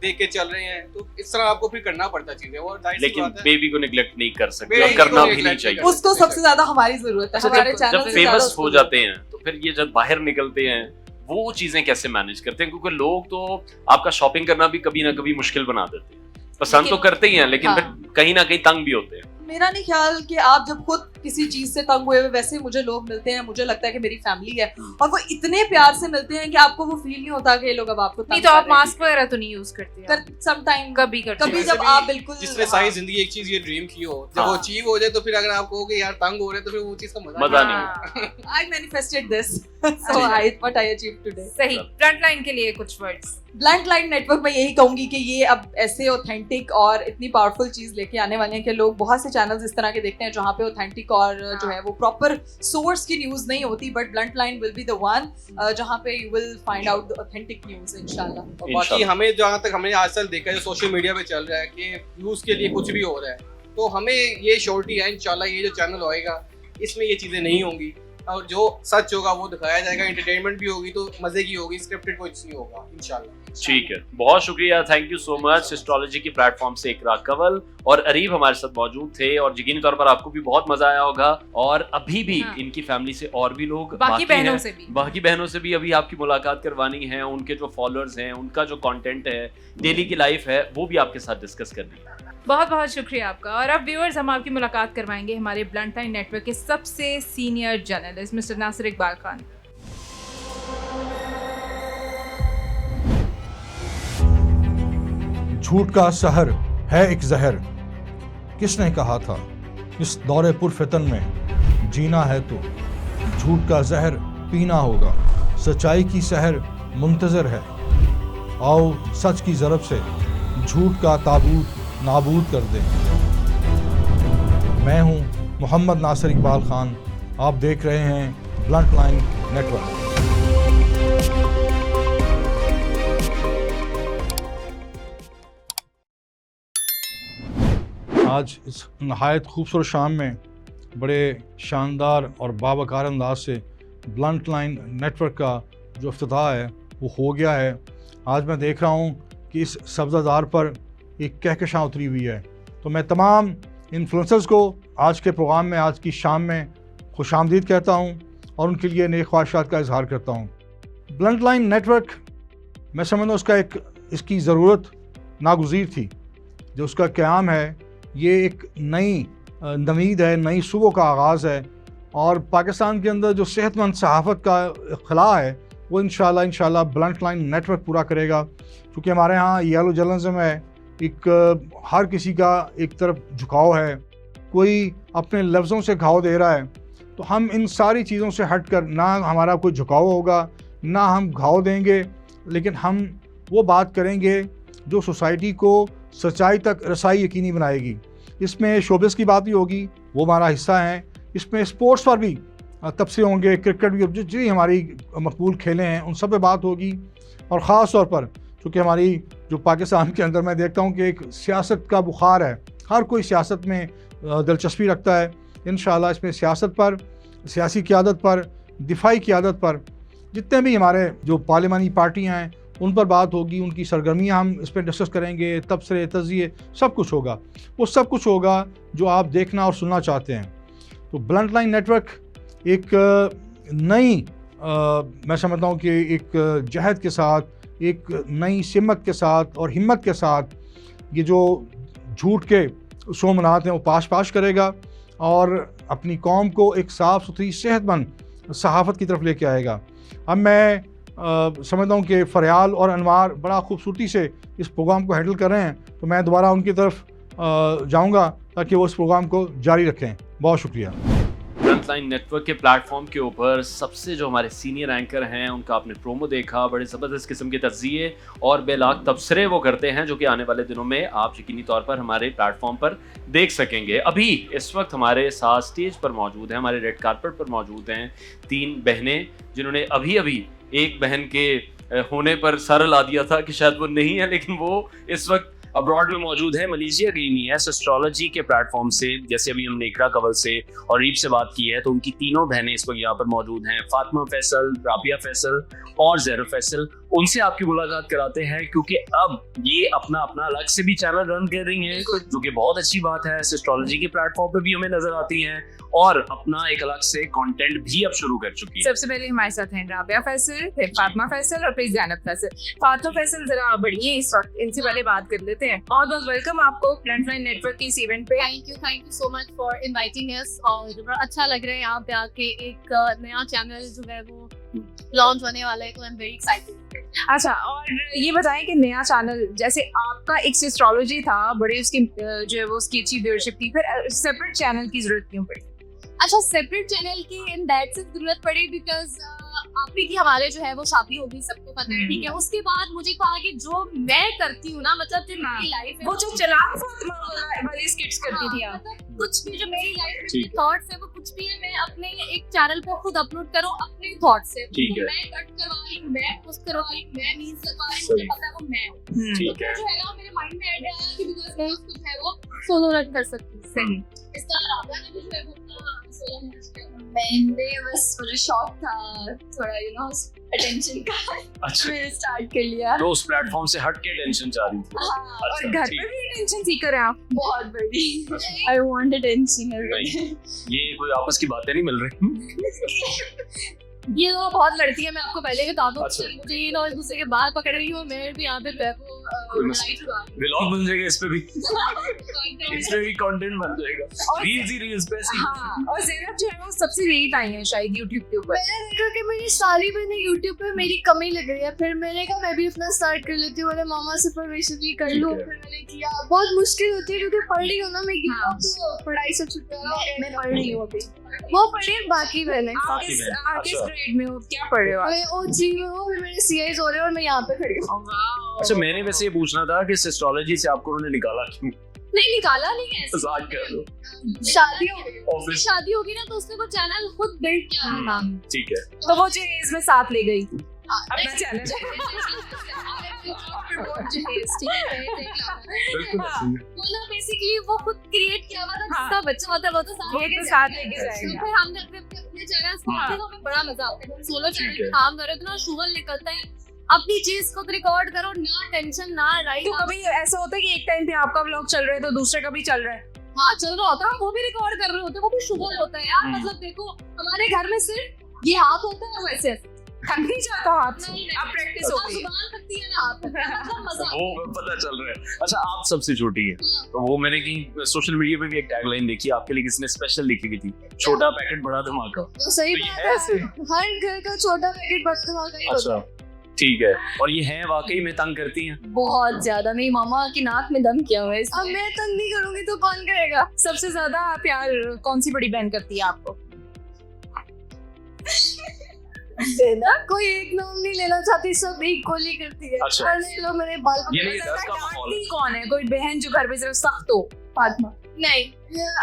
Speaker 12: देख के चल रहे हैं, तो इस तरह आपको फिर करना पड़ता है चीजें, और
Speaker 1: लेकिन बेबी को निगलेक्ट नहीं कर सकते, और करना भी नहीं चाहिए,
Speaker 13: उसको सबसे ज्यादा हमारी जरूरत है। हमारे चैनल
Speaker 1: जब फेमस हो जाते हैं तो फिर ये जब बाहर निकलते हैं, वो चीजें कैसे मैनेज करते हैं? क्योंकि लोग तो आपका शॉपिंग करना भी कभी ना कभी मुश्किल बना देते हैं, पसंद तो करते ही हैं, लेकिन फिर कहीं ना कहीं तंग भी होते हैं।
Speaker 13: मेरा नहीं ख्याल कि आप जब खुद किसी चीज से तंग हुए, वैसे मुझे लोग मिलते हैं, मुझे लगता है कि मेरी फैमिली है, और वो इतने प्यार से मिलते हैं कि आपको वो फील नहीं होता कि ये लोग अब आपको
Speaker 2: नहीं। तो आप मास्क वगैरह तो नहीं यूज करते?
Speaker 13: सम टाइम
Speaker 2: कभी
Speaker 13: जब आप बिल्कुल,
Speaker 12: जिसने सारी जिंदगी एक चीज ये ड्रीम की हो, जब वो अचीव हो जाए, तो फिर अगर आप कहोगे यार तंग हो रहे, तो फिर वो चीज का मजा
Speaker 1: नहीं।
Speaker 13: आई manifested this, so what I achieved today.
Speaker 2: सही। फ्रंटलाइन के लिए कुछ वर्ड्स?
Speaker 13: ब्लंटलाइन नेटवर्क में यही कहूंगी कि ये अब ऐसे ऑथेंटिक और इतनी पावरफुल चीज लेके आने वाले हैं कि लोग, बहुत से चैनल्स इस तरह के देखते हैं जहाँ पे ऑथेंटिक और जो है वो प्रॉपर सोर्स की न्यूज नहीं होती, but Bluntline will be the one जहाँ पे you will find out the authentic news इंशाल्लाह।
Speaker 12: और बाकी हमें जहाँ तक हमने आजकल देखा है, सोशल मीडिया पे चल रहा है कि व्यूज के लिए कुछ भी हो रहा है, तो हमें ये श्योरिटी है इंशाल्लाह ये जो चैनल होएगा इसमें ये चीजें नहीं होंगी, और जो सच होगा वो दिखाया जाएगा, एंटरटेनमेंट भी होगी तो मजे की होगी, स्क्रिप्टेड कुछ नहीं होगा इंशाल्लाह।
Speaker 1: ठीक है, बहुत शुक्रिया, thank you so much. Astrology की प्लेटफॉर्म से इकरा कंवल और अरीब हमारे साथ मौजूद थे, और यकीनी तौर पर आपको भी बहुत मजा आया होगा, और अभी भी इनकी फैमिली से और भी लोग बाकी बहनों से भी अभी आपकी मुलाकात करवानी है, उनके जो फॉलोअर्स हैं, उनका जो कंटेंट है, डेली की लाइफ है, वो भी आपके साथ डिस्कस करनी है।
Speaker 2: बहुत बहुत शुक्रिया आपका। और अब व्यूअर्स, हम आपकी मुलाकात करवाएंगे हमारे ब्लंटलाइन नेटवर्क के सबसे senior journalist mister Nasir Iqbal Khan.
Speaker 14: झूठ का सहर है एक जहर, किसने कहा था इस दौरे पुरफितन में जीना है तो झूठ का जहर पीना होगा, सच्चाई की सहर मुंतजर है, आओ सच की ज़रब से झूठ का ताबूत नाबूद कर दें। मैं हूं मोहम्मद नासिर इकबाल खान, आप देख रहे हैं ब्लंटलाइन नेटवर्क। आज इस नहायत खूबसूरत शाम में बड़े शानदार और बावकार अंदाज से ब्लंटलाइन नेटवर्क का जो इफ्तिताह है वो हो गया है। आज मैं देख रहा हूँ कि इस सब्ज़ादार पर एक कहकशां उतरी हुई है। तो मैं तमाम इन्फ्लुएंसर्स को आज के प्रोग्राम में, आज की शाम में खुशामदीद कहता हूँ और उनके लिए नेक ख्वाहिशात का इजहार करता हूँ। ब्लंट लाइन नेटवर्क, मैं समझता हूँ इसकी ज़रूरत नागुज़ीर थी। जो उसका क़याम है, ये एक नई नवीद है, नई सुबह का आगाज़ है और पाकिस्तान के अंदर जो सेहतमंद सहाफ़त का खला है वो इंशाल्लाह ब्लंट लाइन नेटवर्क पूरा करेगा। क्योंकि हमारे यहाँ येलो जर्नलिज्म है, एक हर किसी का एक तरफ झुकाव है, कोई अपने लफ्ज़ों से घाव दे रहा है। तो हम इन सारी चीज़ों से हट कर, ना हमारा कोई झुकाव होगा, ना हम घाव देंगे, लेकिन हम वो बात करेंगे जो सोसाइटी को सच्चाई तक रसाई यकीनी बनाएगी। इसमें शोबिस की बात भी होगी, वो हमारा हिस्सा है। इसमें स्पोर्ट्स पर भी तबसरे होंगे, क्रिकेट भी, जितनी हमारी मकबूल खेलें हैं उन सब पे बात होगी। और ख़ास तौर पर चूँकि हमारी जो पाकिस्तान के अंदर मैं देखता हूँ कि एक सियासत का बुखार है, हर कोई सियासत में दिलचस्पी रखता है। इंशाअल्लाह इसमें सियासत पर, सियासी क़यादत पर, दिफाई क़यादत पर, जितने भी हमारे जो पार्लिमानी पार्टियाँ हैं उन पर बात होगी, उनकी सरगर्मियाँ हम इस पर डिस्कस करेंगे, तबसरे, तज़िये, सब कुछ होगा। वो सब कुछ होगा जो आप देखना और सुनना चाहते हैं। तो ब्लंट लाइन नेटवर्क एक नई मैं समझता हूँ कि एक जहद के साथ, एक नई सिमत के साथ और हिम्मत के साथ ये जो झूठ के सोमनाथ हैं वो पाश करेगा और अपनी कौम को एक साफ़ सुथरी सेहतमंद सहाफ़त की तरफ लेके आएगा। अब मैं समझता हूँ कि फ़रियाल और अनवार बड़ा खूबसूरती से इस प्रोग्राम को हैंडल कर रहे हैं, तो मैं दोबारा उनकी तरफ जाऊँगा ताकि वो इस प्रोग्राम को जारी रखें। बहुत शुक्रिया।
Speaker 1: ब्लंट लाइन नेटवर्क के प्लेटफॉर्म के ऊपर सबसे जो हमारे सीनियर एंकर हैं उनका आपने प्रोमो देखा, बड़े ज़बरदस्त किस्म के तज़िये और बेलाग तबसरे वो करते हैं जो कि आने वाले दिनों में आप यकीनी तौर पर हमारे प्लेटफॉर्म पर देख सकेंगे। अभी इस वक्त हमारे साथ स्टेज पर मौजूद हैं, हमारे रेड कारपेट पर मौजूद हैं 3 बहनें जिन्होंने अभी एक बहन के होने पर सर ला दिया था कि शायद वो नहीं है, लेकिन वो इस वक्त अब्रॉड में मौजूद है। मलेशिया गई हुई है एस्ट्रोलॉजी के प्लेटफॉर्म से, जैसे अभी हमने इकरा कंवल से और रीब से बात की है, तो उनकी तीनों बहनें इस वक्त यहाँ पर मौजूद हैं, फातिमा फैसल, राबिया फैसल और ज़हरा फैसल। उनसे आपकी मुलाकात कराते हैं क्योंकि अब ये अपना अलग से भी चैनल रन कर रही हैं, जो कि बहुत अच्छी बात है। एस्ट्रोलॉजी के प्लेटफॉर्म पे भी हमें नजर आती हैं और अपना एक अलग से कंटेंट भी अब शुरू कर चुकी है।
Speaker 2: सबसे पहले हमारे साथ हैं राबिया फैसल, फिर फातिमा फैसल और फिर ज़ैनब फैसल। फातिमा फैसल जरा बड़ी है इस वक्त, इनसे पहले बात कर लेते हैं। बहुत बहुत वेलकम आपको ब्लंट लाइन नेटवर्क के इस इवेंट पे।
Speaker 10: Thank you so much for inviting us और बड़ा अच्छा लग रहा है यहाँ पे आके। एक नया चैनल जो है वो लॉन्च होने वाला है, तो आई एम वेरी एक्साइटेड।
Speaker 2: अच्छा, और ये बताएं कि नया चैनल, जैसे आपका एक एस्ट्रोलॉजी था, बड़े उसकी जो है वो उसकी अच्छी व्यूअरशिप थी, फिर सेपरेट चैनल की जरूरत क्यों पड़ी?
Speaker 10: अच्छा, सेपरेट चैनल की इन दैट से जरूरत पड़ी बिकॉज अभी की हमारे जो है वो शादी होगी, सबको पता है, ठीक है। उसके बाद मुझे कहा कि जो मैं करती हूँ ना, मतलब जो मेरी लाइफ है,
Speaker 2: वो जो चलाक फातिमा वाली स्किट्स करती थी आप,
Speaker 10: मतलब कुछ भी जो मेरी लाइफ में थॉट्स है वो कुछ भी है, मैं अपने एक चैनल पे खुद अपलोड करूँ अपने थॉट्स से। मैं कट करवा रही हूँ, मैं पोस्ट करवा रही हूँ, मैं मीम्स लगवा रही हूँ, मुझे पता है वो मैं हूँ। तो जो है ना मेरे माइंड में आइडिया आया कि बिकॉज़ मैं उसको जो है वो सोलो रन कर सकती हूँ।
Speaker 2: सही।
Speaker 10: इस तरह राबिया ने भी जो है वो सोलो रन किया।
Speaker 3: मैंने बस मुझे शौक था थोड़ा अटेंशन का,
Speaker 1: अच्छा,
Speaker 3: मैंने स्टार्ट कर लिया।
Speaker 1: तो उस प्लेटफॉर्म से हट के टेंशन चाह रही थी।
Speaker 3: हाँ,
Speaker 2: और घर पे भी अटेंशन सीकर हैं आप?
Speaker 3: बहुत बड़ी। I want attention।
Speaker 1: ये कोई आपस की बातें नहीं मिल रही।
Speaker 10: ये तो बहुत लड़ती है, मैं आपको पहले बता दूं।
Speaker 1: अच्छा।
Speaker 10: मुझे ये ना एक दूसरे के बाल पकड़ रही हूँ, मैं भी यहाँ पे
Speaker 1: व्लॉग बन जाएगा इस पे भी, इस पे भी कंटेंट बन जाएगा, रील्स पे ऐसे।
Speaker 2: हाँ, और ज़ैनब जो है वो सबसे लेट आई है शायद YouTube के ऊपर।
Speaker 10: मैंने देखा कि मेरी सारी बहनें YouTube पे मेरी कमी लग रही है, फिर मैंने कहा मैं भी अपना स्टार्ट कर लेती हूँ, मैंने मामा से परमिशन भी कर लूँ, फिर मैंने किया। बहुत मुश्किल होती है क्योंकि पढ़ रही हूँ ना मैं, तो पढ़ाई से छुट्टा
Speaker 3: मैं पढ़ रही हूँ अभी।
Speaker 10: वो पढ़ी है, बाकी बहनें
Speaker 2: किस ग्रेड में हो, क्या पढ़ रहे हो?
Speaker 10: मैं OG में हूँ, फिर मेरे CIs हो रहे हैं और मैं यहाँ पे खड़ी हूँ।
Speaker 1: अच्छा, मैंने वैसे ये पूछना था कि एस्ट्रोलॉजी से आपको उन्होंने निकाला क्यों?
Speaker 10: नहीं निकाला नहीं है,
Speaker 1: मजाक कर रहे हो।
Speaker 10: शादी होगी ना तो उसने वो चैनल खुद बिल्ड किया था।
Speaker 1: ठीक है,
Speaker 2: तो वो जहेज में साथ ले गई अपना चैनल।
Speaker 10: वो ना बेसिकली वो खुद क्रिएट किया हुआ था, जिसका बच्चा होता है वो तो
Speaker 2: साथ लेके जाएगा।
Speaker 10: फिर हमने अपने चैनल हमें बड़ा मजा आता है। सोलो चैनल काम कर रहे थे ना, शुगर निकलता है अपनी चीज को रिकॉर्ड करो, ना टेंशन ना राइट।
Speaker 2: तो कभी ऐसा होता है कि एक टाइम पे आपका व्लॉग चल रहा है तो दूसरे का भी चल रहा है?
Speaker 10: हाँ चल रहा होता है, वो भी रिकॉर्ड कर रहे होते हैं, वो भी शुगर होता है यार। मतलब देखो हमारे घर में सिर्फ ये हाथ होता है, वैसे
Speaker 2: थक नहीं जाता हाथ, अब प्रैक्टिस हो गई।
Speaker 10: जुबान थकती है ना हाथ, मतलब मजा।
Speaker 1: वो पता चल रहा है। अच्छा, आप सबसे छोटी है, तो वो मैंने कहीं सोशल मीडिया पे भी एक टैगलाइन देखी, आपके लिए किसी ने स्पेशल लिखी हुई थी, छोटा पैकेट बड़ा धमाका।
Speaker 10: तो सही
Speaker 1: तो ये
Speaker 10: बात
Speaker 1: है ऐसे?
Speaker 10: हर घर का छोटा पैकेट बड़ा धमाका ही होता है।
Speaker 1: ठीक है, और ये है वाकई में तंग करती हैं?
Speaker 10: बहुत ज्यादा, मेरी मामा की नाक में दम किया हुआ है। अब मैं तंग नहीं करूंगी तो कौन करेगा?
Speaker 2: सबसे ज्यादा प्यार कौन सी बड़ी बहन करती है आपको?
Speaker 10: ना कोई एक नाम नहीं लेना चाहती, सब इक्वली करती है।
Speaker 1: अच्छा।
Speaker 10: और लोग मेरे बाल
Speaker 1: ये नहीं डर का माहौल है।
Speaker 2: डांटती कौन है? कोई बहन जो घर पे सिर्फ सख्त हो?
Speaker 10: फातिमा नहीं,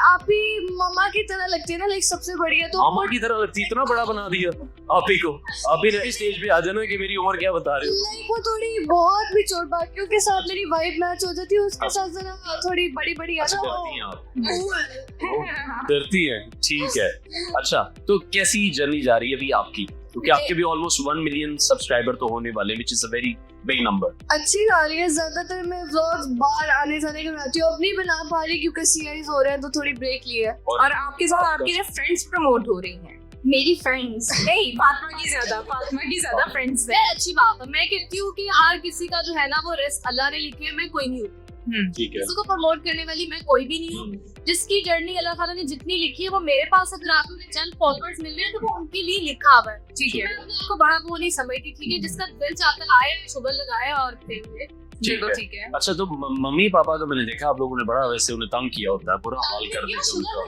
Speaker 10: आप ही मामा की तरह लगती है ना, लाइक सबसे बड़ी है तो
Speaker 1: मामा की तरह लगती, इतना बड़ा बना दिया आप ही को। आप ही ने स्टेज पे आ जाना कि मेरी उम्र क्या बता रहे हो।
Speaker 10: लाइक वो थोड़ी बहुत भी चोट बाकियों के साथ मेरी वाइब मैच हो जाती है, उसके साथ जरा थोड़ी बड़ी बड़ी आ
Speaker 1: अच्छा,
Speaker 10: जाओ।
Speaker 1: डरती हैं आप? डरती हैं, ठीक है। अच्छा, तो कैसी जर्नी जा रही है अभी आपकी? क्योंकि आपके भी ऑलमोस्ट 1 मिलियन सब्सक्राइबर तो होने वाले, which is a very big number।
Speaker 10: अच्छी आ रही है, ज्यादातर मैं व्लॉग्स बाहर आने जाने के बनाती हूँ, अब नहीं बना पा रही क्योंकि सीरीज हो रहे हैं तो थोड़ी ब्रेक ली है।
Speaker 2: और आपके साथ आपकी जो फ्रेंड्स प्रमोट हो रही हैं?
Speaker 10: मेरी फ्रेंड्स
Speaker 2: नहीं, फातिमा की ज्यादा फ्रेंड्स
Speaker 10: है। अच्छी बात है, मैं कहती हूँ कि हर किसी का जो है ना वो रिस्क अल्लाह ने लिखी है, मैं कोई नहीं हूँ।
Speaker 1: ठीक है।
Speaker 10: किसी को प्रमोट करने वाली मैं कोई भी नहीं हूँ। जिसकी जर्नी अल्लाह ताला ने जितनी लिखी है वो मेरे पास अगर आपको चंद फॉलोअर्स मिल रहे हैं तो वो उनके लिए लिखा हुआ है।
Speaker 2: ठीक है।
Speaker 10: मैं अपने आप को बड़ा वो नहीं समझती, ठीक है? जिसका दिल चाहता है आए, शुगर लगाए और फेंके।
Speaker 2: ठीक है।
Speaker 1: अच्छा, तो मम्मी पापा का मैंने देखा आप लोगों ने बड़ा वैसे उन्हें तंग किया होता है, बुरा हाल कर देते हैं उनका।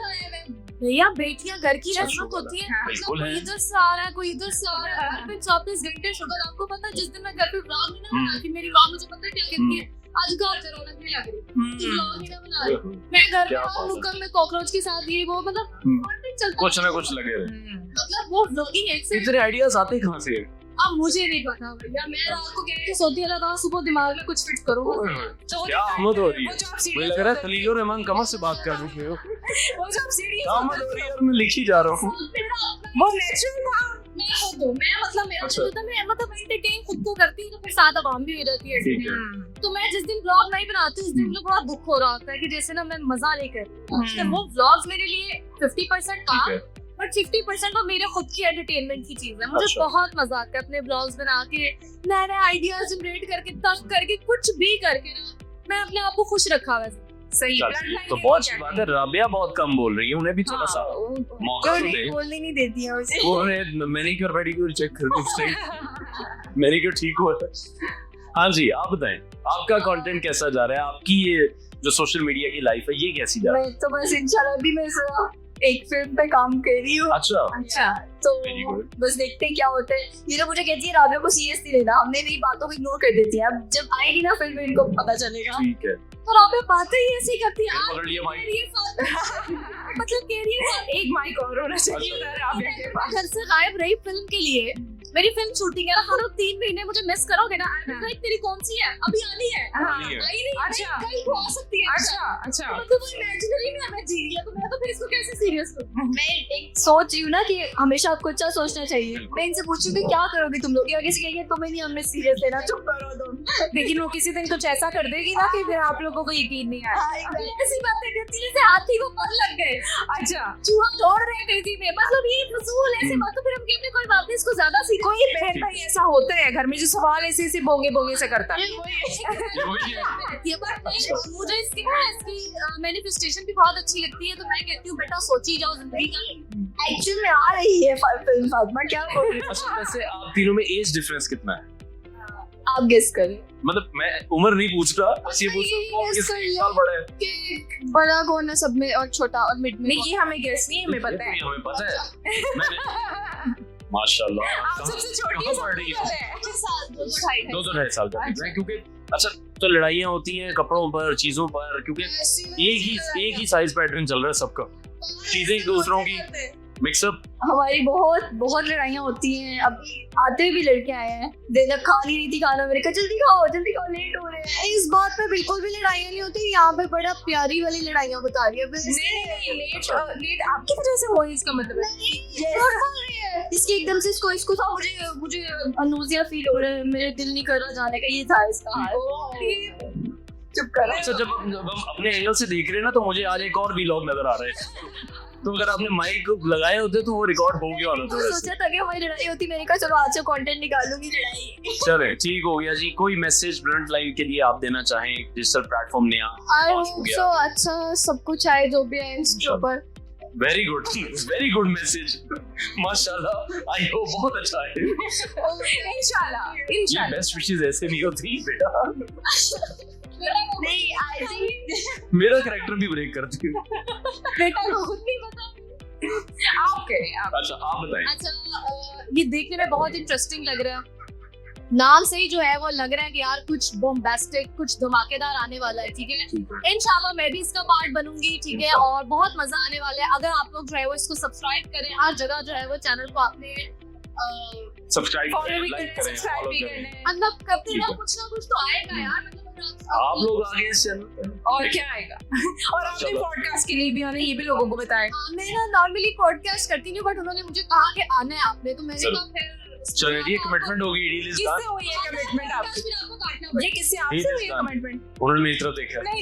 Speaker 10: भैया बेटियां घर की
Speaker 1: अच्छा,
Speaker 10: रस्मत होती है,
Speaker 1: बिल्कुल
Speaker 10: कोई
Speaker 1: है।
Speaker 10: इधर से आ रहा है, कोई इधर से आ रहा है, फिर 24 घंटे शुगर। आपको पता है जिस दिन मैं घर पे व्लॉग नहीं ना बनाती, मेरी माँ मुझे पता है क्या कहती है, आज घर से रौनक नहीं लग रही, तू व्लॉग नहीं ना बना रही। मैं घर पे आऊं नुक्कड़ में कॉकरोच के साथ ये वो, मतलब कंटेंट चलता
Speaker 1: कुछ ना कुछ लगे रहे।
Speaker 10: मतलब वो व्लॉगिंग एक से
Speaker 1: इतने आइडियाज आते कहाँ से?
Speaker 10: अब मुझे नहीं पता भैया, मैं रात को कह के सोती है, रात सुबह दिमाग में कुछ फिट करूँ।
Speaker 1: क्या आमद हो रही है? मुझे लग रहा है खलील रहमान कमर से बात कर रही हो।
Speaker 2: वो जब सीढ़ी
Speaker 1: आमद हो रही है और मैं लिख ही जा रहा हूँ।
Speaker 2: वो नेचुरल था।
Speaker 10: मैं खुद हूँ, मैं मतलब मेरा खुद होता है, मैं मतलब एंटरटेन खुद को करती हूँ तो फिर साथ आवाम भी हो जाती है।
Speaker 1: ठीक है।
Speaker 10: तो मैं जिस दिन व्लॉग नहीं बनाती उस दिन मुझे बड़ा दुख हो रहा होता है कि जैसे ना मैं मजा लेकर वो व्लॉग्स मेरे लिए 50% काम, बट 50% वो मेरे खुद की एंटरटेनमेंट की चीज है। मुझे
Speaker 1: अच्छा।
Speaker 10: बहुत मजा आता है अपने व्लॉग्स बना के, नए नए आइडियाज जनरेट करके, तंग करके, कुछ भी करके ना मैं अपने आप को खुश रखा वैसे।
Speaker 2: सही
Speaker 1: तो बहुत अच्छी बात है। राबिया बहुत कम बोल रही है, उन्हें भी थोड़ा सा मौका तो दे।
Speaker 10: बोलने नहीं देती है उसे।
Speaker 1: वो मैनिक्योर पेडिक्योर चेक कर दो, सही मैनिक्योर ठीक हुआ है। हाँ जी, आप बताएं आपका कंटेंट कैसा जा रहा है? आपकी ये जो सोशल मीडिया की लाइफ है ये कैसी जा रही है?
Speaker 10: मैं तो बस इंशाल्लाह भी मैं एक फिल्म पे काम कर रही हूँ।
Speaker 1: अच्छा
Speaker 10: तो बस देखते हैं क्या होता है। ये लोग मुझे कहती है राबिया को सीरियसली लेना, हमने मेरी बातों को इग्नोर कर देती है। अब जब आएगी ना फिल्म इनको पता चलेगा।
Speaker 1: ठीक है।
Speaker 10: तो राबिया बातें ही ऐसी करती है,
Speaker 1: पकड़ लिया माइक।
Speaker 10: मतलब कह रही है
Speaker 2: एक माइक और होना चाहिए था राबिया के पास।
Speaker 10: घर से गायब रही फिल्म के लिए। मेरी फिल्म शूटिंग है ना, हर 3 महीने मुझे मिस करोगे ना। तेरी कौन सी है? अभी आनी है। आई नहीं।
Speaker 2: अच्छा।
Speaker 10: कल को आ सकती है।
Speaker 2: अच्छा।
Speaker 10: तो वो इमेजिनरी में हमें जी लिया, तो मैं तो फिर इसको कैसे सीरियस लूं? मैं एक सोच रही हूँ ना कि हमेशा आपको अच्छा सोचना चाहिए। मैं इनसे पूछूंगी क्या करोगी तुम लोग, या किसी कहेंगे तुम्हें नहीं हमने सीरियस लेना, चुप करो तुम।
Speaker 2: लेकिन वो किसी दिन कुछ ऐसा कर देगी ना कि फिर आप लोगों को यकीन नहीं आएगा।
Speaker 10: ऐसी बातें करती जैसे हाथी को पर लग गए।
Speaker 2: अच्छा।
Speaker 10: चूहा दौड़ रहे तेजी में, मतलब ये फजूल ऐसे बातों फिर हम कहते हैं कोई बात नहीं, इसको ज्यादा सीरियस।
Speaker 2: कोई बहन भाई ऐसा होता है घर में जो सवाल ऐसे ऐसे बोंगे बोंगे से करता है।
Speaker 10: मुझे इसकी मैनिफेस्टेशन भी बहुत अच्छी लगती है, तो मैं कहती हूँ बेटा सोची जाओ जिंदगी का। एक्चुअल में आ रही है फिल्म फातिमा, क्या बोल रही हो?
Speaker 1: अच्छा, वैसे आप तीनों में एज डिफरेंस कितना है?
Speaker 10: आप गेस करें।
Speaker 1: मतलब मैं उम्र नहीं पूछ रहा, बस ये पूछ रहा हूँ कौन किससे साल बड़ा है।
Speaker 10: बड़ा कौन है सब में और छोटा और मिड में?
Speaker 2: नहीं, ये हमें गेस नहीं है, हमें पता है।
Speaker 1: हमें पता है। माशाल्लाह।
Speaker 2: आप सबसे छोटी
Speaker 1: कहाँ पढ़ रही हो? 2-2.5 साल का है, क्योंकि अच्छा तो लड़ाइयाँ होती हैं कपड़ों पर, चीजों पर, क्योंकि एक ही साइज पैटर्न चल रहा है सबका, चीजें एक दूसरों की मिक्सअप
Speaker 10: हमारी बहुत लड़ाइयाँ होती हैं। अभी आते भी लड़के आए हैं, देना खा नहीं रही थी खाना, मैंने कहा जल्दी खाओ लेट हो रहे हैं। इस बात पे बिल्कुल भी लड़ाइयाँ नहीं होती, यहाँ पे बड़ा प्यारी वाली लड़ाइयाँ बता रही है।
Speaker 2: नहीं लेट आपकी वजह से हुई, इसका मतलब
Speaker 10: है इसकी एकदम से इसको था, मुझे अनूजिया फील हो रहा है, मेरे दिल नहीं कर रहा जाने का, ये था इसका हाल। चुप कर।
Speaker 1: अच्छा, जब हम अपने एंगल से देख रहे हैं ना, तो मुझे आज एक और वीलॉग नजर आ रहा है। तो अगर आपने माइक लगाए होते तो वो रिकॉर्ड हो गया होता।
Speaker 10: सोचा था कि हमारी लड़ाई होती, मैंने कहा चलो आज से कंटेंट निकालूंगी लड़ाई।
Speaker 1: चले ठीक हो गया जी। कोई मैसेज ब्लंट लाइव के लिए आप देना चाहें? डिजिटल प्लेटफॉर्म ने
Speaker 10: सो अच्छा सब कुछ आए जो भी है इसके ऊपर।
Speaker 1: वेरी गुड मैसेज, माशाल्लाह। आई होप बहुत अच्छा है। इंशाल्लाह बेस्ट विशेस ऐसे नहीं होती बेटा।
Speaker 10: नहीं आई थिंक
Speaker 1: मेरा कैरेक्टर भी ब्रेक करती है
Speaker 10: बेटा को खुद नहीं पता।
Speaker 1: अच्छा आप बताएं।
Speaker 10: अच्छा ये देखने में बहुत इंटरेस्टिंग लग रहा है, नाम से ही जो है वो लग रहा है कि यार कुछ बॉम्बास्टिक, कुछ धमाकेदार आने वाला है। ठीक है, इंशाल्लाह मैं भी इसका पार्ट बनूंगी। ठीक है, और बहुत मजा आने वाला है। अगर आप लोग जो है वो इसको सब्सक्राइब करें, हर जगह जो है वो चैनल को आपने
Speaker 1: सब्सक्राइब
Speaker 10: फॉलो भी
Speaker 1: लाइक
Speaker 10: करें,
Speaker 1: करें,
Speaker 10: सब्सक्राइब भी
Speaker 1: फॉलो करें।
Speaker 10: मतलब करते ना कुछ ना कुछ तो आएगा यार। मतलब
Speaker 1: आप लोग आगे इस चैनल
Speaker 2: और क्या आएगा। और आपने पॉडकास्ट के लिए भी आना, ये भी लोगों को बताएं।
Speaker 10: मैं ना नॉर्मली पॉडकास्ट करती नहीं, बट उन्होंने मुझे कहा कि आना है आपने, तो मैंने कहा फिर
Speaker 1: चलो ये कमिटमेंट होगी। डील इज
Speaker 2: किससे हुई है कमिटमेंट आपकी? ये किससे आपसे हुई है कमिटमेंट?
Speaker 1: उन्होंने मेरी तरफ देखा।
Speaker 10: नहीं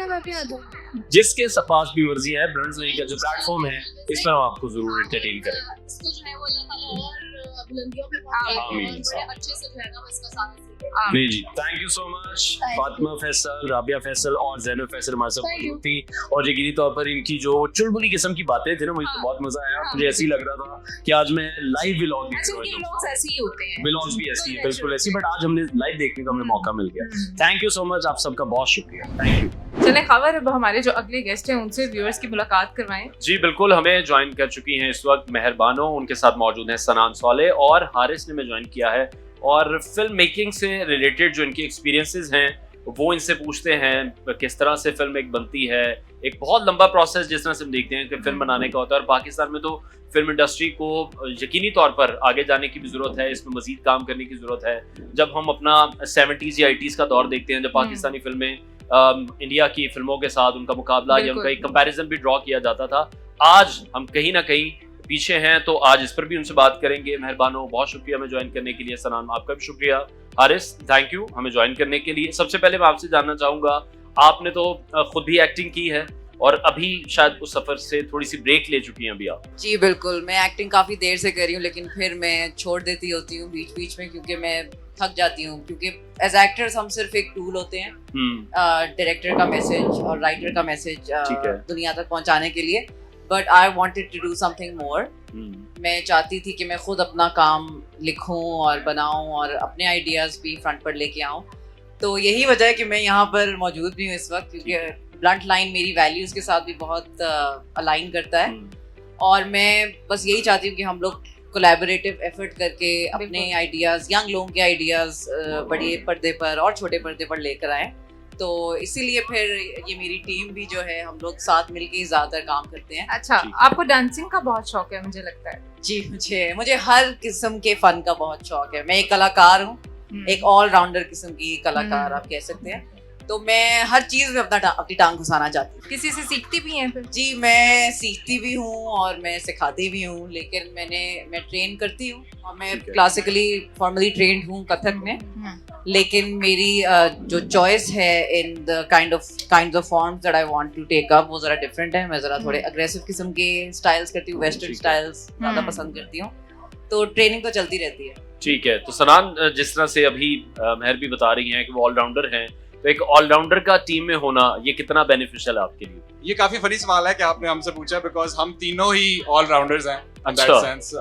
Speaker 10: मैं भी आ जाऊँ।
Speaker 1: जिसके पास भी मर्जी है, ब्लंट्स लाइव का जो प्लेटफॉर्म है, इस पर हम आपको जरूर एंटरटेन करेंगे।
Speaker 10: इसको जो है वो अल्लाह ताला और बुलंदियों पे पहुंचाए और बड़े अच्छे से जो है ना वो इसका साथ दे।
Speaker 1: नहीं जी, thank you so much. Fatima Faisal, Rabia Faisal और ज़ैनब फैसल हमारे साथ मौजूद थी। और यकीनी तौर पर इनकी जो चुलबुली किस्म की बातें थी ना, मुझे तो बहुत मजा आया। मुझे ऐसे ही लग रहा था कि आज मैं लाइव व्लॉग देख रहा हूँ।
Speaker 2: व्लॉग्स ऐसे ही होते हैं,
Speaker 1: व्लॉग्स भी ऐसी है, बिल्कुल ऐसी, बट आज हमने लाइव देखने का हमें मौका मिल गया। थैंक यू सो मच, आप सबका बहुत शुक्रिया। Thank you.
Speaker 2: चले खबर अब हमारे जो अगले गेस्ट हैं उनसे व्यूअर्स की मुलाकात करवाएं।
Speaker 1: जी बिल्कुल, हमें ज्वाइन कर चुकी हैं इस वक्त मेहरबानो, उनके साथ मौजूद हैं सनान सौले और हारिस ने हमें ज्वाइन किया है। और फिल्म मेकिंग से रिलेटेड जो इनके एक्सपीरियंसेस हैं वो इनसे पूछते हैं, किस तरह से फिल्म एक बनती है। एक बहुत लंबा प्रोसेस जिस तरह से हम देखते हैं कि फिल्म बनाने का होता है, और पाकिस्तान में तो फिल्म इंडस्ट्री को यकीनी तौर पर आगे जाने की भी ज़रूरत है, इसमें मज़ीद काम करने की ज़रूरत है। जब हम अपना 70s या 80s का दौर देखते हैं, जब पाकिस्तानी फिल्में इंडिया की फिल्मों के साथ उनका मुकाबला या उनका एक कंपैरिजन भी ड्रॉ किया जाता था, आज हम कहीं ना कहीं पीछे हैं। तो आज इस पर भी उनसे बात करेंगे। मेहरबानो, बहुत शुक्रिया हमें ज्वाइन करने के लिए। सनान, आपका भी शुक्रिया। हारिस, थैंक यू हमें ज्वाइन करने के लिए। सबसे पहले मैं आपसे जानना चाहूँगा, आपने तो खुद भी एक्टिंग की है और अभी शायद उस सफ़र से थोड़ी सी ब्रेक ले चुकी हैं अभी आप।
Speaker 9: जी बिल्कुल, मैं एक्टिंग काफ़ी देर से कर रही हूँ, लेकिन फिर मैं छोड़ देती होती हूँ बीच बीच में, क्योंकि मैं थक जाती हूँ। क्योंकि एज एक्टर्स हम सिर्फ एक टूल होते हैं डायरेक्टर का मैसेज और राइटर का मैसेज दुनिया तक पहुँचाने के लिए। But I wanted to do something more. मैं चाहती थी कि मैं खुद अपना काम लिखूं और बनाऊं और अपने आइडियाज़ भी फ्रंट पर लेके आऊं। तो यही वजह है कि मैं यहाँ पर मौजूद भी हूँ इस वक्त, क्योंकि ब्लंट लाइन मेरी वैल्यूज़ के साथ भी बहुत अलाइन करता है। और मैं बस यही चाहती हूँ कि हम लोग कोलैबोरेटिव एफर्ट करके अपने आइडियाज़, यंग लोगों के आइडियाज़ बड़े पर्दे पर और छोटे पर्दे पर लेकर आएँ। तो इसीलिए फिर ये मेरी टीम भी जो है, हम लोग साथ मिलके ही ज़्यादातर काम करते हैं।
Speaker 2: अच्छा, आपको डांसिंग का बहुत शौक है मुझे लगता है।
Speaker 9: जी, मुझे हर किस्म के फन का बहुत शौक है। मैं एक कलाकार हूँ, एक ऑलराउंडर किस्म की कलाकार आप कह सकते हैं। तो मैं हर चीज़ में अपनी टांग घुसाना चाहती हूँ।
Speaker 2: किसी से सीखती भी हैं फिर?
Speaker 9: जी, मैं सीखती भी हूँ और मैं सिखाती भी हूँ, लेकिन मैं ट्रेन करती हूँ और मैं क्लासिकली फॉर्मली ट्रेंड हूँ कथक में। लेकिन मेरी जो चॉइस है in the kind of forms that I want to take up, वो ज़रा डिफरेंट है। मैं ज़रा थोड़े अग्रेसिव किस्म के स्टाइल्स करती हूँ, वेस्टर्न स्टाइल्स ज़्यादा पसंद करती हूँ। तो ट्रेनिंग तो चलती रहती है।
Speaker 1: ठीक है, तो सनान, जिस तरह से अभी महर भी बता रही हैं कि वो ऑलराउंडर हैं, तो एक ऑलराउंडर का टीम में होना ये कितना बेनिफिशियल है आपके लिए?
Speaker 15: ये काफी फनी सवाल है कि आपने हमसे पूछा, बिकॉज हम तीनों ही ऑलराउंडर्स हैं इन दैट सेंस।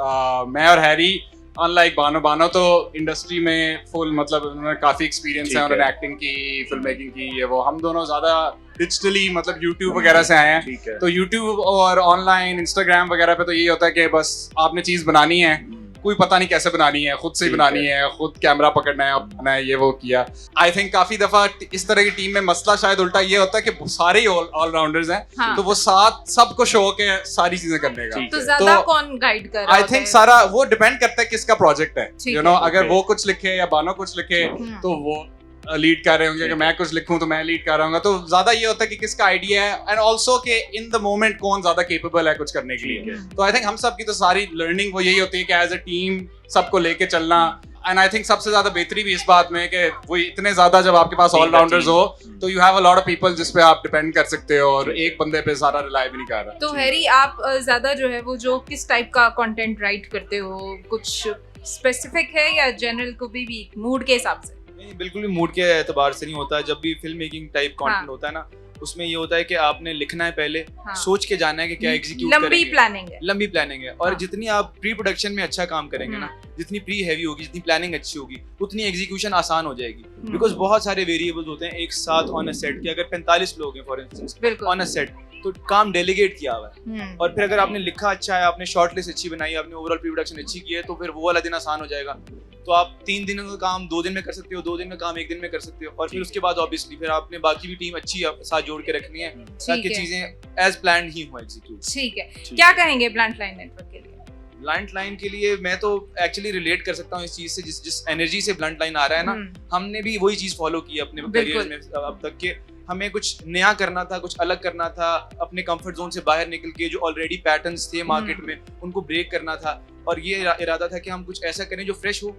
Speaker 15: मैं और हैरी, अनलाइक बानो तो इंडस्ट्री में फुल, मतलब उन्होंने काफी एक्सपीरियंस है, उन्होंने एक्टिंग की, फिल्म मेकिंग की, ये वो। हम दोनों ज्यादा डिजिटली, मतलब यूट्यूब वगैरह से आए हैं। तो यूट्यूब और ऑनलाइन इंस्टाग्राम वगैरह पे तो यही होता है कि बस आपने चीज बनानी है कोई पता नहीं कैसे बनानी है, खुद से ही बनानी है, खुद कैमरा पकड़ना है, अपना है, ये वो किया। आई थिंक काफी दफा इस तरह की टीम में मसला शायद उल्टा ये होता है कि सारे ही ऑलराउंडर्स हैं,
Speaker 2: हाँ।
Speaker 15: तो वो साथ सबको शौक है सारी चीजें करने का।
Speaker 2: तो ज्यादा कौन गाइड कर रहा
Speaker 15: आई थिंक सारा वो डिपेंड करता है किसका प्रोजेक्ट है,
Speaker 2: ठीक
Speaker 15: यू नो,
Speaker 2: है।
Speaker 15: अगर वो कुछ लिखे या बानो कुछ लिखे तो वो लीड कर रहे होंगे, अगर मैं कुछ लिखूं तो मैं लीड कर रहा हूँ। तो ज्यादा ये होता है कि किसका आइडिया है एंड ऑल्सो के इन द मोमेंट कौन ज्यादा केपेबल है कुछ करने के लिए। तो आई थिंक हम सब की तो सारी लर्निंग वो यही होती है कि एज अ टीम सबको लेके चलना। एंड आई थिंक सबसे ज्यादा बेहतरी भी इस बात में है कि वो इतने ज्यादा जब आपके पास ऑलराउंडर्स हो तो you have a lot of people जिस पे आप डिपेंड कर सकते हो, और एक बंदे पे सारा रिलाई भी नहीं कर रहा।
Speaker 2: तो हैरी, आप ज्यादा जो है वो जो किस टाइप का कंटेंट राइट करते हो, कुछ स्पेसिफिक है या जनरल को भी मूड के हिसाब से?
Speaker 16: नहीं, बिल्कुल भी मूड के एतबार से नहीं होता। जब भी फिल्म मेकिंग टाइप कंटेंट होता है ना, उसमें ये होता है कि आपने लिखना है पहले,
Speaker 2: हाँ।
Speaker 16: सोच के जाना है कि क्या एग्जीक्यूट
Speaker 2: लंबी
Speaker 16: करेंगे।
Speaker 2: प्लानिंग है,
Speaker 16: लंबी प्लानिंग है। और
Speaker 2: हाँ।
Speaker 16: जितनी आप प्री प्रोडक्शन में अच्छा काम करेंगे ना, जितनी प्री हैवी होगी, जितनी प्लानिंग अच्छी होगी, उतनी एग्जीक्यूशन आसान हो जाएगी। बिकॉज बहुत सारे वेरिएबल्स होते हैं एक साथ ऑन अ सेट के। अगर 45 लोग हैं for instance on a set, तो काम डेलीगेट किया हुआ है। और फिर अगर आपने लिखा अच्छा है, आपने शॉर्ट लिस्ट अच्छी बनाई, आपने ओवरऑल प्री प्रोडक्शन अच्छी की है, तो फिर वो वाला दिन आसान हो जाएगा। तो आप 3 दिनों का काम 2 दिन में कर सकते हो, 2 दिन का काम 1 दिन में कर सकते हो। और फिर उसके बाद ऑब्वियसली फिर आपने बाकी भी टीम अच्छी साथ जोड़ के रखनी है ताकि चीजें एज प्लान्ड ही हो एग्जीक्यूट।
Speaker 2: ठीक है, क्या कहेंगे ब्लंट लाइन नेटवर्क के लिए?
Speaker 16: ब्लंट लाइन के लिए मैं तो एक्चुअली रिलेट कर सकता हूँ इस चीज से, जिस एनर्जी से ब्लंट लाइन आ रहा है ना, हमने भी वही चीज फॉलो की अपने करियर में अब तक के। हमें कुछ नया करना था, कुछ अलग करना था, अपने कंफर्ट जोन से बाहर निकल के जो ऑलरेडी पैटर्न्स थे मार्केट में उनको ब्रेक करना था। और ये इरादा था कि हम कुछ ऐसा करें जो फ्रेश हो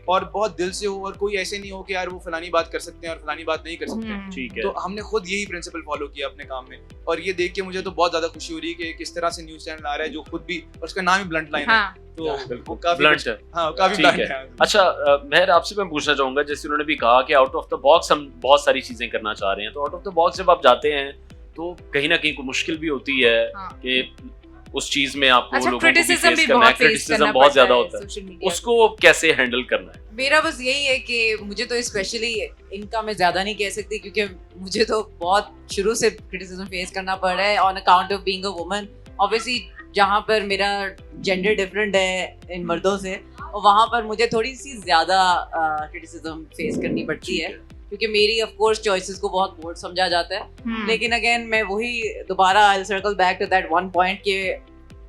Speaker 16: और बहुत दिल से हो, और कोई ऐसे नहीं हो कि यार वो फलानी बात कर सकते हैं और फलानी बात नहीं कर सकते।
Speaker 1: ठीक है।
Speaker 16: तो हमने खुद यही प्रिंसिपल फॉलो किया अपने काम में, और ये देख के मुझे तो बहुत ज्यादा खुशी हो रही है कि किस तरह से न्यूज़ चैनल आ रहा है जो खुद भी, और उसका नाम ही ब्लंट लाइन है, तो वो काफी
Speaker 1: ब्लंट है।
Speaker 16: हाँ, काफी
Speaker 1: ठीक
Speaker 16: ब्लंट
Speaker 1: है।
Speaker 16: है।
Speaker 1: अच्छा मेहर, आपसे मैं पूछना चाहूंगा, जैसे उन्होंने भी कहा कि आउट ऑफ द बॉक्स हम बहुत सारी चीजें करना चाह रहे हैं, तो आउट ऑफ द बॉक्स जब आप जाते हैं तो कहीं ना कहीं कोई मुश्किल भी होती है कि उस चीज में आपको
Speaker 2: अच्छा,
Speaker 1: लोगों को भी
Speaker 2: criticism
Speaker 1: फेस
Speaker 2: भी
Speaker 1: करना है,
Speaker 2: बहुत face
Speaker 1: क्रिटिसिज्म
Speaker 2: करना
Speaker 1: बहुत
Speaker 2: पड़ता
Speaker 1: ज्यादा
Speaker 2: है
Speaker 1: होता
Speaker 2: social
Speaker 1: है,
Speaker 2: media
Speaker 1: उसको कैसे हैंडल करना है?
Speaker 9: मेरा बस यही है कि मुझे तो स्पेशली इनका मैं ज़्यादा नहीं कह सकती, क्योंकि मुझे तो बहुत शुरू से क्रिटिसिज्म फेस करना पड़ रहा है on account of being a woman. Obviously जहाँ पर मेरा जेंडर डिफरेंट है इन मर्दों से, और वहाँ पर मुझे थोड़ी सी ज़्यादा क्रिटिसिज्म फेस करनी पड़ती है, क्योंकि मेरी ऑफ कोर्स चॉइसेस को बहुत बोल्ड समझा जाता है। लेकिन अगेन मैं वही दोबारा I circle back to that one point के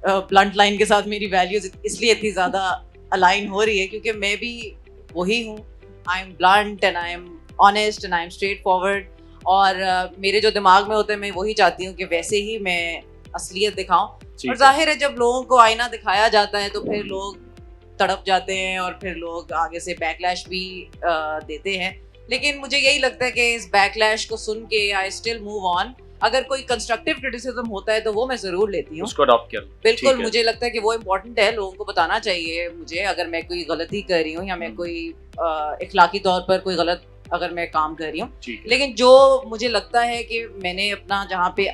Speaker 9: ब्लंट लाइन के साथ मेरी वैल्यूज इसलिए इतनी ज़्यादा अलाइन हो रही है क्योंकि मैं भी वही हूँ। I am blunt and I am honest and I am straight forward, और मेरे जो दिमाग में होते हैं मैं वही चाहती हूँ कि वैसे ही मैं असलियत दिखाऊं। और जाहिर है जब लोगों को आईना दिखाया जाता है तो फिर लोग तड़प जाते हैं और फिर लोग आगे से बैकलैश भी देते हैं। लेकिन मुझे यही लगता है कि इस बैकलैश को सुन के आई स्टिल मूव ऑन। अगर कोई कंस्ट्रक्टिव क्रिटिसिज्म होता है तो वो मैं जरूर लेती हूँ,
Speaker 1: उसको अडॉप्ट कर।
Speaker 9: बिल्कुल, मुझे लगता है कि वो इम्पोर्टेंट है, लोगों को बताना चाहिए मुझे अगर मैं कोई गलती कर रही हूँ या मैं कोई इखलाकी तौर पर कोई गलत अगर मैं काम कर रही हूँ। लेकिन जो मुझे लगता है कि मैंने अपना जहाँ पे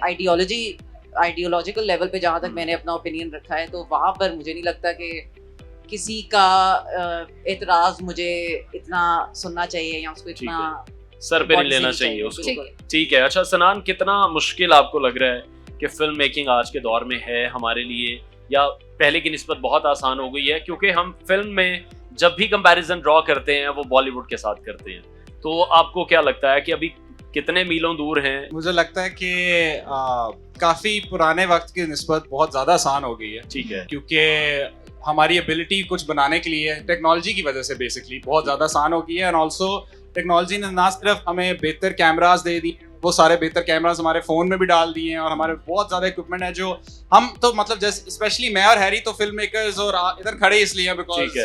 Speaker 9: आइडियोलॉजिकल लेवल पे जहाँ तक मैंने अपना ओपिनियन रखा है, तो वहाँ पर मुझे नहीं लगता कि किसी का एतराज मुझे इतना सुनना चाहिए या उसको इतना
Speaker 1: सर पे नहीं लेना चाहिए उसको। ठीक है। अच्छा सनान, कितना मुश्किल आपको लग रहा है कि फिल्म मेकिंग आज के दौर में है हमारे लिए, या पहले की निस्बत बहुत आसान हो गई है? क्योंकि हम फिल्म में जब भी कंपैरिजन ड्रॉ करते हैं वो बॉलीवुड के साथ करते हैं, तो आपको क्या लगता है कि अभी कितने मीलों दूर हैं?
Speaker 15: मुझे लगता है कि काफी पुराने वक्त की निस्बत बहुत ज्यादा आसान हो गई है।
Speaker 1: ठीक है।
Speaker 15: क्योंकि हमारी एबिलिटी कुछ बनाने के लिए टेक्नोलॉजी की वजह से बेसिकली बहुत ज़्यादा आसान हो गई है। एंड ऑल्सो टेक्नोलॉजी ने ना सिर्फ हमें बेहतर कैमरास दे दी, वो सारे बेहतर कैमरास हमारे फ़ोन में भी डाल दिए हैं, और हमारे बहुत ज़्यादा इक्विपमेंट है जो हम तो मतलब जैसे स्पेशली मैं और हैरी तो फिल्म मेकर्स और इधर खड़े इसलिए हैं बिकॉज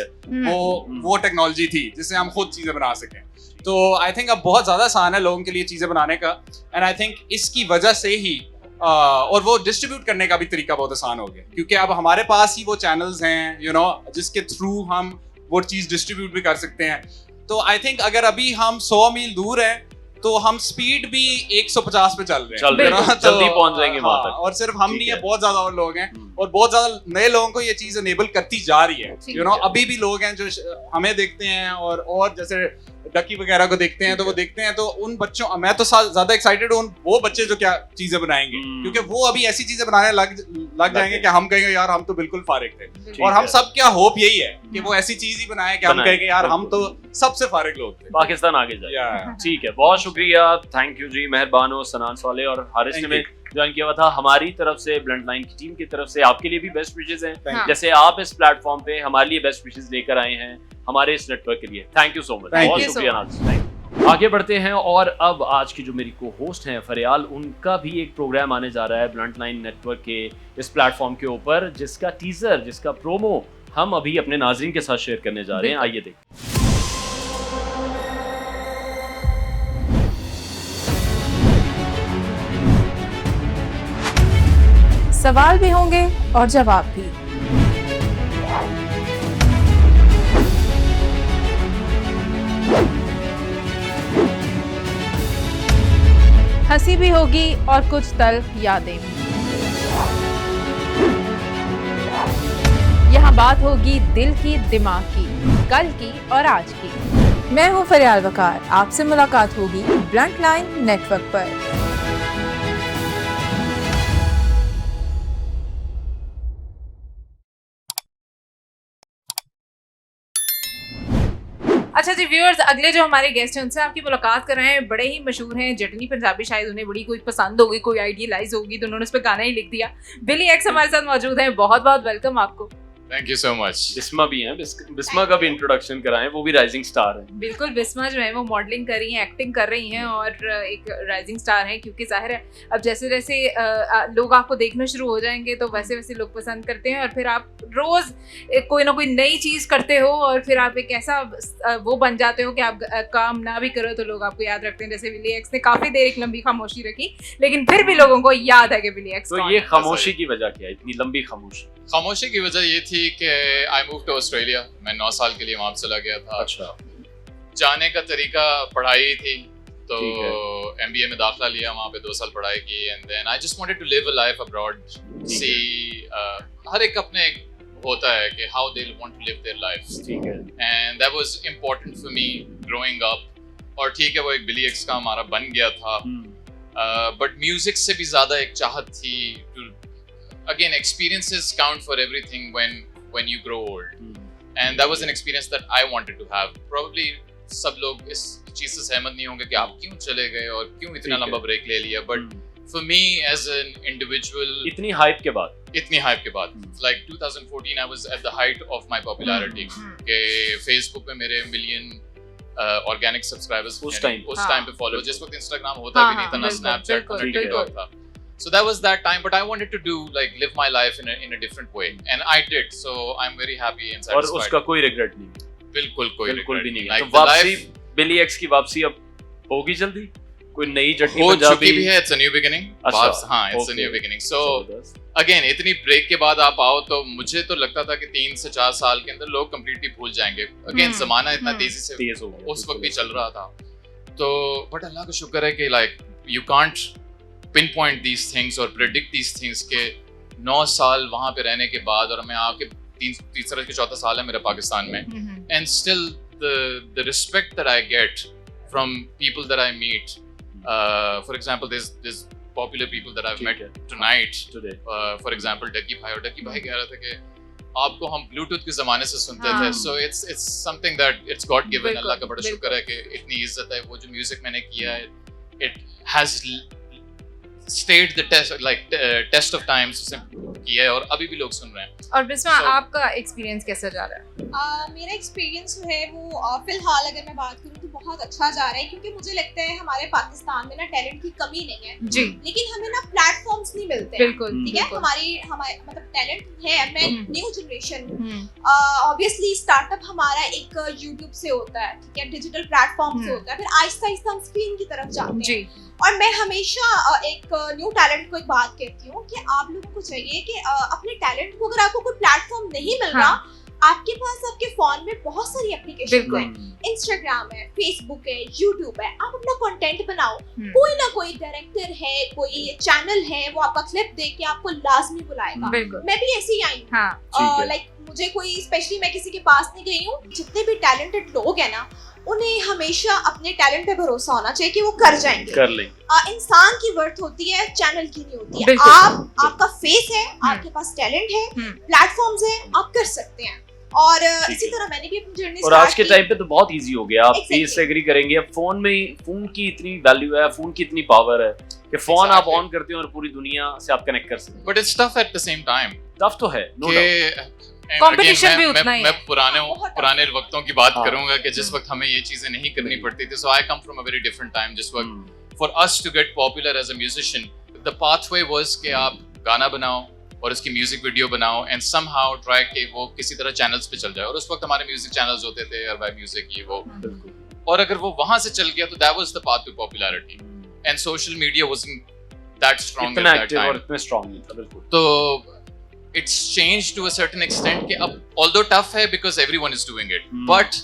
Speaker 15: वो टेक्नोलॉजी थी जिससे हम खुद चीज़ें बना सकें। तो आई थिंक अब बहुत ज़्यादा आसान है लोगों के लिए चीज़ें बनाने का, एंड आई थिंक इसकी वजह से ही और वो डिस्ट्रीब्यूट करने का भी तरीका बहुत आसान हो गया, क्योंकि अब हमारे पास ही वो चैनल्स हैं यू नो जिसके थ्रू हम वो चीज़ डिस्ट्रीब्यूट भी कर सकते हैं। तो आई थिंक अगर अभी हम 100 मील दूर हैं तो हम स्पीड भी 150 पे चल रहे हैं,
Speaker 1: तो जल्दी पहुंच जाएंगे वहां तक।
Speaker 15: और सिर्फ हम नहीं है, बहुत ज्यादा और लोग हैं, और बहुत ज्यादा नए लोगों को ये चीज एनेबल करती जा रही है यू नो। अभी भी लोग हैं जो हमें देखते हैं और जैसे डकी वगैरह को देखते हैं, तो वो देखते हैं तो उन बच्चों, मैं तो ज्यादा एक्साइटेड हूँ वो बच्चे जो क्या चीजें बनाएंगे, क्योंकि वो अभी ऐसी चीजें बनाने लग जाएंगे कि हम कहेंगे यार हम तो बिल्कुल फारिग थे, और हम सब क्या होप यही है कि वो ऐसी चीज ही बनाए कि हम कहेंगे यार हम तो सबसे फारिग लोग थे,
Speaker 1: पाकिस्तान आगे जाए। ठीक है, बहुत शुक्रिया, थैंक यू जी, मेहरबान हो सनान साले और हारिस ने ज्वाइन किया हुआ था। हमारी तरफ से, ब्लंट लाइन की टीम की तरफ से आपके लिए भी बेस्ट विशेस हैं, जैसे आप इस प्लेटफॉर्म पे हमारे लिए बेस्ट विशेस लेकर आए हैं हमारे इस नेटवर्क के लिए। थैंक यू सो मच, बहुत शुक्रिया नाज़रीन। आगे बढ़ते हैं और अब आज की जो मेरी को होस्ट हैं फरियाल, उनका भी एक प्रोग्राम आने जा रहा है ब्लंट लाइन नेटवर्क के इस प्लेटफॉर्म के ऊपर, जिसका टीजर, जिसका प्रोमो हम अभी अपने नाज़रीन के साथ शेयर करने जा रहे हैं। आइए देखिए।
Speaker 2: सवाल भी होंगे और जवाब भी। हंसी भी होगी और कुछ तल्ख यादें भी। यहाँ बात होगी दिल की, दिमाग की, कल की और आज की। मैं हूँ फरियाल वकार, आपसे मुलाकात होगी ब्लंट लाइन नेटवर्क पर। अच्छा जी व्यूअर्स, अगले जो हमारे गेस्ट हैं उनसे आपकी मुलाकात कर रहे हैं। बड़े ही मशहूर हैं, जटनी पंजाबी, शायद उन्हें बड़ी कोई पसंद होगी, कोई आइडियलाइज होगी तो उन्होंने उस पर गाना ही लिख दिया। बिली एक्स हमारे साथ मौजूद हैं, बहुत बहुत वेलकम आपको।
Speaker 11: Thank you so much.
Speaker 1: Bisma भी हैं, बिस्मा का भी इंट्रोडक्शन कराएं, वो भी राइजिंग स्टार हैं।
Speaker 2: बिल्कुल, बिस्मा जो है वो मॉडलिंग कर रही हैं, एक्टिंग कर रही हैं और एक राइजिंग स्टार हैं, क्योंकि जाहिर है अब जैसे जैसे लोग आपको देखना शुरू हो जाएंगे तो वैसे वैसे लोग पसंद करते हैं, और फिर आप रोज़ कोई ना कोई नई चीज़ करते हो और फिर आप एक ऐसा वो बन जाते हो कि आप काम ना भी करो तो लोग आपको याद रखते हैं। जैसे बिली एक्स ने काफ़ी देर एक लंबी खामोशी रखी, लेकिन फिर भी लोगों को याद है कि बिली एक्स।
Speaker 1: तो ये खामोशी की वजह क्या है, इतनी लंबी खामोशी?
Speaker 11: खामोशी की वजह ये थी कि आई मूव टू ऑस्ट्रेलिया, मैं 9 साल के लिए वहाँ चला गया था।
Speaker 1: अच्छा।
Speaker 11: जाने का तरीका पढ़ाई थी, तो MBA में दाखिला लिया, वहाँ पे 2 साल पढ़ाई की, and then I just wanted to live a life abroad, see हर एक अपने होता है कि how they want to live their life,
Speaker 1: ठीक है,
Speaker 11: and that was important for me growing up. और ठीक है, वो एक बिली एक्स का हमारा बन गया था, बट म्यूजिक से भी ज़्यादा एक चाहत थी to again experiences count for everything when you grow old, and that was an experience that I wanted to have. Probably सब लोग इस चीज से सहमत नहीं होंगे कि आप क्यों चले गए और क्यों इतना लंबा ब्रेक ले लिया, but for me as an individual,
Speaker 1: इतनी हाइप के बाद
Speaker 11: like 2014 I was at the height of my popularity, के Facebook पे मेरे मिलियन ऑर्गेनिक सब्सक्राइबर्स उस टाइम पे फॉलो, जिस वक्त इंस्टाग्राम होता भी नहीं था, ना स्नैपचैट, ना टिकटॉक था। So that was that time, but I wanted to do like live my life in a different way, and I did. So I'm very happy and satisfied.
Speaker 1: और उसका कोई रिग्रेट नहीं?
Speaker 11: बिल्कुल
Speaker 1: भी नहीं। तो वापसी, बिली एक्स की वापसी अब होगी जल्दी? कोई नई जटनी पंजाबी
Speaker 11: हो चुकी भी है, it's a new beginning. हाँ, it's a new beginning. So again, इतनी ब्रेक के बाद आप आओ तो मुझे तो लगता था कि 3 से 4 साल के अंदर लोग completely भूल जाएंगे। Again, ज़माना इतना तेजी से उस वक्त भी चल रहा था, तो but अल्लाह का शुक्र है कि like you can't pinpoint these things or predict these things के 9 साल वहाँ पे रहने के बाद, और मैं आके तीसरा के चौथा साल है मेरा पाकिस्तान में, and still the respect that I get from people that I meet, for example there's popular people that I've met today, for example डकी भाई, और डकी भाई कह रहा था कि आपको हम ब्लूटूथ के ज़माने से सुनते थे, so it's something that it's God given। अल्लाह का बड़ा शुक्र है कि इतनी इज्जत है, वो जो म्यूजिक मैंने किया है it has stayed the test of times किया है, और अभी भी लोग सुन रहे हैं।
Speaker 2: और बिस्मा, आपका एक्सपीरियंस कैसा जा रहा है?
Speaker 17: मेरा एक्सपीरियंस जो है वो फिलहाल अगर मैं बात करूँ तो बहुत अच्छा जा रहा है, क्योंकि मुझे लगता है हमारे पाकिस्तान में ना टैलेंट की कमी नहीं है
Speaker 2: जी,
Speaker 17: लेकिन हमें ना प्लेटफॉर्म्स नहीं मिलते।
Speaker 2: बिल्कुल,
Speaker 17: ठीक है, हमारे मतलब टैलेंट है, मैं न्यू जनरेशन हूँ, ऑब्वियसली स्टार्टअप हमारा एक यूट्यूब से होता है, ठीक है, डिजिटल प्लेटफॉर्म से होता है, फिर आहिस्ता आहिस्ता हम स्क्रीन की तरफ जाते हैं। और मैं हमेशा एक न्यू टैलेंट को एक बात कहती हूँ कि आप लोगों को चाहिए कि अपने टैलेंट को, अगर आपको कोई प्लेटफॉर्म नहीं मिल रहा, आपके पास आपके फोन में बहुत सारी एप्लीकेशन है, इंस्टाग्राम है, फेसबुक है, यूट्यूब है, आप अपना कंटेंट बनाओ। कोई ना कोई डायरेक्टर है, कोई चैनल है, वो आपका क्लिप देख के आपको लाजमी बुलाएगा। मैं भी ऐसे ही आई हूँ, लाइक मुझे कोई स्पेशली मैं किसी के पास नहीं गई हूँ, जितने भी टैलेंटेड लोग हैं ना उन्हें हमेशा अपने टैलेंट पे भरोसा होना चाहिए कि वो कर जाएंगे,
Speaker 1: कर लेंगे।
Speaker 17: इंसान की वर्थ होती है, चैनल की नहीं होती है।
Speaker 2: बिल्कुल।
Speaker 17: आपका फेस है, आपके पास टैलेंट है, प्लेटफॉर्म्स है, आप कर सकते हैं। और इसी तरह मैंने भी अपनी जर्नी
Speaker 1: और आज के टाइम पे तो बहुत इजी हो गया, आप इससे एग्री करेंगे। अब फोन की इतनी वैल्यू है, फोन की इतनी पावर है कि फोन आप ऑन करते हैं और पूरी दुनिया से आप कनेक्ट कर सकते हैं।
Speaker 11: But it's tough at the same time.
Speaker 1: Tough तो है, नो डाउट।
Speaker 2: कंपटीशन भी उतना ही है।
Speaker 11: मैं पुराने वक्तों की बात करूंगा कि जिस वक्त हमें ये चीजें नहीं करनी पड़ती थी। So I come from a very different time. जिस वक्त for us to get popular as a musician, the pathway was कि आप गाना बनाओ और उसकी म्यूजिक वीडियो बनाओ एंड समहाउ ट्राई कि वो किसी तरह चैनल्स पे चल जाए। और उस वक्त हमारे म्यूजिक चैनल्स होते थे, अरबाई म्यूजिक, ये वो। और अगर वो वहां से चल गया तो that was the path to popularity. And social media wasn't that strong at that time.
Speaker 1: इतना स्ट्रांग नहीं था, बिल्कुल।
Speaker 11: तो it's changed to a certain extent कि अब although tough है because everyone is doing it, but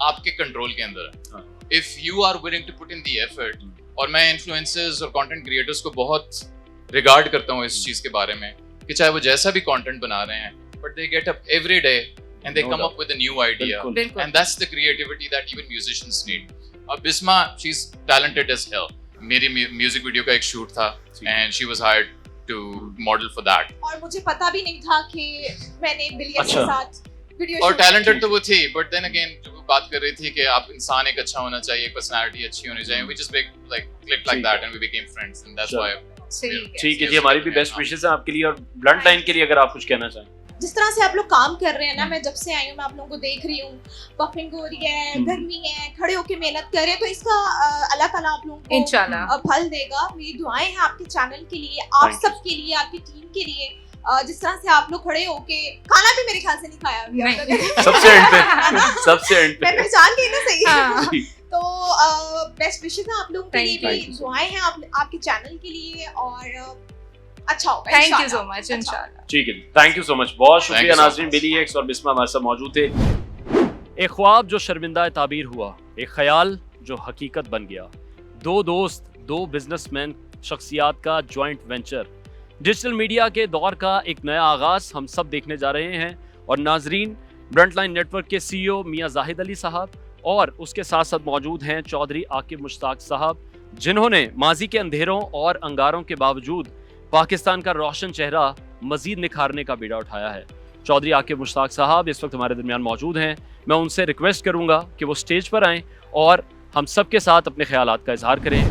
Speaker 11: आपके कंट्रोल के अंदर है। If you are willing to put in the effort, और मैं influencers और content creators को बहुत regard करता हूँ इस चीज़ के बारे में कि चाहे वो जैसा भी content बना रहे हैं, but they get up every day and they come up with a new idea, and that's the creativity that even musicians need. अब Bisma, she's talented as hell. मेरी music video का एक shoot था and she was hired to model for that.
Speaker 17: और मुझे पता भी नहीं था कि मैंने बिलियन के साथ वीडियो
Speaker 11: और टैलेंटेड तो वो थी, बट देन अगेन जो बात कर रही थी कि आप इंसान एक अच्छा होना चाहिए, पर्सनालिटी अच्छी होनी चाहिए, we just like clicked like that and we became friends and that's why.
Speaker 1: ठीक है जी, हमारी भी बेस्ट विशेस हैं आपके लिए। और ब्लंट लाइन के लिए अगर आप कुछ कहना चाहें।
Speaker 17: जिस तरह से आप लोग काम कर रहे हैं ना, मैं जब से आई हूँ मैं आप लोगों को देख रही हूँ, पफिंग हो रही है, गर्मी है, खड़े होके मेहनत कर रहे हैं, तो इसका अल्लाह ताला आप लोगों को
Speaker 2: इंशाल्लाह
Speaker 17: फल देगा। मेरी दुआएं हैं आपके चैनल के लिए, आप सबके लिए, आपकी टीम के लिए। जिस तरह से आप लोग खड़े होके, खाना भी मेरे ख्याल से नहीं खाया अभी आप लोगों ने।
Speaker 1: सबसे एंड पे
Speaker 17: मैं पहचान गई ना सही। तो बेस्ट विशेस हैं आप लोगों के लिए भी, दुआएं हैं आपके चैनल के लिए, और अच्छा होगा।
Speaker 2: थैंक यू सो मच, इंशाल्लाह।
Speaker 1: ठीक है, थैंक यू सो मच, बहुत शुक्रिया नाज़रीन। बिली एक्स और बिस्मा हमारे साथ मौजूद थे। एक ख्वाब जो शर्मिंदा ताबीर हुआ, एक ख्याल जो हकीकत बन गया, दो दोस्त, दो बिजनेसमैन शख्सियात का जॉइंट वेंचर, डिजिटल मीडिया के दौर का एक नया आगाज हम सब देखने जा रहे हैं। और नाजरीन, ब्लंटलाइन नेटवर्क के CEO मियां जाहिद अली साहब और उसके साथ साथ मौजूद हैं चौधरी आकिब मुश्ताक साहब, जिन्होंने माजी के अंधेरों और अंगारों के बावजूद पाकिस्तान का रोशन चेहरा मजीद निखारने का बीड़ा उठाया है। चौधरी आकिब मुश्ताक साहब इस वक्त हमारे दरमियान मौजूद हैं। मैं उनसे रिक्वेस्ट करूंगा कि वो स्टेज पर आएं और हम सब के साथ अपने ख्यालात का इजहार करें।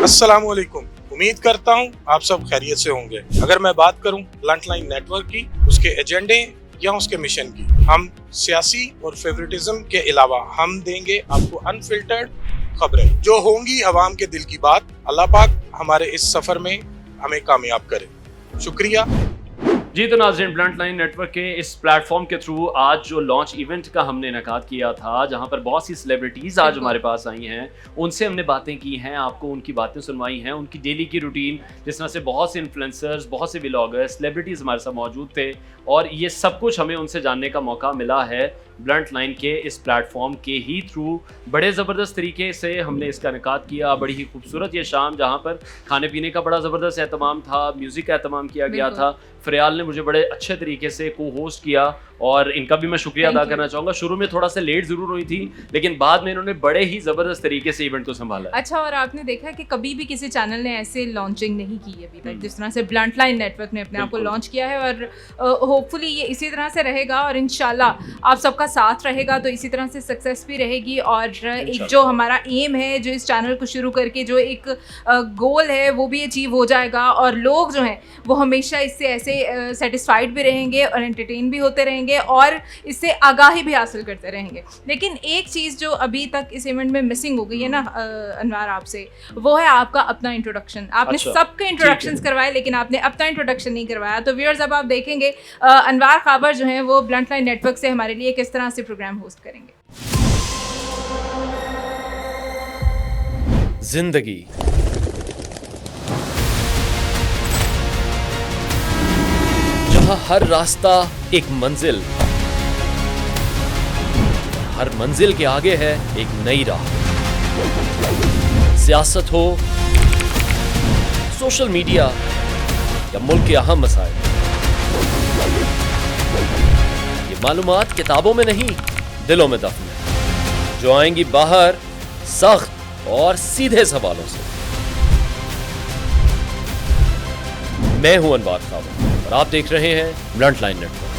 Speaker 18: अस्सलाम वालेकुम, उम्मीद करता हूँ आप सब खैरियत से होंगे। अगर मैं बात करूँ ब्लंटलाइन नेटवर्क की, उसके एजेंडे या उसके मिशन की, हम सियासी और फेवरेटिज्म के अलावा हम देंगे आपको अनफिल्टर्ड खबरें जो होंगी अवाम के दिल की बात। अल्लाह पाक हमारे इस सफर में हमें कामयाब करे। शुक्रिया
Speaker 1: जी। तो नाज़रीन, ब्लंटलाइन नेटवर्क के इस प्लेटफॉर्म के थ्रू आज जो लॉन्च इवेंट का हमने इनेकाद किया था, जहां पर बहुत सी सेलिब्रिटीज़ आज हमारे पास आई हैं, उनसे हमने बातें की हैं, आपको उनकी बातें सुनवाई हैं, उनकी डेली की रूटीन, जिस तरह से बहुत से इन्फ्लुएंसर्स, बहुत से व्लॉगर्स, सेलिब्रिटीज़ हमारे साथ मौजूद थे, और ये सब कुछ हमें उनसे जानने का मौका मिला है ब्लंटलाइन के इस प्लेटफॉर्म के ही थ्रू। बड़े ज़बरदस्त तरीके से हमने इसका इनेकाद किया। बड़ी ही खूबसूरत ये शाम, जहाँ पर खाने पीने का बड़ा ज़बरदस्त एहतमाम था, म्यूज़िक का एहतमाम किया गया था। फ़रियाल ने मुझे बड़े अच्छे तरीके से को होस्ट किया और इनका भी मैं शुक्रिया अदा करना चाहूँगा। शुरू में थोड़ा सा लेट ज़रूर हुई थी, लेकिन बाद में इन्होंने बड़े ही ज़बरदस्त तरीके से इवेंट को संभाला।
Speaker 2: अच्छा, और आपने देखा कि कभी भी किसी चैनल ने ऐसे लॉन्चिंग नहीं की अभी तक, जिस तरह से ब्लंटलाइन नेटवर्क ने अपने आप को लॉन्च किया है। और होपफुली ये इसी तरह से रहेगा, और इंशाल्लाह आप सबका साथ रहेगा तो इसी तरह से सक्सेस भी रहेगी। और एक जो हमारा एम है, जो इस चैनल को शुरू करके जो एक गोल है, वो भी अचीव हो जाएगा, और लोग जो हैं वो हमेशा इससे ऐसे सेटिस्फाइड भी रहेंगे और एंटरटेन भी होते रहेंगे और इससे आगाही भी हासिल करते रहेंगे। लेकिन एक चीज़ जो अभी तक इस इवेंट में मिसिंग हो गई है ना अनवार आपसे, वो है आपका अपना इंट्रोडक्शन। आपने सबके इंट्रोडक्शंस करवाए, लेकिन आपने अपना इंट्रोडक्शन नहीं करवाया। तो व्यूअर्स, अब आप देखेंगे अनवार खाबर जो हैं वो ब्लंटलाइन नेटवर्क से हमारे लिए किस तरह से प्रोग्राम होस्ट करेंगे।
Speaker 1: जिंदगी जहां हर रास्ता एक मंजिल, हर मंजिल के आगे है एक नई राह। सियासत हो, सोशल मीडिया या मुल्क के अहम मसाइल, ये मालूमात किताबों में नहीं, दिलों में दफन है। जो आएंगी बाहर सख्त और सीधे सवालों से। मैं हूं अनवार खान और आप देख रहे हैं ब्लंट लाइन नेटवर्क।